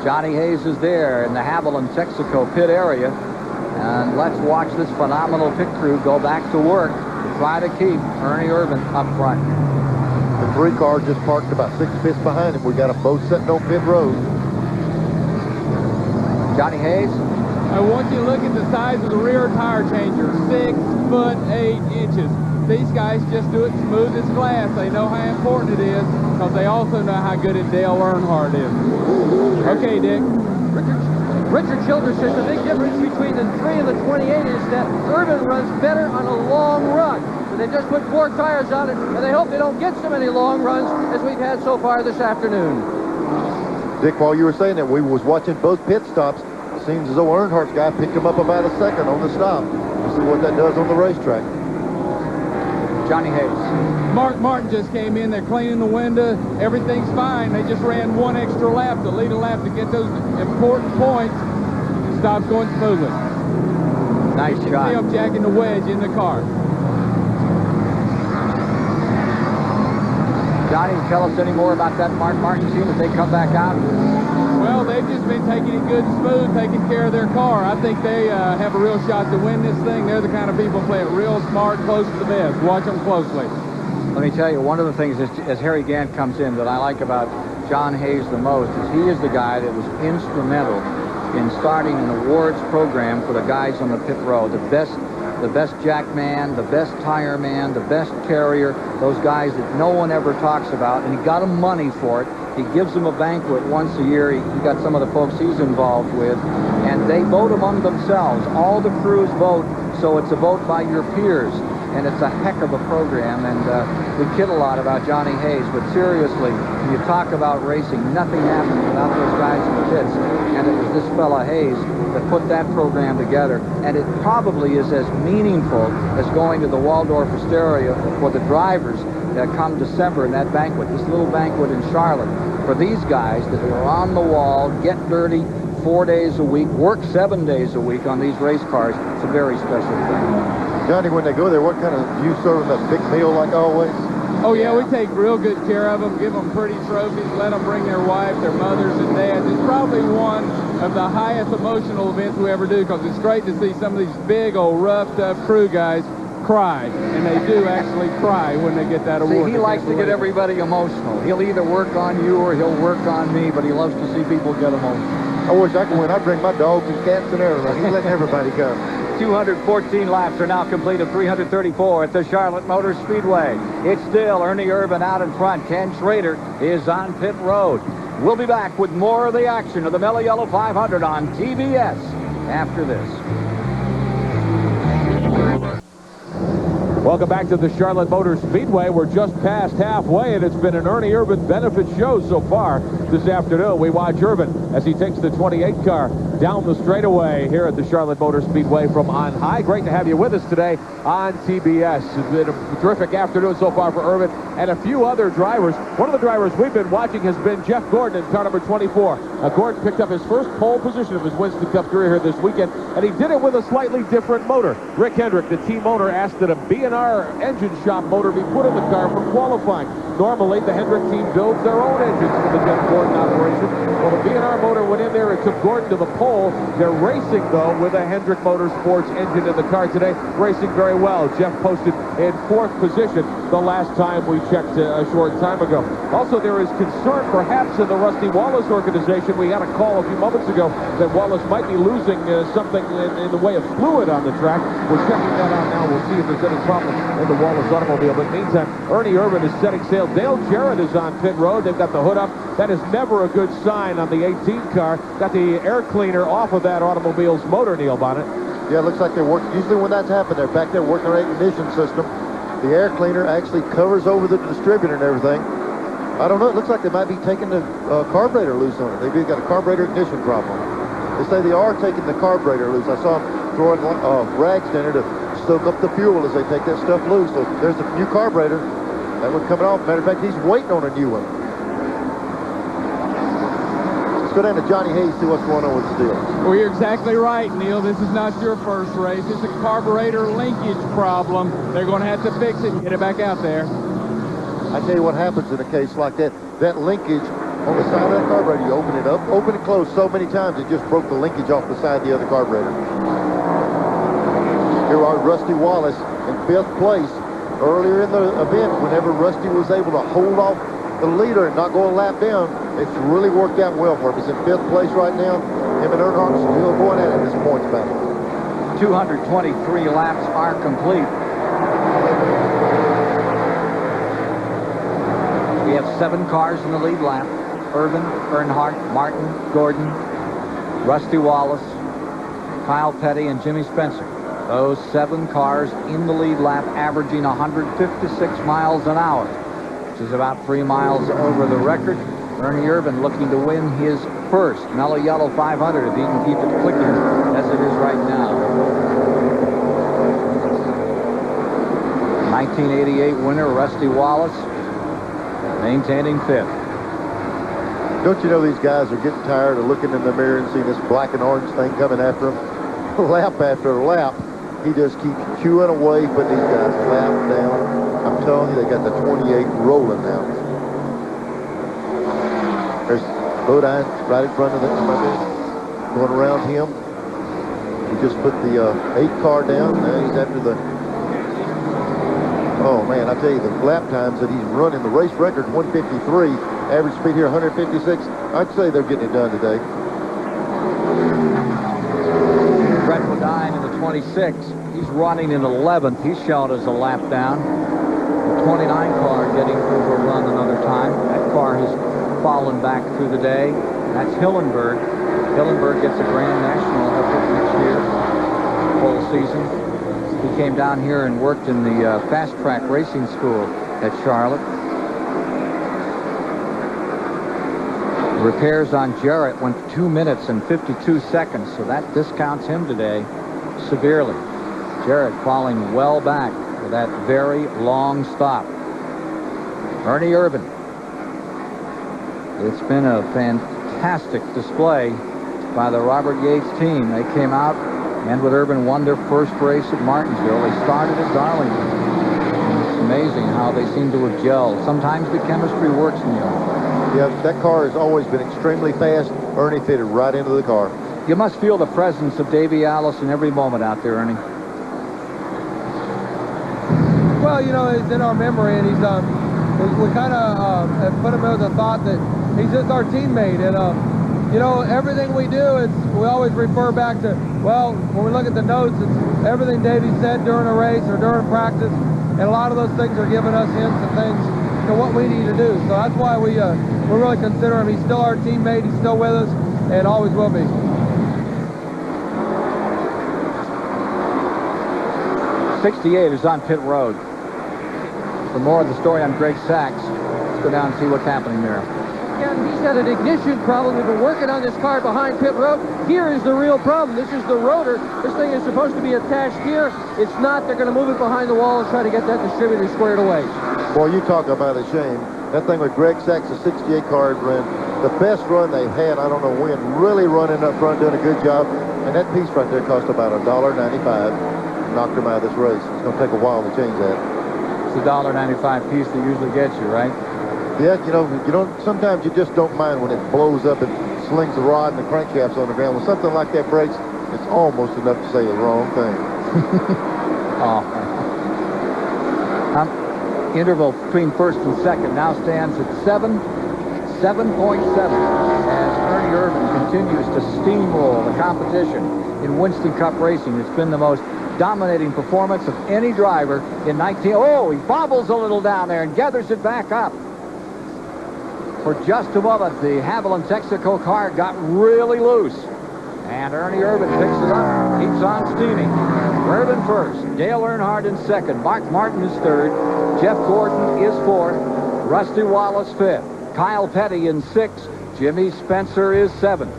Johnny Hayes is there in the Haviland, Texaco pit area. And let's watch this phenomenal pit crew go back to work to try to keep Ernie Irvin up front. The 3 car just parked about 6 pits behind him. We got them both sitting on pit road. Johnny Hayes. I want you to look at the size of the rear tire changer, 6 foot 8 inches. These guys just do it smooth as glass. They know how important it is because they also know how good Dale Earnhardt is. Okay, Dick. Richard Childress says the big difference between the 3 and the 28 is that Irvin runs better on a long run. So they just put 4 tires on it, and they hope they don't get so many long runs as we've had so far this afternoon. Dick, while you were saying that, we was watching both pit stops. It seems as though Earnhardt's guy picked him up about a second on the stop. We'll see what that does on the racetrack. Johnny Hayes. Mark Martin just came in. They're cleaning the window. Everything's fine. They just ran 1 extra lap to lead a lap to get those important points. The stop's going smoothly. Nice you shot. See them jacking the wedge in the car. Johnny, tell us any more about that Mark Martin team as they come back out? Well, they've just been taking it good and smooth, taking care of their car. I think they have a real shot to win this thing. They're the kind of people who play it real smart, close to the vest. Watch them closely. Let me tell you, one of the things as Harry Gant comes in that I like about John Hayes the most is he is the guy that was instrumental in starting an awards program for the guys on the pit road. The best jack man, the best tire man, the best carrier, those guys that no one ever talks about, and he got them money for it. He gives them a banquet once a year. He got some of the folks he's involved with, and they vote among themselves. All the crews vote, so it's a vote by your peers, and it's a heck of a program, and we kid a lot about Johnny Hayes, but seriously, when you talk about racing, nothing happens without those guys in the pits, and it was this fella Hayes that put that program together, and it probably is as meaningful as going to the Waldorf Astoria for the drivers that come December in that banquet, this little banquet in Charlotte. For these guys that are on the wall, get dirty 4 days a week, work 7 days a week on these race cars, it's a very special thing. Johnny, when they go there, what kind of, you serve them a big meal like always? Oh, yeah, we take real good care of them, give them pretty trophies, let them bring their wives, their mothers, and dads. It's probably one of the highest emotional events we ever do because it's great to see some of these big old roughed up crew guys cry, and they do actually cry when they get that award. See, he likes to get everybody emotional. He'll either work on you or he'll work on me, but he loves to see people get emotional. I wish I could win. I'd bring my dogs and cats and everything. He's letting everybody go. 214 laps are now complete of 334 at the Charlotte Motor Speedway. It's still Ernie Irvan out in front. Ken Schrader is on pit road. We'll be back with more of the action of the Mello Yello 500 on TBS after this. Welcome back to the Charlotte Motor Speedway. We're just past halfway, and it's been an Ernie Irvan benefit show so far this afternoon. We watch Irvan as he takes the 28 car down the straightaway here at the Charlotte Motor Speedway from on high. Great to have you with us today on TBS. It's been a terrific afternoon so far for Irvan and a few other drivers. One of the drivers we've been watching has been Jeff Gordon in car number 24. Gordon picked up his first pole position of his Winston Cup career here this weekend, and he did it with a slightly different motor. Rick Hendrick, the team owner, asked that a B&R engine shop motor be put in the car for qualifying. Normally, the Hendrick team builds their own engines for the Jeff Gordon operation. Well, the B&R motor went in there. It took Gordon to the pole. They're racing, though, with a Hendrick Motorsports engine in the car today. Racing very well. Jeff posted in 4th position the last time we checked a short time ago. Also, there is concern perhaps in the Rusty Wallace organization. We had a call a few moments ago that Wallace might be losing something in the way of fluid on the track. We're checking that out now. We'll see if there's any problem in the Wallace automobile. But meantime, Ernie Irvan is setting sail. Dale Jarrett is on pit road. They've got the hood up. That is never a good sign on the 18 car. Got the air cleaner off of that automobile's motor, Neil Bonnet. Yeah, it looks like they're working. Usually when that's happened, they're back there working their ignition system. The air cleaner actually covers over the distributor and everything. I don't know. It looks like they might be taking the carburetor loose on it. They've got a carburetor ignition problem. They say they are taking the carburetor loose. I saw them throwing rags in there to soak up the fuel as they take that stuff loose. So there's the new carburetor. That one coming off. Matter of fact, he's waiting on a new one. Let's go down to Johnny Hayes, see what's going on with the deal. Well, you're exactly right, Neil. This is not your first race. It's a carburetor linkage problem. They're going to have to fix it and get it back out there. I tell you what happens in a case like that. That linkage on the side of that carburetor, you open it up, open and close so many times, it just broke the linkage off the side of the other carburetor. Here are Rusty Wallace in 5th place. Earlier in the event, whenever Rusty was able to hold off the leader and not go a lap down, it's really worked out well for him. He's in 5th place right now. Him and Earnhardt still going at it in this points battle. 223 laps are complete. We have 7 cars in the lead lap. Irvan, Earnhardt, Martin, Gordon, Rusty Wallace, Kyle Petty, and Jimmy Spencer. Those 7 cars in the lead lap, averaging 156 miles an hour, which is about 3 miles over the record. Ernie Irvan looking to win his first Mello Yello 500 if he can keep it clicking as it is right now. 1988 winner Rusty Wallace maintaining 5th. Don't you know these guys are getting tired of looking in the mirror and seeing this black and orange thing coming after them? Lap after lap. He just keeps chewing away, putting these guys lap down. I'm telling you, they got the 28 rolling now. There's Bodine right in front of them, going around him. He just put the 8 car down. Now he's after the... Oh, man, I tell you, the lap times that he's running, the race record, 153. Average speed here, 156. I'd say they're getting it done today. Brett Bodine in the 26. He's running in 11th. He's showed us a lap down. The 29 car getting overrun another time. That car has fallen back through the day. That's Hillenberg. Hillenberg gets a Grand National next year, full season. He came down here and worked in the fast track racing school at Charlotte. Repairs on Jarrett went 2 minutes and 52 seconds, so that discounts him today severely. Jarrett falling well back for that very long stop. Ernie Irvan. It's been a fantastic display by the Robert Yates team. They came out and with Irvan won their first race at Martinsville. They started at Darlington. It's amazing how they seem to have gelled. Sometimes the chemistry works, Neil. Yeah, that car has always been extremely fast. Ernie fitted right into the car. You must feel the presence of Davey Allison every moment out there, Ernie. Well, you know, it's in our memory, and we kind of have put him as a thought that he's just our teammate. And, you know, everything we do, we always refer back to, well, when we look at the notes, it's everything Davey said during a race or during practice. And a lot of those things are giving us hints and things to what we need to do. So that's why we really consider him. He's still our teammate. He's still with us and always will be. 68 is on pit road. For more of the story on Greg Sachs, let's go down and see what's happening there. Again, he's got an ignition problem. We've been working on this car behind pit road. Here is the real problem. This is the rotor. This thing is supposed to be attached here. It's not. They're going to move it behind the wall and try to get that distributor squared away. Boy, you talk about a shame. That thing with Greg Sachs, the 68 car ran the best run they had, I don't know when, really running up front, doing a good job. And that piece right there cost about $1.95. Knocked him out of this race. It's going to take a while to change that. It's a $1.95 piece that usually gets you, right? Yeah, you know, sometimes you just don't mind when it blows up and slings the rod and the crankshaft's on the ground. When something like that breaks, it's almost enough to say the wrong thing. Interval between first and second now stands at 7.7 as Ernie Irvan continues to steamroll the competition in Winston Cup racing. It's been the most dominating performance of any driver in 19. Oh, he bobbles a little down there and gathers it back up. For just a moment, the Haviland Texaco car got really loose. And Ernie Irvan picks it up, keeps on steaming. Irvan first, Dale Earnhardt in second, Mark Martin is third, Jeff Gordon is fourth, Rusty Wallace fifth, Kyle Petty in sixth, Jimmy Spencer is seventh.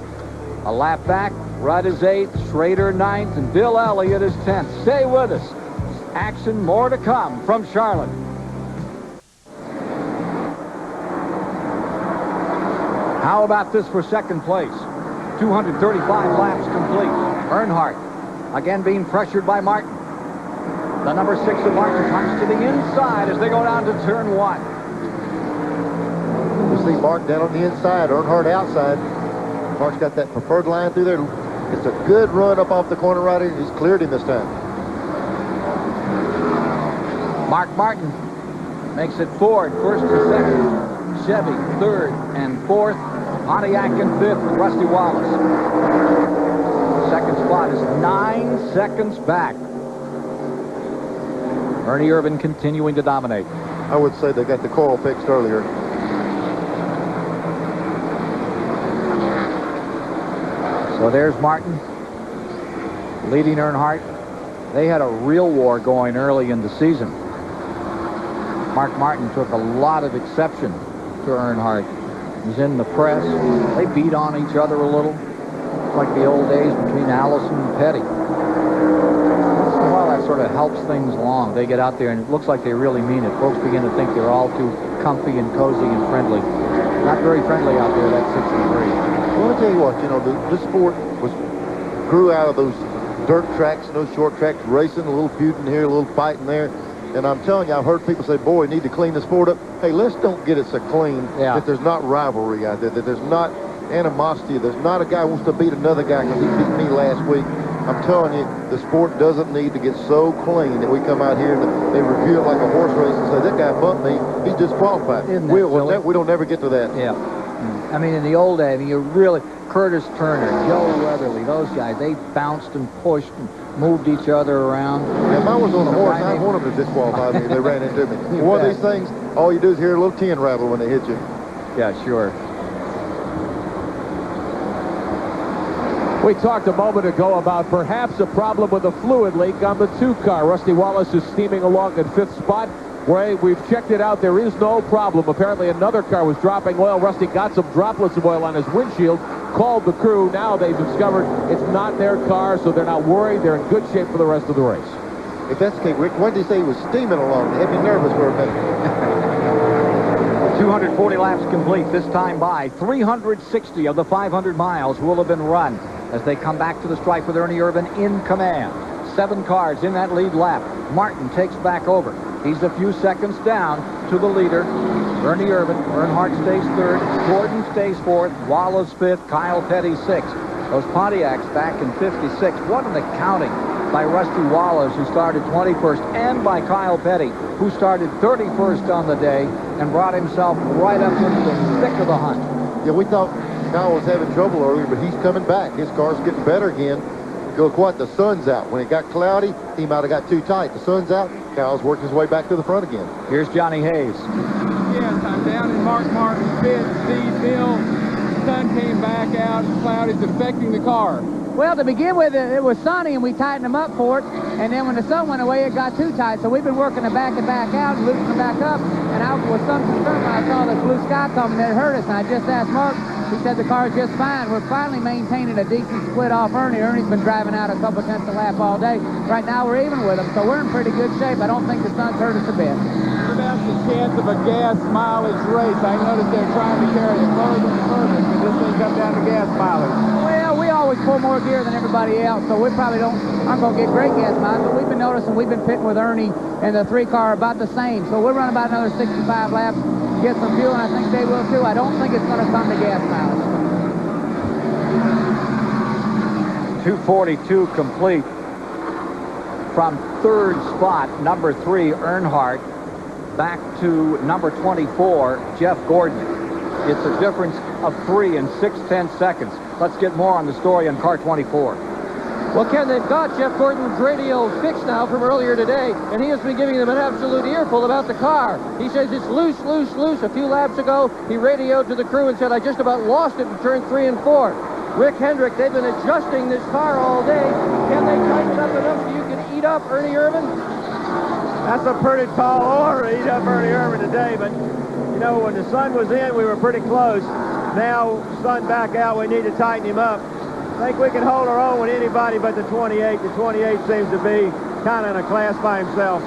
A lap back, Rudd is eighth, Schrader ninth, and Bill Elliott is 10th. Stay with us. Action more to come from Charlotte. How about this for second place? 235 laps complete. Earnhardt again being pressured by Martin. The number 6 of Martin comes to the inside as they go down to turn 1. You see Mark down on the inside, Earnhardt outside. Mark's got that preferred line through there. It's a good run up off the corner right here. He's cleared him this time. Mark Martin makes it Ford first and second, Chevy third and fourth, Pontiac in fifth with Rusty Wallace. Second spot is 9 seconds back. Ernie Irvan continuing to dominate. I would say they got the coil fixed earlier. So there's Martin leading Earnhardt. They had a real war going early in the season. Mark Martin took a lot of exception to Earnhardt. He's in the press. They beat on each other a little. It's like the old days between Allison and Petty. Once in a while that sort of helps things along. They get out there and it looks like they really mean it. Folks begin to think they're all too comfy and cozy and friendly. Not very friendly out there, that 63. Well, I'll tell you what, you know, this sport grew out of those dirt tracks and those short tracks, racing, a little feuding here, a little fighting there. And I'm telling you, I've heard people say, boy, we need to clean the sport up. Hey, let's don't get it so clean that there's not rivalry out there, that there's not animosity, there's not a guy who wants to beat another guy because he beat me last week. I'm telling you, the sport doesn't need to get so clean that we come out here and they review it like a horse race and say, that guy bumped me, he's disqualified. We don't ever get to that. Yeah. I mean, in the old days, you really, Curtis Turner, Joe Weatherly, those guys, they bounced and pushed and moved each other around. If I was on a horse, I'd want them to disqualify me if they ran into me. One of these things, all you do is hear a little tin rattle when they hit you. Yeah, sure. We talked a moment ago about perhaps a problem with a fluid leak on the 2 car. Rusty Wallace is steaming along at 5th spot. We've checked it out. There is no problem. Apparently another car was dropping oil. Rusty got some droplets of oil on his windshield, called the crew. Now they've discovered it's not their car, so they're not worried. They're in good shape for the rest of the race. If that's the case, Rick, when did he say he was steaming along? They had me nervous for a minute. 240 laps complete, this time by 360 of the 500 miles will have been run as they come back to the stripe with Ernie Irvan in command. 7 cars in that lead lap. Martin takes back over. He's a few seconds down to the leader, Ernie Irvan. Earnhardt stays 3rd. Gordon stays 4th. Wallace 5th. Kyle Petty 6th. Those Pontiacs back in 56. What an accounting by Rusty Wallace, who started 21st, and by Kyle Petty, who started 31st on the day and brought himself right up into the thick of the hunt. Yeah, we thought Kyle was having trouble earlier, but he's coming back. His car's getting better again. Look what, the sun's out. When it got cloudy, he might have got too tight. The sun's out, Kyle's worked his way back to the front again. Here's Johnny Hayes. Yes, I'm down in Mark Martin's pit. Steve, Bill, the sun came back out. It's cloudy. It's affecting the car. Well, to begin with, it was sunny, and we tightened them up for it. And then when the sun went away, it got too tight. So we've been working them back and back out and loosening them back up. And I was some concern when I saw this blue sky coming that hurt us. And I just asked Mark. He said the car's just fine. We're finally maintaining a decent split off Ernie. Ernie's been driving out a couple tenths a lap all day. Right now, we're even with him, so we're in pretty good shape. I don't think the sun's hurt us a bit. What about the chance of a gas mileage race? I noticed they're trying to carry it further and further. Can this thing come down to gas mileage? Well, we always pull more gear than everybody else, so we probably aren't going to get great gas mileage, but we've been noticing we've been pitting with Ernie and the 3-car about the same. So we'll run about another 65 laps, get some fuel, and I think they will too. I don't think it's going to come to gas mileage. 242 complete. From third spot, number 3, Earnhardt, back to number 24, Jeff Gordon. It's a difference of 3 and 6/10 seconds. Let's get more on the story on car 24. Well, Ken, they've got Jeff Gordon's radio fixed now from earlier today, and he has been giving them an absolute earful about the car. He says it's loose, loose, loose. A few laps ago, he radioed to the crew and said, I just about lost it in turn 3 and 4. Rick Hendrick, they've been adjusting this car all day. Can they tighten it up enough so you can eat up Ernie Irvin? That's a pretty tall order, eat up Ernie Irvin today, but, you know, when the sun was in, we were pretty close. Now, sun back out, we need to tighten him up. I think we can hold our own with anybody but the 28. The 28 seems to be kind of in a class by himself.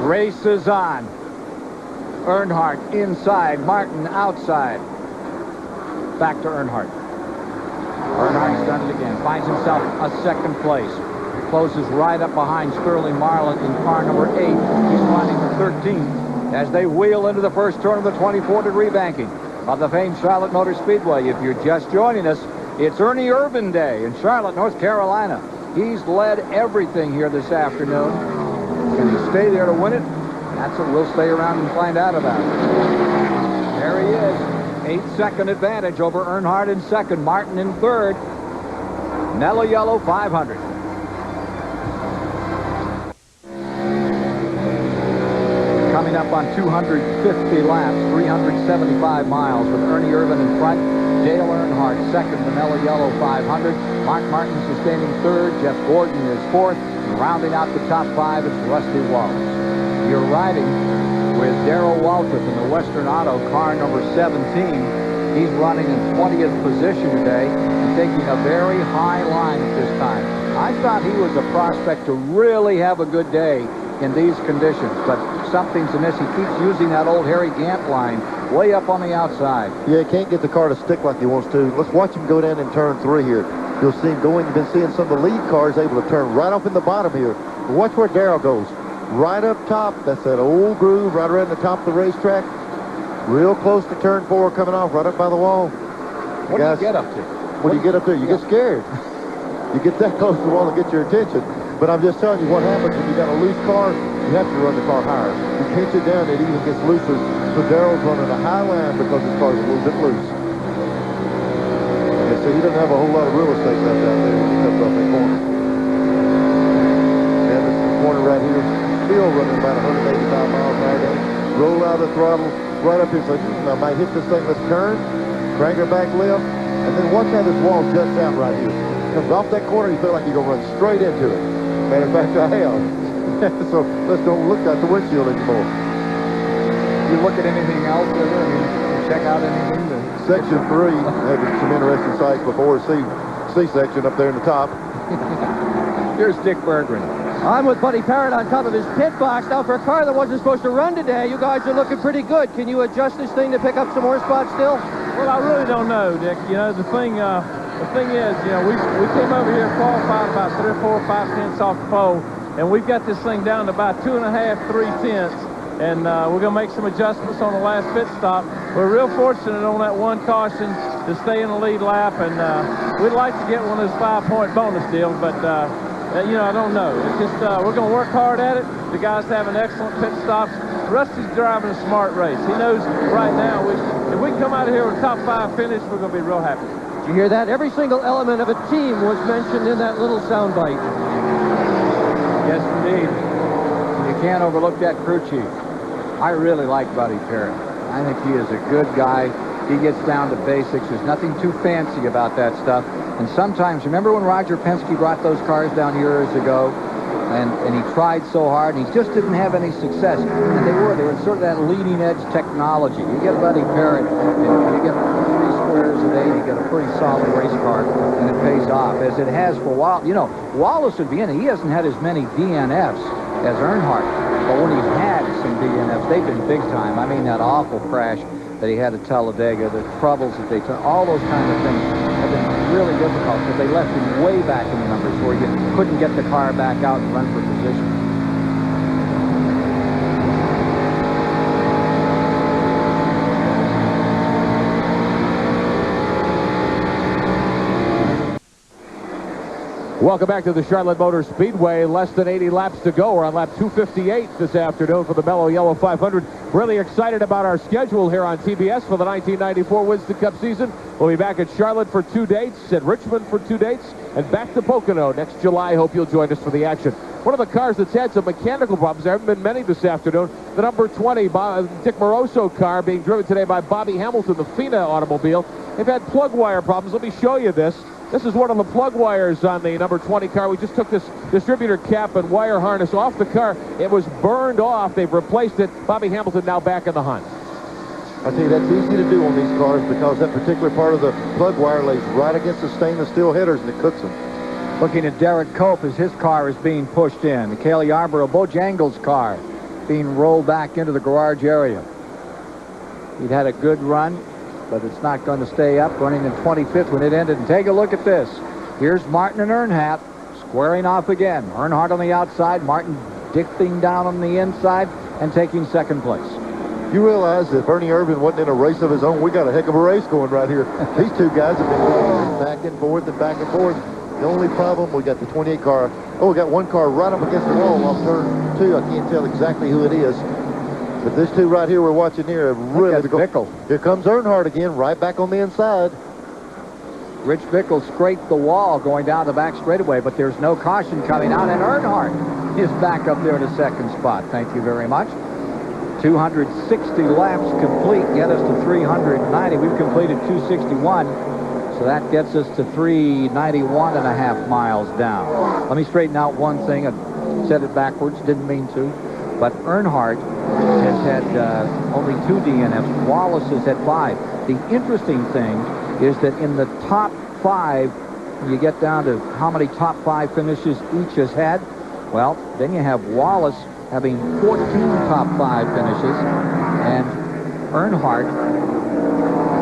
Race is on. Earnhardt inside, Martin outside. Back to Earnhardt. Earnhardt's done it again. Finds himself a second place. Closes right up behind Sterling Marlin in car number 8. He's running 13th as they wheel into the first turn of the 24-degree banking of the famed Charlotte Motor Speedway. If you're just joining us, it's Ernie Irvin Day in Charlotte, North Carolina. He's led everything here this afternoon. Can he stay there to win it? That's what we'll stay around and find out about. There he is. 8-second advantage over Earnhardt in second, Martin in third. Mello Yello 500. Coming up on 250 laps, 375 miles with Ernie Irvin in front, Dale Earnhardt second, the Mello Yello 500. Mark Martin sustaining third, Jeff Gordon is fourth, and rounding out the top 5 is Rusty Wallace. You're riding with Darrell Waltrip in the Western Auto, car number 17. He's running in 20th position today and taking a very high line at this time. I thought he was a prospect to really have a good day in these conditions, but something's amiss. He keeps using that old Harry Gant line way up on the outside. Yeah, he can't get the car to stick like he wants to. Let's watch him go down in turn 3 here. You'll see him going. You've been seeing some of the lead cars able to turn right off in the bottom here. But watch where Darrell goes. Right up top, that's that old groove right around the top of the racetrack. Real close to turn 4 coming off right up by the wall. What do you get up to? What do you get up there? You get scared. You get that close to the wall to get your attention. But I'm just telling you what happens when you got a loose car, you have to run the car higher. You pinch it down, it even gets looser. So Darrell's running a high line because his car's a little bit loose. Yeah, so he doesn't have a whole lot of real estate left out there when he comes off that corner. And this is the corner right here. Still running about 185 miles an hour. Roll out the throttle right up here. So I might hit this thing. Let's turn, crank her back left, and then watch how this wall juts out right here. Comes off that corner, you feel like you're gonna run straight into it. Matter of fact, I have. So let's don't look at the windshield anymore. You look at anything else? I mean, check out anything? Section 3 had some interesting sights before. C section up there in the top. Here's Dick Berggren. I'm with Buddy Parrott on top of his pit box. Now, for a car that wasn't supposed to run today, you guys are looking pretty good. Can you adjust this thing to pick up some more spots still? Well, I really don't know, Dick. You know, the thing is, you know, we came over here qualified about 3 or 4 or 5 tenths off the pole, and we've got this thing down to about 2.5, 3 tenths, and we're going to make some adjustments on the last pit stop. we're real fortunate on that one caution to stay in the lead lap, and we'd like to get one of those 5-point bonus deals, but you know, I don't know. It's just we're going to work hard at it. The guys having excellent pit stops. Rusty's driving a smart race. He knows right now if we can come out of here with a top 5 finish, we're going to be real happy. Did you hear that? Every single element of a team was mentioned in that little soundbite. Yes, indeed. You can't overlook that crew chief. I really like Buddy Parrott. I think he is a good guy. He gets down to basics. There's nothing too fancy about that stuff. And sometimes, remember when Roger Penske brought those cars down years ago? And he tried so hard, and he just didn't have any success. And they were sort of that leading edge technology. You get Buddy Parrott, and you get 3 squares a day, you get a pretty solid race car, and it pays off, as it has for Wallace. You know, Wallace would be in it. He hasn't had as many DNFs as Earnhardt, but when he's had some DNFs, they've been big time. I mean, that awful crash that he had at Talladega, the troubles that they took, all those kind of things have been really difficult because they left him way back in the numbers where you couldn't get the car back out and run for position. Welcome back to the Charlotte Motor Speedway. Less than 80 laps to go. We're on lap 258 this afternoon for the Mello Yellow 500. Really excited about our schedule here on TBS for the 1994 Winston Cup season. We'll be back at Charlotte for 2 dates, at Richmond for 2 dates, and back to Pocono next July. Hope you'll join us for the action. One of the cars that's had some mechanical problems, there haven't been many this afternoon, the number 20 Dick Moroso car being driven today by Bobby Hamilton, the FINA automobile. They've had plug wire problems. Let me show you this. This is one of the plug wires on the number 20 car. We just took this distributor cap and wire harness off the car. It was burned off. They've replaced it. Bobby Hamilton now back in the hunt. I tell you, that's easy to do on these cars because that particular part of the plug wire lays right against the stainless steel headers and it cooks them. Looking at Derek Cope as his car is being pushed in. The Cale Yarborough, Bojangles' car being rolled back into the garage area. He'd had a good run, but it's not going to stay up, running in 25th when it ended. And take a look at this. Here's Martin and Earnhardt squaring off again. Earnhardt on the outside, Martin dipping down on the inside and taking second place. You realize if Ernie Irvan wasn't in a race of his own, we got a heck of a race going right here. These two guys have been going back and forth and back and forth. The only problem, we got the 28 car. Oh, we got one car right up against the wall off turn 2. I can't tell exactly who it is. But this two right here we're watching here have really... Bickle. Here comes Earnhardt again, right back on the inside. Rich Bickle scraped the wall going down the back straightaway, but there's no caution coming out, and Earnhardt is back up there in the second spot. Thank you very much. 260 laps complete, get us to 390. We've completed 261, so that gets us to 391 and a half miles down. Let me straighten out one thing. I said it backwards, didn't mean to. But Earnhardt has had only 2 DNFs. Wallace has had 5. The interesting thing is that in the top 5, when you get down to how many top 5 finishes each has had, well, then you have Wallace having 14 top 5 finishes, and Earnhardt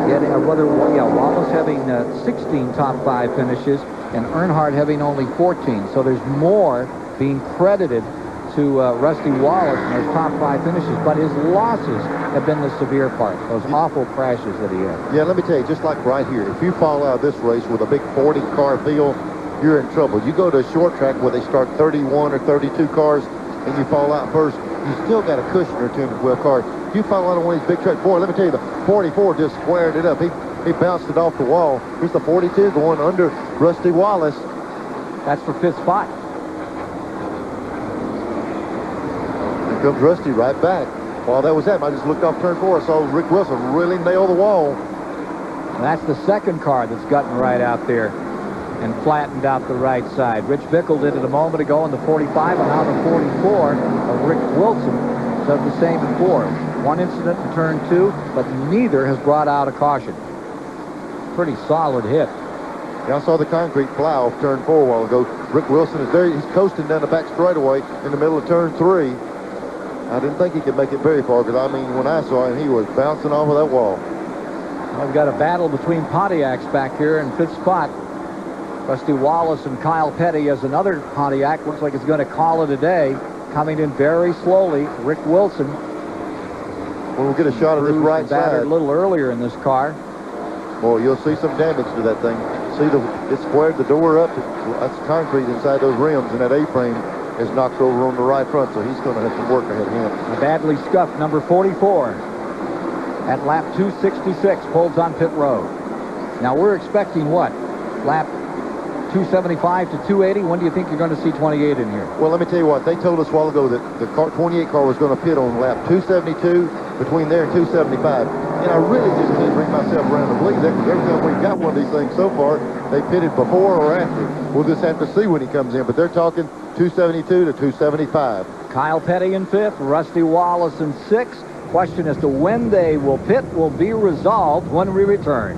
getting Wallace having 16 top 5 finishes, and Earnhardt having only 14. So there's more being credited to Rusty Wallace in those top 5 finishes, but his losses have been the severe part, those awful crashes that he had. Yeah, let me tell you, just like right here, if you fall out of this race with a big 40-car field, you're in trouble. You go to a short track where they start 31 or 32 cars, and you fall out first, you still got a cushion or 2 in the 12 cars. If you fall out of one of these big tracks, boy, let me tell you, the 44 just squared it up. He bounced it off the wall. Here's the 42 going under Rusty Wallace. That's for 5th spot. Comes Rusty right back. While that was happening, I just looked off turn 4. I saw Rick Wilson really nail the wall. And that's the second car that's gotten right out there and flattened out the right side. Rich Bickle did it a moment ago in the 45, and now the 44 of Rick Wilson does the same in 4. One incident in turn 2, but neither has brought out a caution. Pretty solid hit. Yeah, I saw the concrete fly off turn 4 a while ago. Rick Wilson is there. He's coasting down the back straightaway in the middle of turn 3. I didn't think he could make it very far because, I mean, when I saw him, he was bouncing off of that wall. Well, we've got a battle between Pontiacs back here in 5th spot. Rusty Wallace and Kyle Petty as another Pontiac. Looks like it's going to call it a day. Coming in very slowly, Rick Wilson. when we get a shot of this right battered side. a little earlier in this car. Boy, you'll see some damage to that thing. See, it squared the door up. That's concrete inside those rims, and that A-frame is knocked over on the right front, so he's going to have some work ahead of him. A badly scuffed number 44 at lap 266 pulls on pit road. Now we're expecting what? Lap 275 to 280. When do you think you're going to see 28 in here? Well, let me tell you what. They told us a while ago that the 28 car was going to pit on lap 272, between there and 275. And I really just can't bring myself around to believe that, because every time we've got one of these things so far, they pitted before or after. We'll just have to see when he comes in. But they're talking 272 to 275. Kyle Petty in 5th, Rusty Wallace in 6th. Question as to when they will pit will be resolved when we return.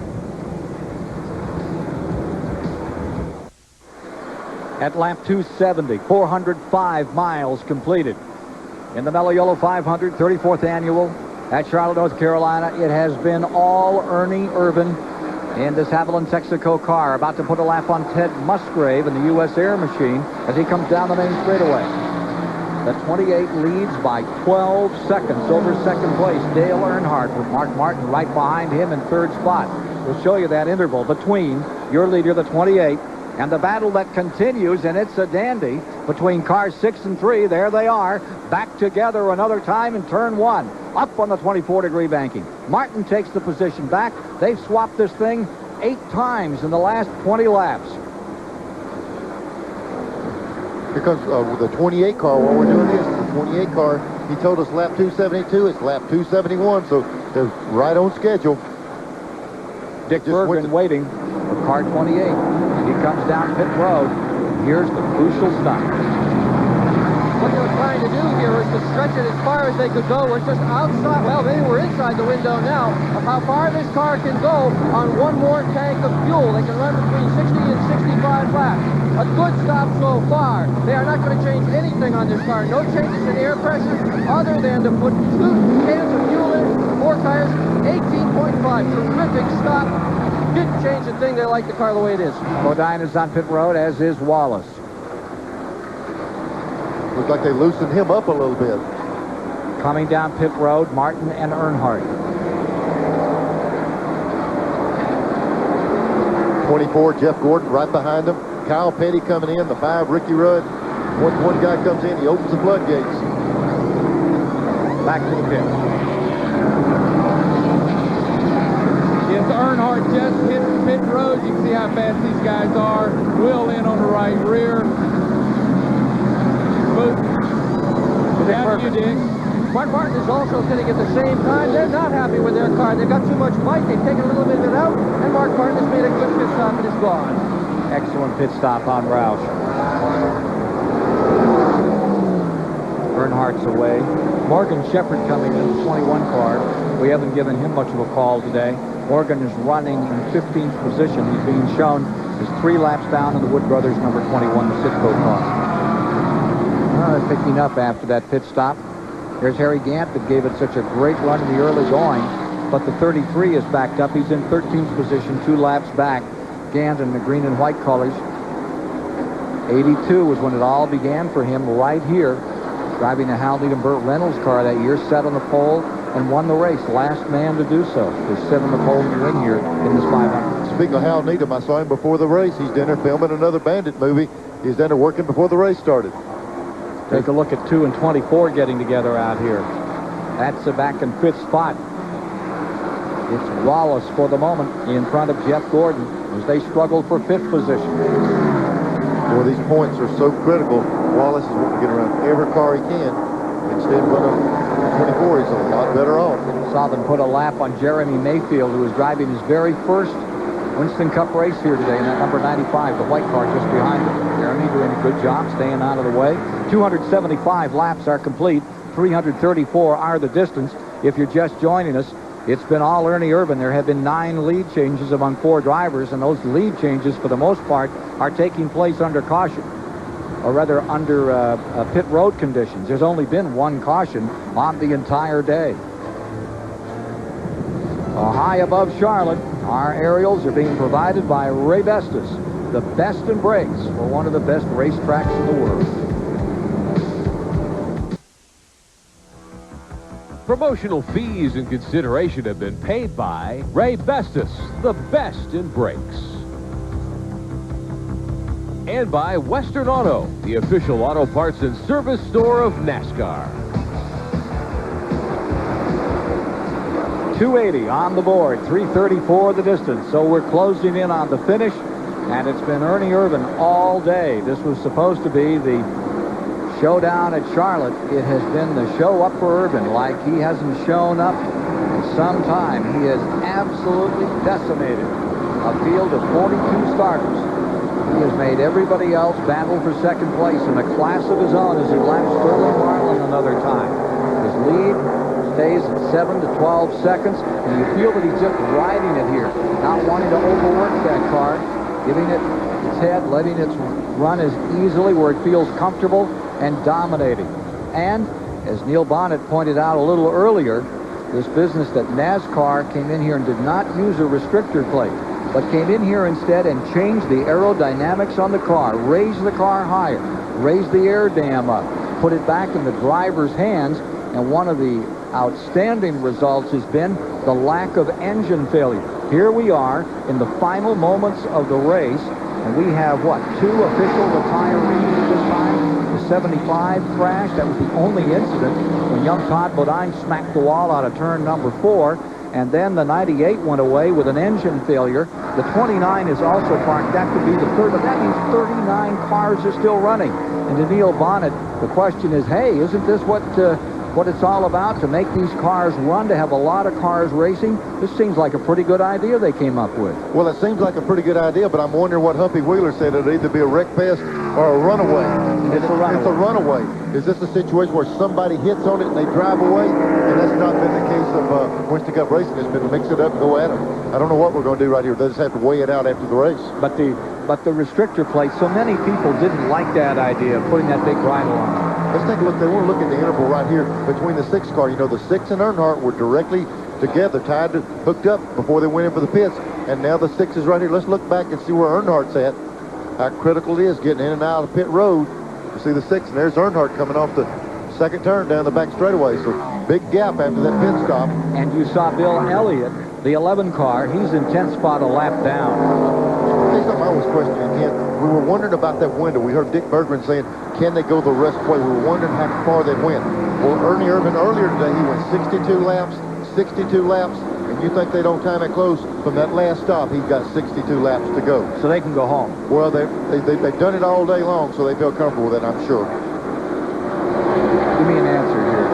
At lap 270, 405 miles completed. In the Mello Yello 500, 34th annual at Charlotte, North Carolina, it has been all Ernie Irvan in this Haviland Texaco car, about to put a lap on Ted Musgrave in the U.S. Air Machine as he comes down the main straightaway. The 28 leads by 12 seconds over second place. Dale Earnhardt with Mark Martin right behind him in 3rd spot. We'll show you that interval between your leader, the 28, and the battle that continues, and it's a dandy between cars 6 and 3. There they are, back together another time in turn 1, up on the 24-degree banking. Martin takes the position back. They've swapped this thing 8 times in the last 20 laps. Because with the 28 car, while we're doing this, the 28 car, he told us lap 272, it's lap 271, so they're right on schedule. Dick Berggren waiting for car 28. He comes down pit road. Here's the crucial stop. What they were trying to do here was to stretch it as far as they could go. We're just outside, well, maybe we're inside the window now of how far this car can go on one more tank of fuel. They can run between 60 and 65 laps. A good stop so far. They are not going to change anything on this car. No changes in air pressure other than to put 2 cans of fuel in, 4 tires, 18.5. Terrific stop. Didn't change a thing. They like the car the way it is. Bodine is on pit road, as is Wallace. Looks like they loosened him up a little bit. Coming down pit road, Martin and Earnhardt. 24, Jeff Gordon right behind him. Kyle Petty coming in, the 5, Ricky Rudd. Once one guy comes in, he opens the floodgates. Back to the pit. Yes, Earnhardt just hit pit road. You can see how fast these guys are. Will in on the right rear. How do you, Dick? Mark Martin is also sitting at the same time. They're not happy with their car. They've got too much bite. They've taken a little bit of it out, and Mark Martin has made a good pit stop and is gone. Excellent pit stop on Roush. Earnhardt's away. Morgan Shepherd coming in the 21 car. We haven't given him much of a call today. Morgan is running in 15th position. He's being shown as 3 laps down in the Wood Brothers number 21, the Sitco car. They're picking up after that pit stop. There's Harry Gant that gave it such a great run in the early going, but the 33 is backed up. He's in 13th position, 2 laps back. Gant in the green and white colors. 82 was when it all began for him right here, driving the Hal Needham Burt Reynolds car that year, set on the pole and won the race. Last man to do so. He's set on the pole to win here in this 500. Speaking of Hal Needham, I saw him before the race. He's down there filming another Bandit movie. He's down there working before the race started. Take a look at 2 and 24 getting together out here. That's back in 5th spot. It's Wallace for the moment in front of Jeff Gordon as they struggle for 5th position. Boy, these points are so critical. Wallace is wanting to get around every car he can. Instead of running 24, he's a lot better off. Saw them put a lap on Jeremy Mayfield, who was driving his very first Winston Cup race here today in that number 95, the white car just behind him. Jeremy doing a good job staying out of the way. 275 laps are complete. 334 are the distance. If you're just joining us, it's been all Ernie Irvan. There have been 9 lead changes among 4 drivers, and those lead changes, for the most part, are taking place under caution, or rather under pit road conditions. There's only been 1 caution on the entire day. High above Charlotte, our aerials are being provided by Ray Bestas, the best in brakes for one of the best racetracks in the world. Promotional fees and consideration have been paid by Ray Bestis, the best in brakes. And by Western Auto, the official auto parts and service store of NASCAR. 280 on the board, 334 the distance. So we're closing in on the finish, and it's been Ernie Irvan all day. This was supposed to be the showdown at Charlotte. It has been the show up for Irvan like he hasn't shown up in some time. He has absolutely decimated a field of 42 starters. He has made everybody else battle for second place in a class of his own as he laps Sterling Marlin another time. His lead stays at 7 to 12 seconds, and you feel that he's just riding it here, not wanting to overwork that car, giving it its head, letting it run as easily where it feels comfortable, and dominating. And as Neil Bonnet pointed out a little earlier, this business that NASCAR came in here and did not use a restrictor plate, but came in here instead and changed the aerodynamics on the car, raised the car higher, raised the air dam up, put it back in the driver's hands, and one of the outstanding results has been the lack of engine failure. Here we are in the final moments of the race, and we have, what, 2 official retirees this time? The 75 crash, that was the only incident when young Todd Bodine smacked the wall out of turn number 4, and then the 98 went away with an engine failure. The 29 is also parked. That could be the third, but that means 39 cars are still running. And to Neil Bonnet, the question is, hey, isn't this what it's all about, to make these cars run, to have a lot of cars racing? This seems like a pretty good idea they came up with. Well, it seems like a pretty good idea, but I'm wondering what Humpy Wheeler said. It'll either be a wreck fest or a runaway. It's a runaway. It's a runaway. Is this a situation where somebody hits on it and they drive away? And that's not been the case of Winston Cup racing. It's been mix it up and go at them. I don't know what we're going to do right here. They just have to weigh it out after the race. But the restrictor plate, so many people didn't like that idea of putting that big bridle on. Let's take a look. They want to look at the interval right here between the 6 car. You know, the 6 and Earnhardt were directly together, hooked up before they went in for the pits. And now the 6 is right here. Let's look back and see where Earnhardt's at. How critical it is getting in and out of pit road. You see the 6, and there's Earnhardt coming off the second turn down the back straightaway. So big gap after that pit stop. And you saw Bill Elliott, the 11 car. He's in 10th spot, a lap down. I'll tell you something I was questioning again. We were wondering about that window. We heard Dick Berggren saying, can they go the rest way? We were wondering how far they went. Well, Ernie Irvan earlier today, he went 62 laps, and you think they don't time it close? From that last stop, he's got 62 laps to go. So they can go home. Well, they've done it all day long, so they feel comfortable with it, I'm sure. Give me an answer here.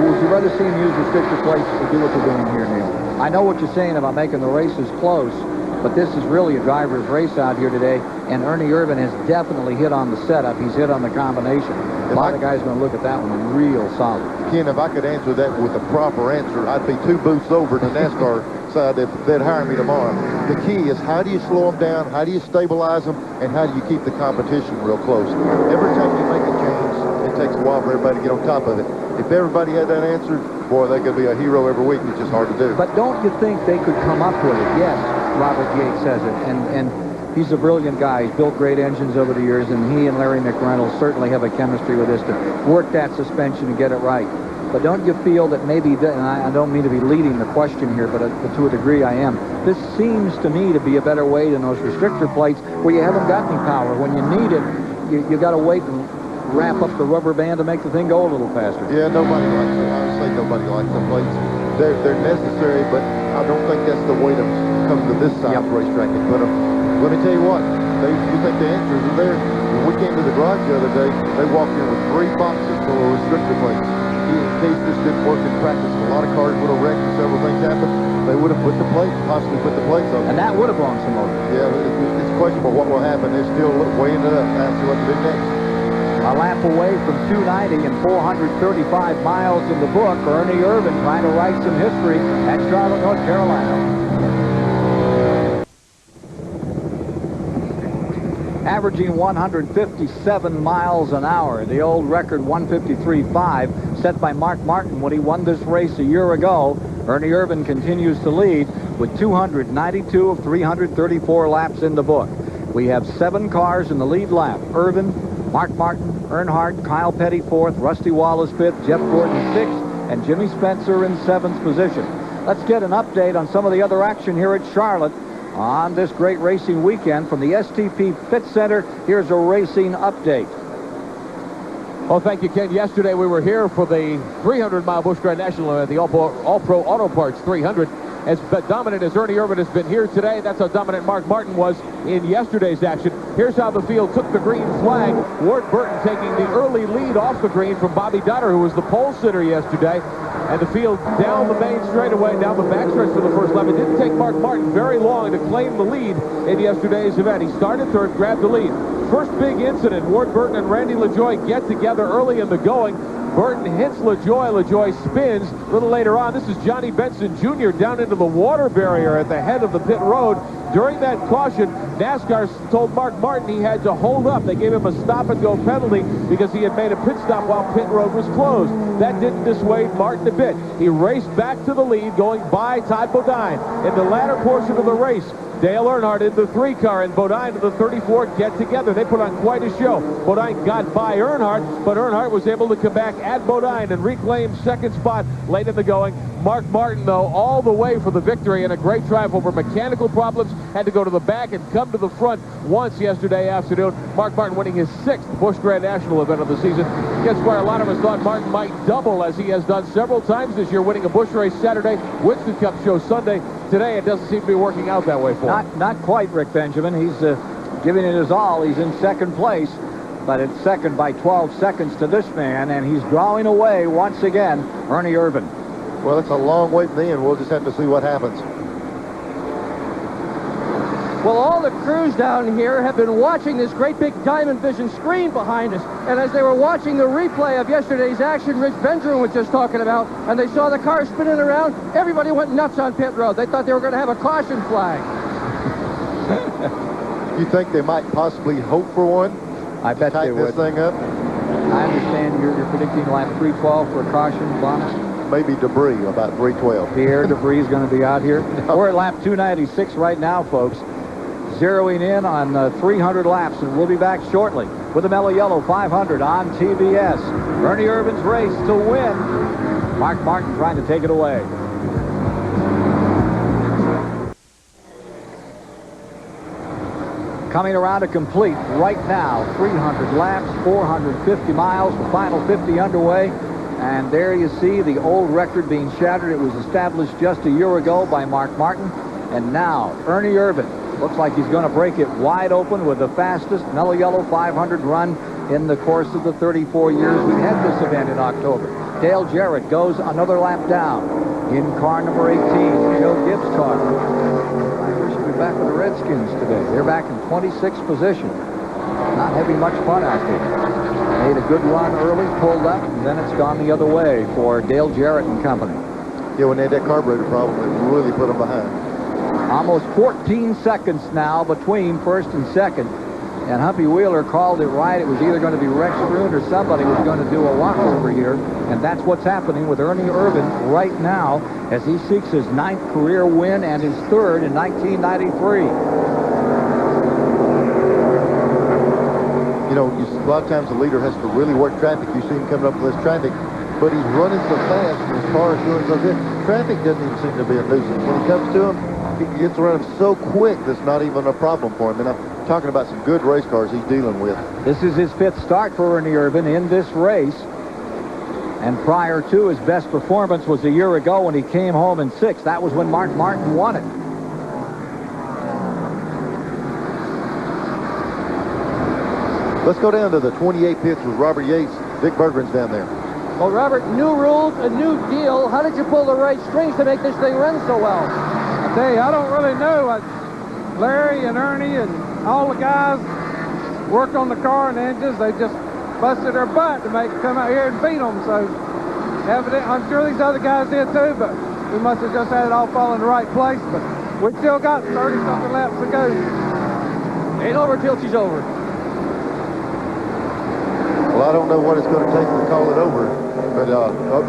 Would you rather see him use restrictor plates or do what they're doing here, Neil? I know what you're saying about making the races close, but this is really a driver's race out here today, and Ernie Irvan has definitely hit on the setup. He's hit on the combination. A lot of guys are going to look at that one real solid. Ken, if I could answer that with a proper answer, I'd be 2 booths over to the NASCAR side. They'd hire me tomorrow. The key is, how do you slow them down? How do you stabilize them? And how do you keep the competition real close? Every time you make a change, it takes a while for everybody to get on top of it. If everybody had that answer, boy, they could be a hero every week. It's just hard to do. But don't you think they could come up with it? Yes, Robert Yates says it, and he's a brilliant guy. He's built great engines over the years, and he and Larry McReynolds certainly have a chemistry with this to work that suspension and get it right. But don't you feel that maybe, and I don't mean to be leading the question here, but to a degree I am, this seems to me to be a better way than those restrictor plates where you haven't got any power. When you need it, you got to wait and wrap up the rubber band to make the thing go a little faster. Yeah, nobody likes them. Honestly, nobody likes the plates. They're necessary, but I don't think that's the way to come to this side of the racetrack and put them. Let me tell you what, you think the answers are there. When we came to the garage the other day, they walked in with 3 boxes full of restrictor plates. In case this didn't work in practice, a lot of cars would have wrecked and several things happened. They would have possibly put the plates on. And that would have blown some over. Yeah, it's questionable what will happen. They're still weighing it up. Now see what to do next. A lap away from 290 and 435 miles in the book. Ernie Irvan trying to write some history at Charlotte, North Carolina. Averaging 157 miles an hour. The old record 153.5 set by Mark Martin when he won this race a year ago. Ernie Irvan continues to lead with 292 of 334 laps in the book. We have 7 cars in the lead lap. Irvan, Mark Martin, Earnhardt, Kyle Petty 4th, Rusty Wallace 5th, Jeff Gordon 6th, and Jimmy Spencer in 7th position. Let's get an update on some of the other action here at Charlotte on this great racing weekend from the STP Pit Center. Here's a racing update. Well, thank you, Ken. Yesterday we were here for the 300-mile Busch Grand National, the All-Pro Auto Parts 300. As dominant as Ernie Irvan has been here today, that's how dominant Mark Martin was in yesterday's action. Here's how the field took the green flag. Ward Burton taking the early lead off the green from Bobby Donner, who was the pole sitter yesterday. And the field down the main straightaway, down the backstretch for the first lap. It didn't take Mark Martin very long to claim the lead in yesterday's event. He started third, grabbed the lead. First big incident, Ward Burton and Randy LaJoie get together early in the going. Burton hits LaJoie. LaJoie spins. A little later on, this is Johnny Benson Jr. down into the water barrier at the head of the pit road. During that caution, NASCAR told Mark Martin he had to hold up. They gave him a stop-and-go penalty because he had made a pit stop while pit road was closed. That didn't dissuade Martin a bit. He raced back to the lead, going by Todd Bodine. In the latter portion of the race, Dale Earnhardt in the 3-car and Bodine in the 34 get together. They put on quite a show. Bodine got by Earnhardt, but Earnhardt was able to come back at Bodine and reclaim second spot late in the going. Mark Martin, though, all the way for the victory and a great triumph over mechanical problems. Had to go to the back and come to the front once yesterday afternoon. Mark Martin winning his 6th Busch Grand National event of the season. Guess where a lot of us thought Martin might double, as he has done several times this year, winning a Busch race Saturday, Winston Cup show Sunday. Today, it doesn't seem to be working out that way for him. Not quite, Rick Benjamin. He's giving it his all. He's in second place, but it's second by 12 seconds to this man, and he's drawing away once again Ernie Irvan. Well, it's a long way from the end. We'll just have to see what happens. Well, all the crews down here have been watching this great big Diamond Vision screen behind us. And as they were watching the replay of yesterday's action Rich Benjamin was just talking about, and they saw the car spinning around, everybody went nuts on pit road. They thought they were going to have a caution flag. You think they might possibly hope for one? I bet they would. Tighten this thing up? I understand you're predicting lap 312 for a caution, Bonner. Maybe debris about 312. The air debris is going to be out here. We're at lap 296 right now, folks. Zeroing in on 300 laps, and we'll be back shortly with the Mello Yello 500 on TBS. Ernie Irvan's race to win. Mark Martin trying to take it away. Coming around to complete right now, 300 laps, 450 miles, the final 50 underway. And there you see the old record being shattered. It was established just a year ago by Mark Martin. And now, Ernie Irvan looks like he's going to break it wide open with the fastest Mello Yello 500 run in the course of the 34 years we've had this event in October. Dale Jarrett goes another lap down in car number 18, Joe Gibbs' car. I should be back with the Redskins today. They're back in 26th position. Not having much fun out there. Made a good run early, pulled up, and then it's gone the other way for Dale Jarrett and company. Yeah, when they had that carburetor problem, it really put them behind. Almost 14 seconds now between first and second. And Humpy Wheeler called it right. It was either going to be Rex Roon or somebody was going to do a walkover here. And that's what's happening with Ernie Irvan right now as he seeks his 9th career win and his 3rd in 1993. You know, a lot of times the leader has to really work traffic. You see him coming up with this traffic, but he's running so fast and his car is doing so good. Traffic doesn't even seem to be a nuisance. When he comes to him, he gets around him so quick that's not even a problem for him. And I'm talking about some good race cars he's dealing with. This is his 5th start for Ernie Irvan in this race. And prior to, his best performance was a year ago when he came home in 6th. That was when Mark Martin won it. Let's go down to the 28 pits with Robert Yates. Dick Berggren's down there. Well, Robert, new rules, a new deal. How did you pull the right strings to make this thing run so well? I tell you, I don't really know. Larry and Ernie and all the guys worked on the car and the engines. They just busted their butt to make it come out here and beat them. So, evidently, I'm sure these other guys did too, but we must have just had it all fall in the right place. But we still got 30-something laps to go. Ain't over till she's over. Well, I don't know what it's going to take to call it over, but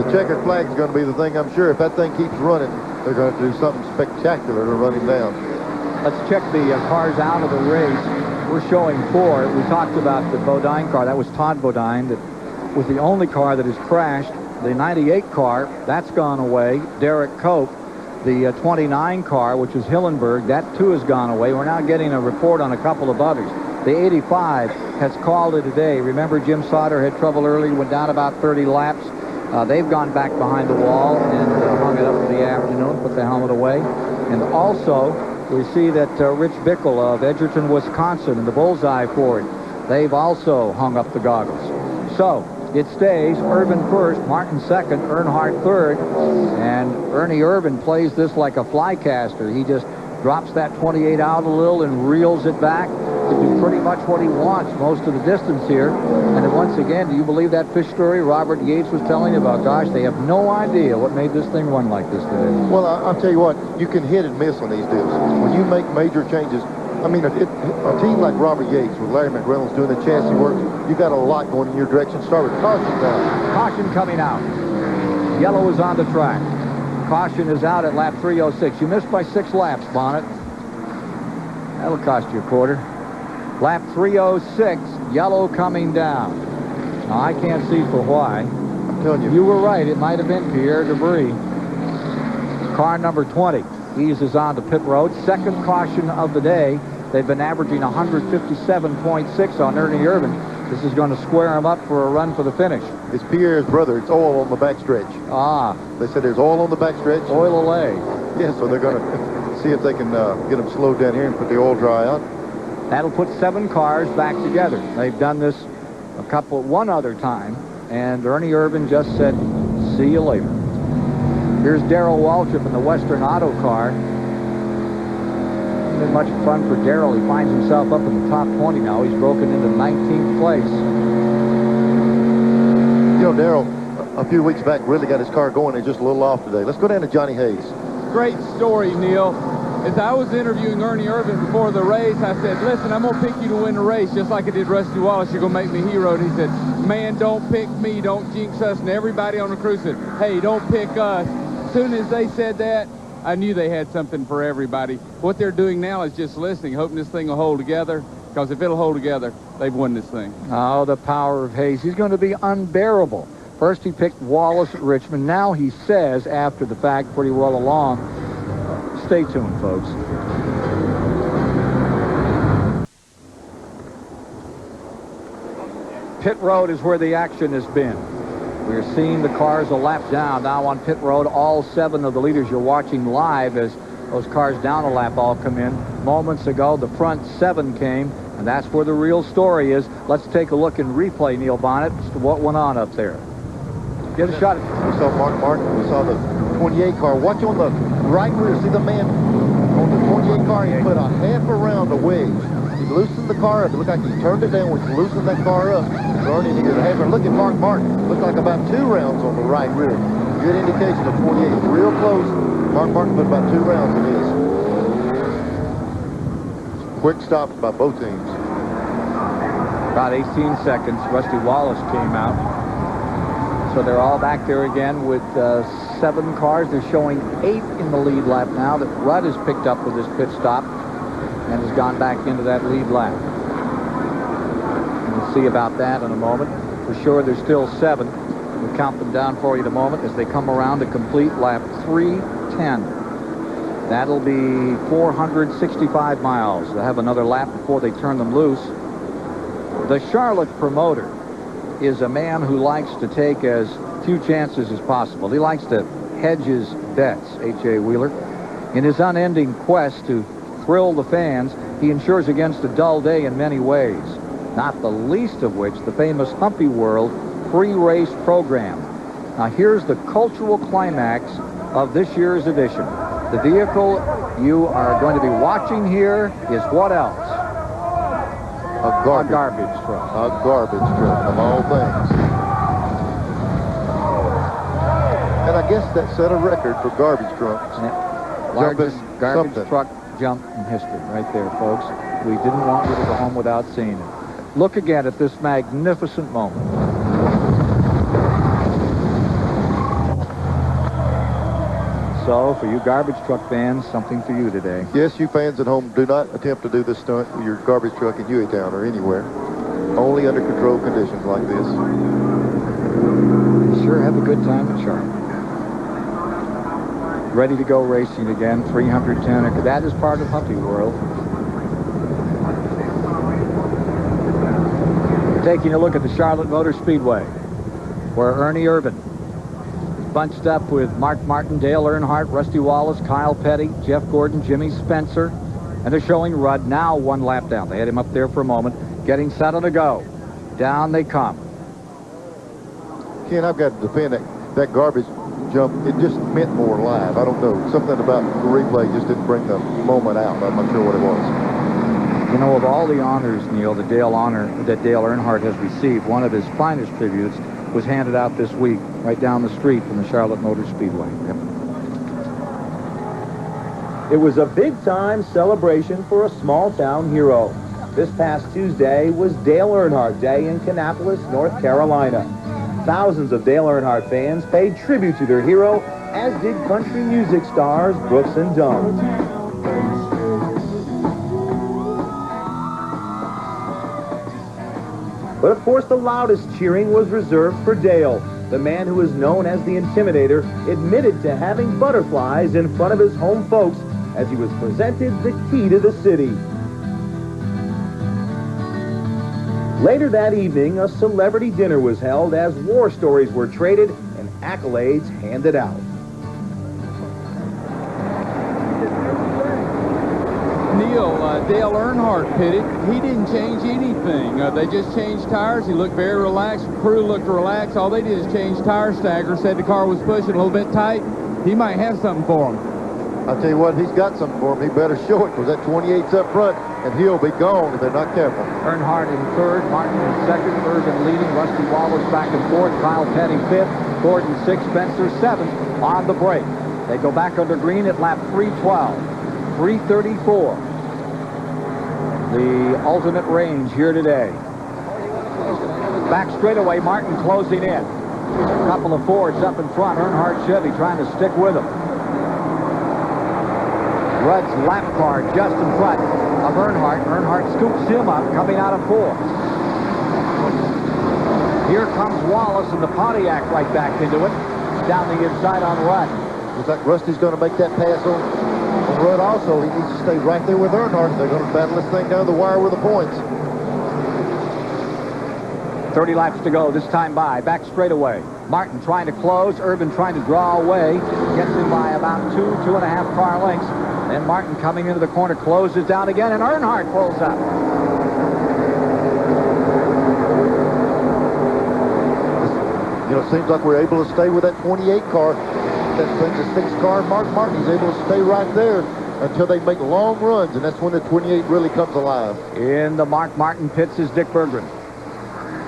the checkered flag is going to be the thing, I'm sure. If that thing keeps running, they're going to do something spectacular to run him down. Let's check the cars out of the race. We're showing 4. We talked about the Bodine car. That was Todd Bodine. That was the only car that has crashed the 98 car, that's gone away. Derek Cope, the 29 car, which is Hillenberg, that too has gone away. We're now getting a report on a couple of others. The 85 has called it a day. Remember, Jim Sauter had trouble early, went down about 30 laps. They've gone back behind the wall and hung it up for the afternoon, put the helmet away. And also, we see that Rich Bickle of Edgerton, Wisconsin, in the bullseye for it. They've also hung up the goggles. So, it stays Irvin first, Martin second, Earnhardt third, and Ernie Irvin plays this like a flycaster. He just drops that 28 out a little and reels it back to do pretty much what he wants most of the distance here. And then once again, do you believe that fish story Robert Yates was telling you about? Gosh, they have no idea what made this thing run like this today. Well, I'll tell you what, you can hit and miss on these deals. When you make major changes, I mean, a team like Robert Yates with Larry McReynolds doing the chassis work, you got a lot going in your direction. Start with caution now. Caution coming out. Yellow is on the track. Caution is out at lap 306. You missed by 6 laps, Bonnet. That'll cost you a quarter. Lap 306, yellow coming down. Now, I can't see for why. I'm telling you. You were right. It might have been Pierre Debris. Car number 20 eases onto pit road. Second caution of the day. They've been averaging 157.6 on Ernie Irvin. This is going to square him up for a run for the finish. It's Pierre's brother. It's oil on the backstretch. Ah. They said there's oil on the backstretch. Oil away. Yeah, so they're going to see if they can get them slowed down here and put the oil dry out. That'll put 7 cars back together. They've done this one other time, and Ernie Irvin just said, see you later. Here's Darrell Waltrip in the Western Auto car. Been much fun for Darrell. He finds himself up in the top 20 now. He's broken into 19th place. You know, Darrell, a few weeks back, really got his car going. He's just a little off today. Let's go down to Johnny Hayes. Great story, Neil. As I was interviewing Ernie Irvin before the race, I said, listen, I'm going to pick you to win the race, just like I did Rusty Wallace. You're going to make me hero. And he said, man, don't pick me. Don't jinx us. And everybody on the crew said, hey, don't pick us. As soon as they said that, I knew they had something for everybody. What they're doing now is just listening, hoping this thing will hold together, because if it'll hold together, they've won this thing. Oh, the power of Hayes. He's going to be unbearable. First he picked Wallace at Richmond. Now he says, after the fact, pretty well along, stay tuned, folks. Pit road is where the action has been. We're seeing the cars a lap down now on pit road. All 7 of the leaders you're watching live as those cars down a lap all come in. Moments ago, the front 7 came, and that's where the real story is. Let's take a look and replay, Neil Bonnet, as to what went on up there. Get a shot at it. We saw Mark Martin. We saw the 28 car. Watch on the right rear. See the man on the 28 car. He put a half around the wedge. He loosened the car up. It looked like he turned it down, which loosened that car up. Running here to have look at Mark Martin. Looked like about 2 rounds on the right rear. Good indication of 28. Real close. Mark Martin put about 2 rounds in his. Quick stops by both teams. About 18 seconds. Rusty Wallace came out. So they're all back there again with 7 cars. They're showing 8 in the lead lap now that Rudd has picked up with his pit stop and has gone back into that lead lap. We'll see about that in a moment. For sure, there's still 7. We'll count them down for you in a moment as they come around to complete lap 310. That'll be 465 miles. They'll have another lap before they turn them loose. The Charlotte promoter is a man who likes to take as few chances as possible. He likes to hedge his bets, H.A. Wheeler. In his unending quest to thrill the fans, he ensures against a dull day in many ways, not the least of which the famous Humpy World pre-race program. Now here's the cultural climax of this year's edition. The vehicle you are going to be watching here is what else? A garbage truck. A garbage truck, of all things. And I guess that set a record for garbage trucks. Largest garbage truck jump in history right there, folks. We didn't want you to go home without seeing it. Look again at this magnificent moment. So, for you garbage truck fans, something for you today. Yes, you fans at home, do not attempt to do this stunt with your garbage truck in Hueytown or anywhere. Only under controlled conditions like this. sure have a good time at Charlotte. Ready to go racing again, 310. That is part of Humpy World. Taking a look at the Charlotte Motor Speedway, where Ernie Irvan is bunched up with Mark Martin, Dale Earnhardt, Rusty Wallace, Kyle Petty, Jeff Gordon, Jimmy Spencer, and they're showing Rudd now one lap down. They had him up there for a moment, getting set on to go. Down they come. Ken, I've got to defend that garbage jump. It just meant more live. I don't know. Something about the replay just didn't bring the moment out. I'm not sure what it was. You know, of all the honors, Neil, that Dale Earnhardt has received, one of his finest tributes was handed out this week right down the street from the Charlotte Motor Speedway. Yep. It was a big-time celebration for a small-town hero. This past Tuesday was Dale Earnhardt Day in Kannapolis, North Carolina. Thousands of Dale Earnhardt fans paid tribute to their hero, as did country music stars Brooks and Dunn. But of course, the loudest cheering was reserved for Dale. The man who is known as the Intimidator admitted to having butterflies in front of his home folks as he was presented the key to the city. Later that evening, a celebrity dinner was held as war stories were traded and accolades handed out. Neil, Dale Earnhardt pitted. He didn't change anything. They just changed tires. He looked very relaxed. The crew looked relaxed. All they did is change tire stagger. Said the car was pushing a little bit tight. He might have something for him. I'll tell you what, he's got something for him. He better show it, because that 28's up front, and he'll be gone if they're not careful. Earnhardt in third, Martin in second, Irvan leading, Rusty Wallace back and forth, Kyle Petty fifth, Gordon sixth, Spencer seventh on the break. They go back under green at lap 312, 334. The ultimate range here today. Back straightaway, Martin closing in. A couple of Fords up in front. Earnhardt Chevy trying to stick with him. Rudd's lap car just in front of Earnhardt. Earnhardt scoops him up coming out of fourth. Here comes Wallace and the Pontiac right back into it. Down the inside on Rudd. Looks like Rusty's going to make that pass on Rudd also. He needs to stay right there with Earnhardt. They're going to battle this thing down the wire with the points. 30 laps to go this time by. Back straightaway. Martin trying to close. Irvan trying to draw away. Gets him by about 2.5 car lengths. Then Martin coming into the corner, closes down again, and Earnhardt pulls up. You know, it seems like we're able to stay with that 28 car. That brings a 6 car. Mark Martin is able to stay right there until they make long runs, and that's when the 28 really comes alive. In the Mark Martin pits is Dick Berggren.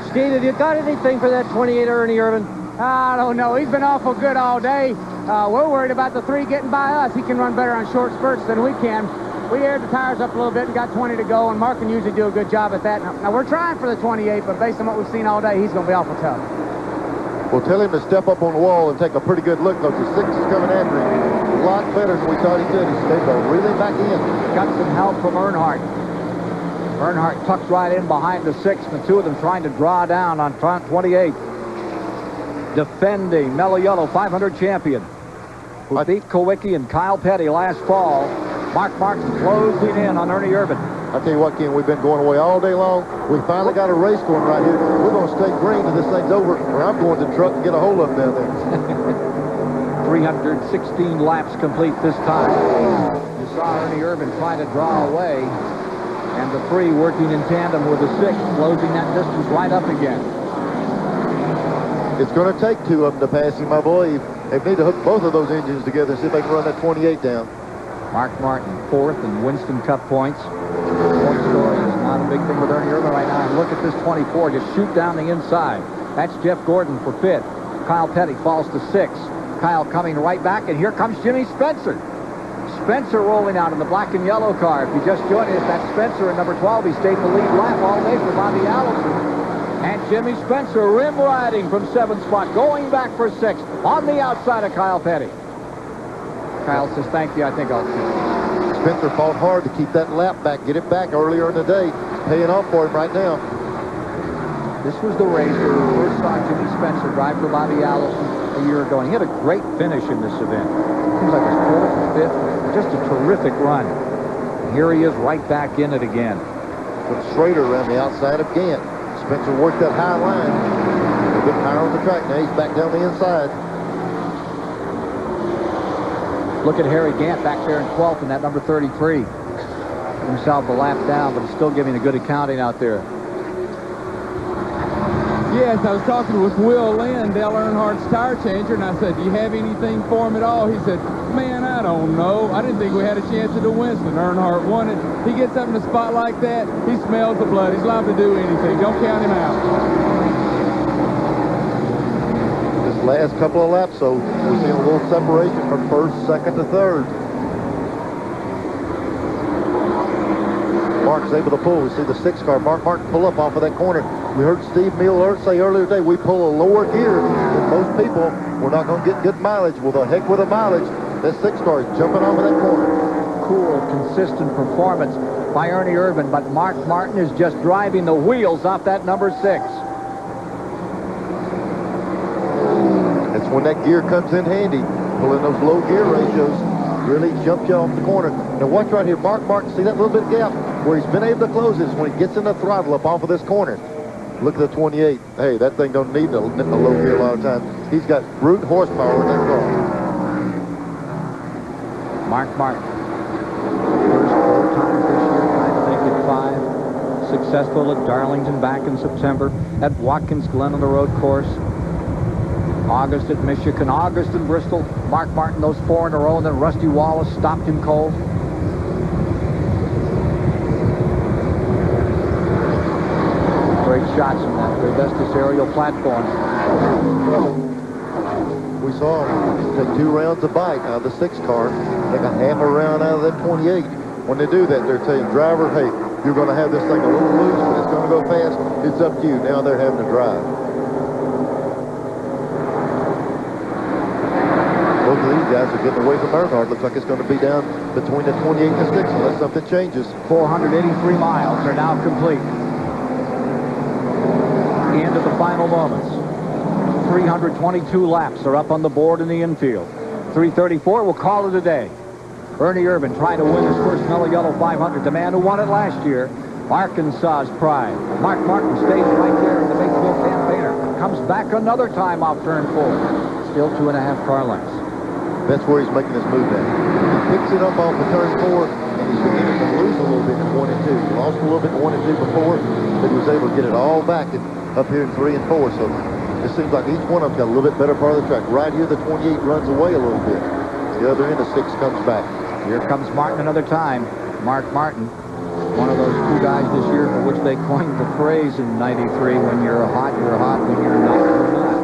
Steve, have you got anything for that 28 Ernie Irvan? I don't know. He's been awful good all day. We're worried about the 3 getting by us. He can run better on short spurts than we can. We aired the tires up a little bit and got 20 to go, and Mark can usually do a good job at that. Now we're trying for the 28, but based on what we've seen all day, he's going to be awful tough. Well, tell him to step up on the wall and take a pretty good look, because the 6 is coming after him. A lot better than we thought he could. He's able to really back in. Got some help from Earnhardt. Earnhardt tucks right in behind the 6, and the 2 of them trying to draw down on front 28. Defending Mello Yello 500 champion, who beat Kowicki and Kyle Petty last fall. Mark Martin closing in on Ernie Irvan. I tell you what, Ken, we've been going away all day long. We finally got a race going right here. We're going to stay green till this thing's over, or I'm going to the truck and get a hold of them down there. 316 laps complete this time. You saw Ernie Irvan trying to draw away, and the 3 working in tandem with the 6, closing that distance right up again. It's going to take 2 of them to pass him, I believe. They need to hook both of those engines together and see if they can run that 28 down. Mark Martin, 4th in Winston Cup points. Point scoring is not a big thing with Ernie Irvan right now. And look at this 24, just shoot down the inside. That's Jeff Gordon for 5th. Kyle Petty falls to 6th. Kyle coming right back, and here comes Jimmy Spencer. Spencer rolling out in the black and yellow car. If you just joined us, that's Spencer in number 12. He stayed in the lead lap all day for Bobby Allison. And Jimmy Spencer rim riding from 7th spot, going back for 6th on the outside of Kyle Petty. Kyle says, thank you, I think I'll see. Spencer fought hard to keep that lap back, get it back earlier in the day. Paying off for him right now. This was the race where we first saw Jimmy Spencer drive for Bobby Allison a year ago, and he had a great finish in this event. Seems like it was fourth or fifth. Just a terrific run. And here he is right back in it again. With Schrader around the outside of Gant. Spencer worked that high line. A little bit higher on the track. Now he's back down the inside. Look at Harry Gant back there in 12th in that number 33. Himself a lap down, but he's still giving a good accounting out there. Yes, I was talking with Will Lynn, Dale Earnhardt's tire changer, and I said, do you have anything for him at all? He said, man, I don't know. I didn't think we had a chance at the Winston. Earnhardt won it. He gets up in a spot like that, he smells the blood. He's liable to do anything. Don't count him out. This last couple of laps, so we're seeing a little separation from first, second to third. Mark's able to pull. We see the 6 car, Mark Martin, pull up off of that corner. We heard Steve Miller say earlier today, we pull a lower gear than most people. We're not going to get good mileage. Well, the heck with the mileage. That 6 car is jumping off of that corner. Cool, consistent performance by Ernie Irvan, but Mark Martin is just driving the wheels off that number 6. That's when that gear comes in handy. Pulling those low gear ratios really jumps you off the corner. Now watch right here. Mark Martin, see that little bit of gap? Where he's been able to close is when he gets in the throttle up off of this corner. Look at the 28. Hey, that thing don't need a low gear a lot of times. He's got brute horsepower in that car. Mark Martin. First 4 times this year, trying to make it 5. Successful at Darlington back in September. At Watkins Glen on the road course. August at Michigan. August in Bristol. Mark Martin, those 4 in a row, and then Rusty Wallace stopped him cold. Great shots from that Vestas aerial platform. We saw him take 2 rounds of bite out of the 6 car, take a half a round out of that 28. When they do that, they're telling driver, hey, you're going to have this thing a little loose, but it's going to go fast. It's up to you. Now they're having to drive. Both of these guys are getting away from Earnhardt. Looks like it's going to be down between the 28 and the 6 unless something changes. 483 miles are now complete. Into the final moments. 322 laps are up on the board in the infield. 334 will call it a day. Ernie Irvan trying to win his first Mello Yello 500. The man who won it last year. Arkansas's pride. Mark Martin stays right there in the Batesville campaigner. Comes back another time off turn 4. Still 2.5 car lengths. That's where he's making his move now. He picks it up off of turn 4, and he's beginning to lose a little bit in 1 and 2. He lost a little bit in 1 and 2 before, but he was able to get it all back up here in 3 and 4. So it seems like each one of them got a little bit better part of the track. Right here, the 28 runs away a little bit. The other end, the 6 comes back. Here comes Martin another time. Mark Martin, one of those 2 guys this year for which they coined the phrase in '93, when you're hot, you're hot. When you're not, you're not.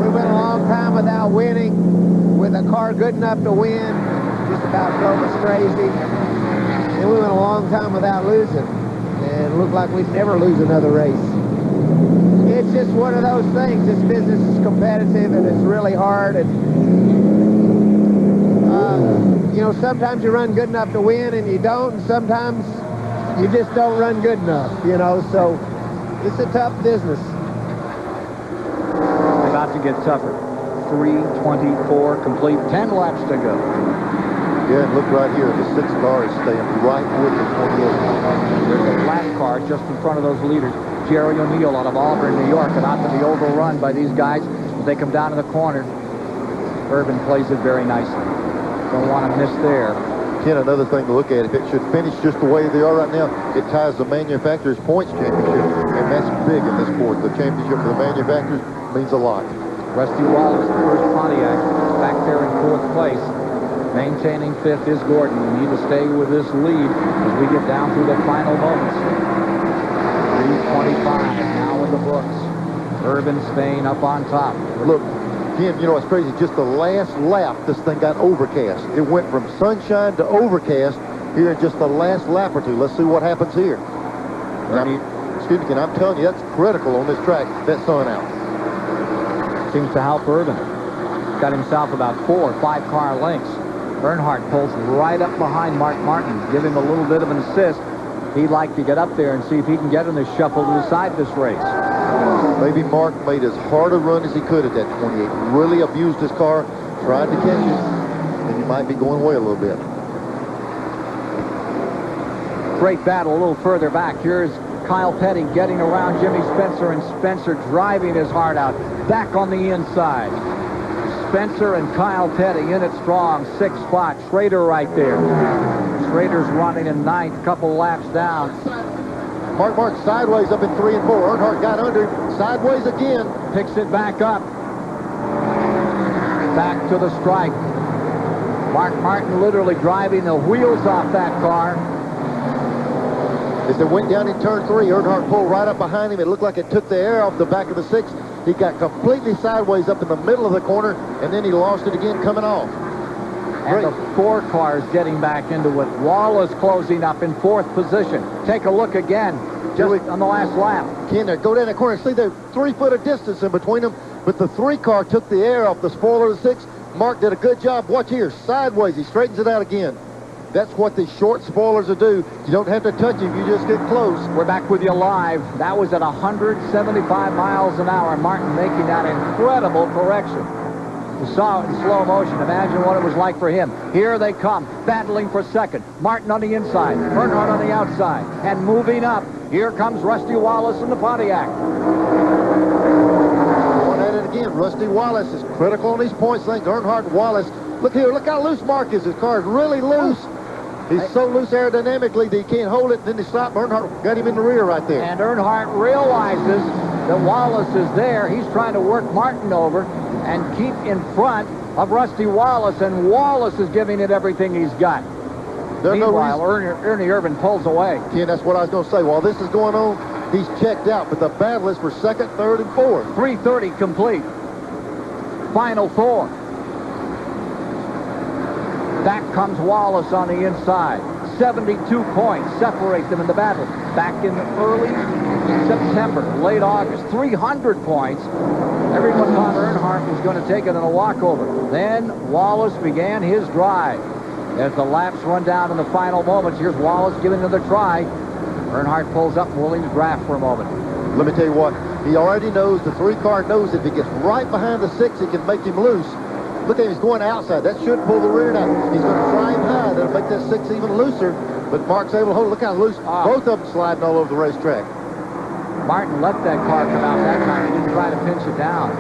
We went a long time without winning, with a car good enough to win. Just about drove us crazy. And we went a long time without losing. And it looked like we'd never lose another race. It's just one of those things. This business is competitive and it's really hard. And you know, sometimes you run good enough to win and you don't, and sometimes you just don't run good enough, you know, so it's a tough business. About to get tougher. 324 complete, 10 laps to go. Yeah, and look right here, the 6 car is staying right with the 28. There's a flat car just in front of those leaders. Jerry O'Neill out of Auburn, New York, about to be overrun by these guys as they come down in the corner. Irvan plays it very nicely. Don't want to miss there. Ken, another thing to look at, if it should finish just the way they are right now, it ties the manufacturer's points championship, and that's big in this sport. The championship for the manufacturers means a lot. Rusty Wallace, the first Pontiac, back there in 4th place. Maintaining 5th is Gordon. We need to stay with this lead as we get down through the final moments. 325 now in the books. Irvan Spain up on top. Look, Ken, you know, it's crazy. Just the last lap, this thing got overcast. It went from sunshine to overcast here in just the last lap or 2. Let's see what happens here. Excuse me, Ken, I'm telling you, that's critical on this track, that sun out. Seems to help Irvan. Got himself about 4 or 5 car lengths. Earnhardt pulls right up behind Mark Martin, give him a little bit of an assist. he'd like to get up there and see if he can get in the shuffle to decide this race. Maybe Mark made as hard a run as he could at that 28. Really abused his car, tried to catch it, and he might be going away a little bit. Great battle a little further back. Here's Kyle Petty getting around Jimmy Spencer, and Spencer driving his heart out. Back on the inside. Spencer and Kyle Petty in it strong. 6th spot. Schrader right there. Schrader's running in 9th, couple laps down. Mark sideways up in 3 and 4. Earnhardt got under him. Sideways again. Picks it back up. Back to the stripe. Mark Martin literally driving the wheels off that car. As they went down in turn 3, Earnhardt pulled right up behind him. It looked like it took the air off the back of the 6th. He got completely sideways up in the middle of the corner, and then he lost it again coming off. And the 4 cars getting back into it. Wallace closing up in 4th position. Take a look again, just on the last lap. Ken, go down the corner. See, there's 3 foot of distance in between them, but the 3 car took the air off the spoiler of the 6. Mark did a good job. Watch here, sideways. He straightens it out again. That's what the short spoilers will do. You don't have to touch him. You just get close. We're back with you live. That was at 175 miles an hour. Martin making that incredible correction. You saw it in slow motion. Imagine what it was like for him. Here they come, battling for second. Martin on the inside, Earnhardt on the outside, and moving up. Here comes Rusty Wallace in the Pontiac. Going at it again. Rusty Wallace is critical on these points things. Earnhardt, Wallace. Look here. Look how loose Mark is. His car is really loose. He's so loose aerodynamically that he can't hold it. Then he stopped. Earnhardt got him in the rear right there. And Earnhardt realizes that Wallace is there. He's trying to work Martin over and keep in front of Rusty Wallace, and Wallace is giving it everything he's got. Meanwhile, Ernie Irvin pulls away. Ken, that's what I was going to say. While this is going on, he's checked out, but the battle is for 2nd, 3rd, and 4th. 3:30 complete. Final 4. Back comes Wallace on the inside. 72 points separate them in the battle. Back in early September, late August, 300 points. Everyone thought Earnhardt was going to take it in a walkover. Then Wallace began his drive. As the laps run down in the final moments, here's Wallace giving another try. Earnhardt pulls up Williams' draft for a moment. Let me tell you what, he already knows, the 3 car knows if he gets right behind the 6, it can make him loose. Look at him, he's going outside. That should pull the rear down. He's going to try him high. That'll make that 6 even looser. But Mark's able to hold it. Look how loose. Both of them sliding all over the racetrack. Martin let that car come out that time. He didn't try to pinch it down.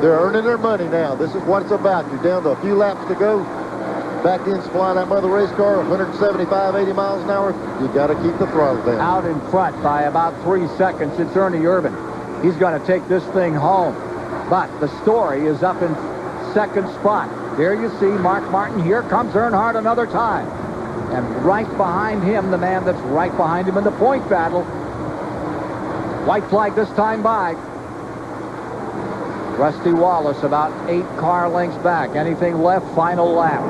They're earning their money now. This is what it's about. You're down to a few laps to go. Back in, supplying that mother race car, 175, 80 miles an hour. You got to keep the throttle down. Out in front by about 3 seconds, it's Ernie Irvin. He's going to take this thing home. But the story is up in 2nd spot. There you see Mark Martin. Here comes Earnhardt another time. And right behind him, the man that's right behind him in the point battle. White flag this time by. Rusty Wallace about 8 car lengths back. Anything left? Final lap.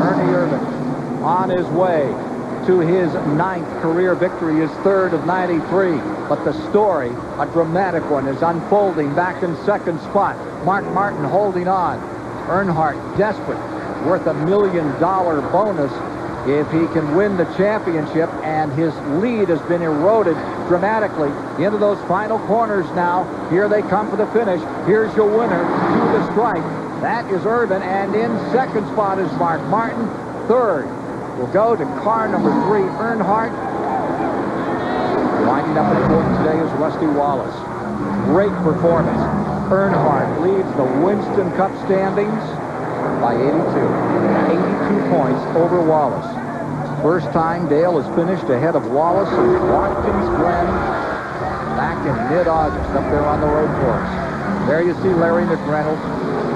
Ernie Irvin on his way to his 9th career victory, his 3rd of 93. But the story, a dramatic one, is unfolding back in 2nd spot. Mark Martin holding on. Earnhardt desperate, worth $1 million bonus if he can win the championship, and his lead has been eroded dramatically into those final corners now. Here they come for the finish. Here's your winner to the stripe. That is Irvin, and in 2nd spot is Mark Martin. 3rd will go to car number 3, Earnhardt. Winding up in 4th today is Rusty Wallace. Great performance. Earnhardt leads the Winston Cup standings by 82 points over Wallace. First time Dale has finished ahead of Wallace and Watkins Glen back in mid-August up there on the road course. There you see Larry McReynolds,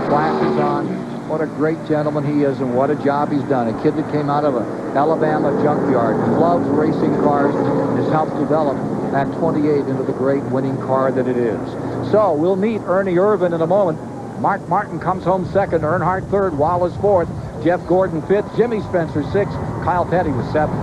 glasses on. What a great gentleman he is, and what a job he's done. A kid that came out of an Alabama junkyard, loves racing cars, and has helped develop that 28 into the great winning car that it is. So we'll meet Ernie Irvin in a moment. Mark Martin comes home 2nd, Earnhardt 3rd, Wallace 4th, Jeff Gordon 5th, Jimmy Spencer 6th, Kyle Petty was 7th.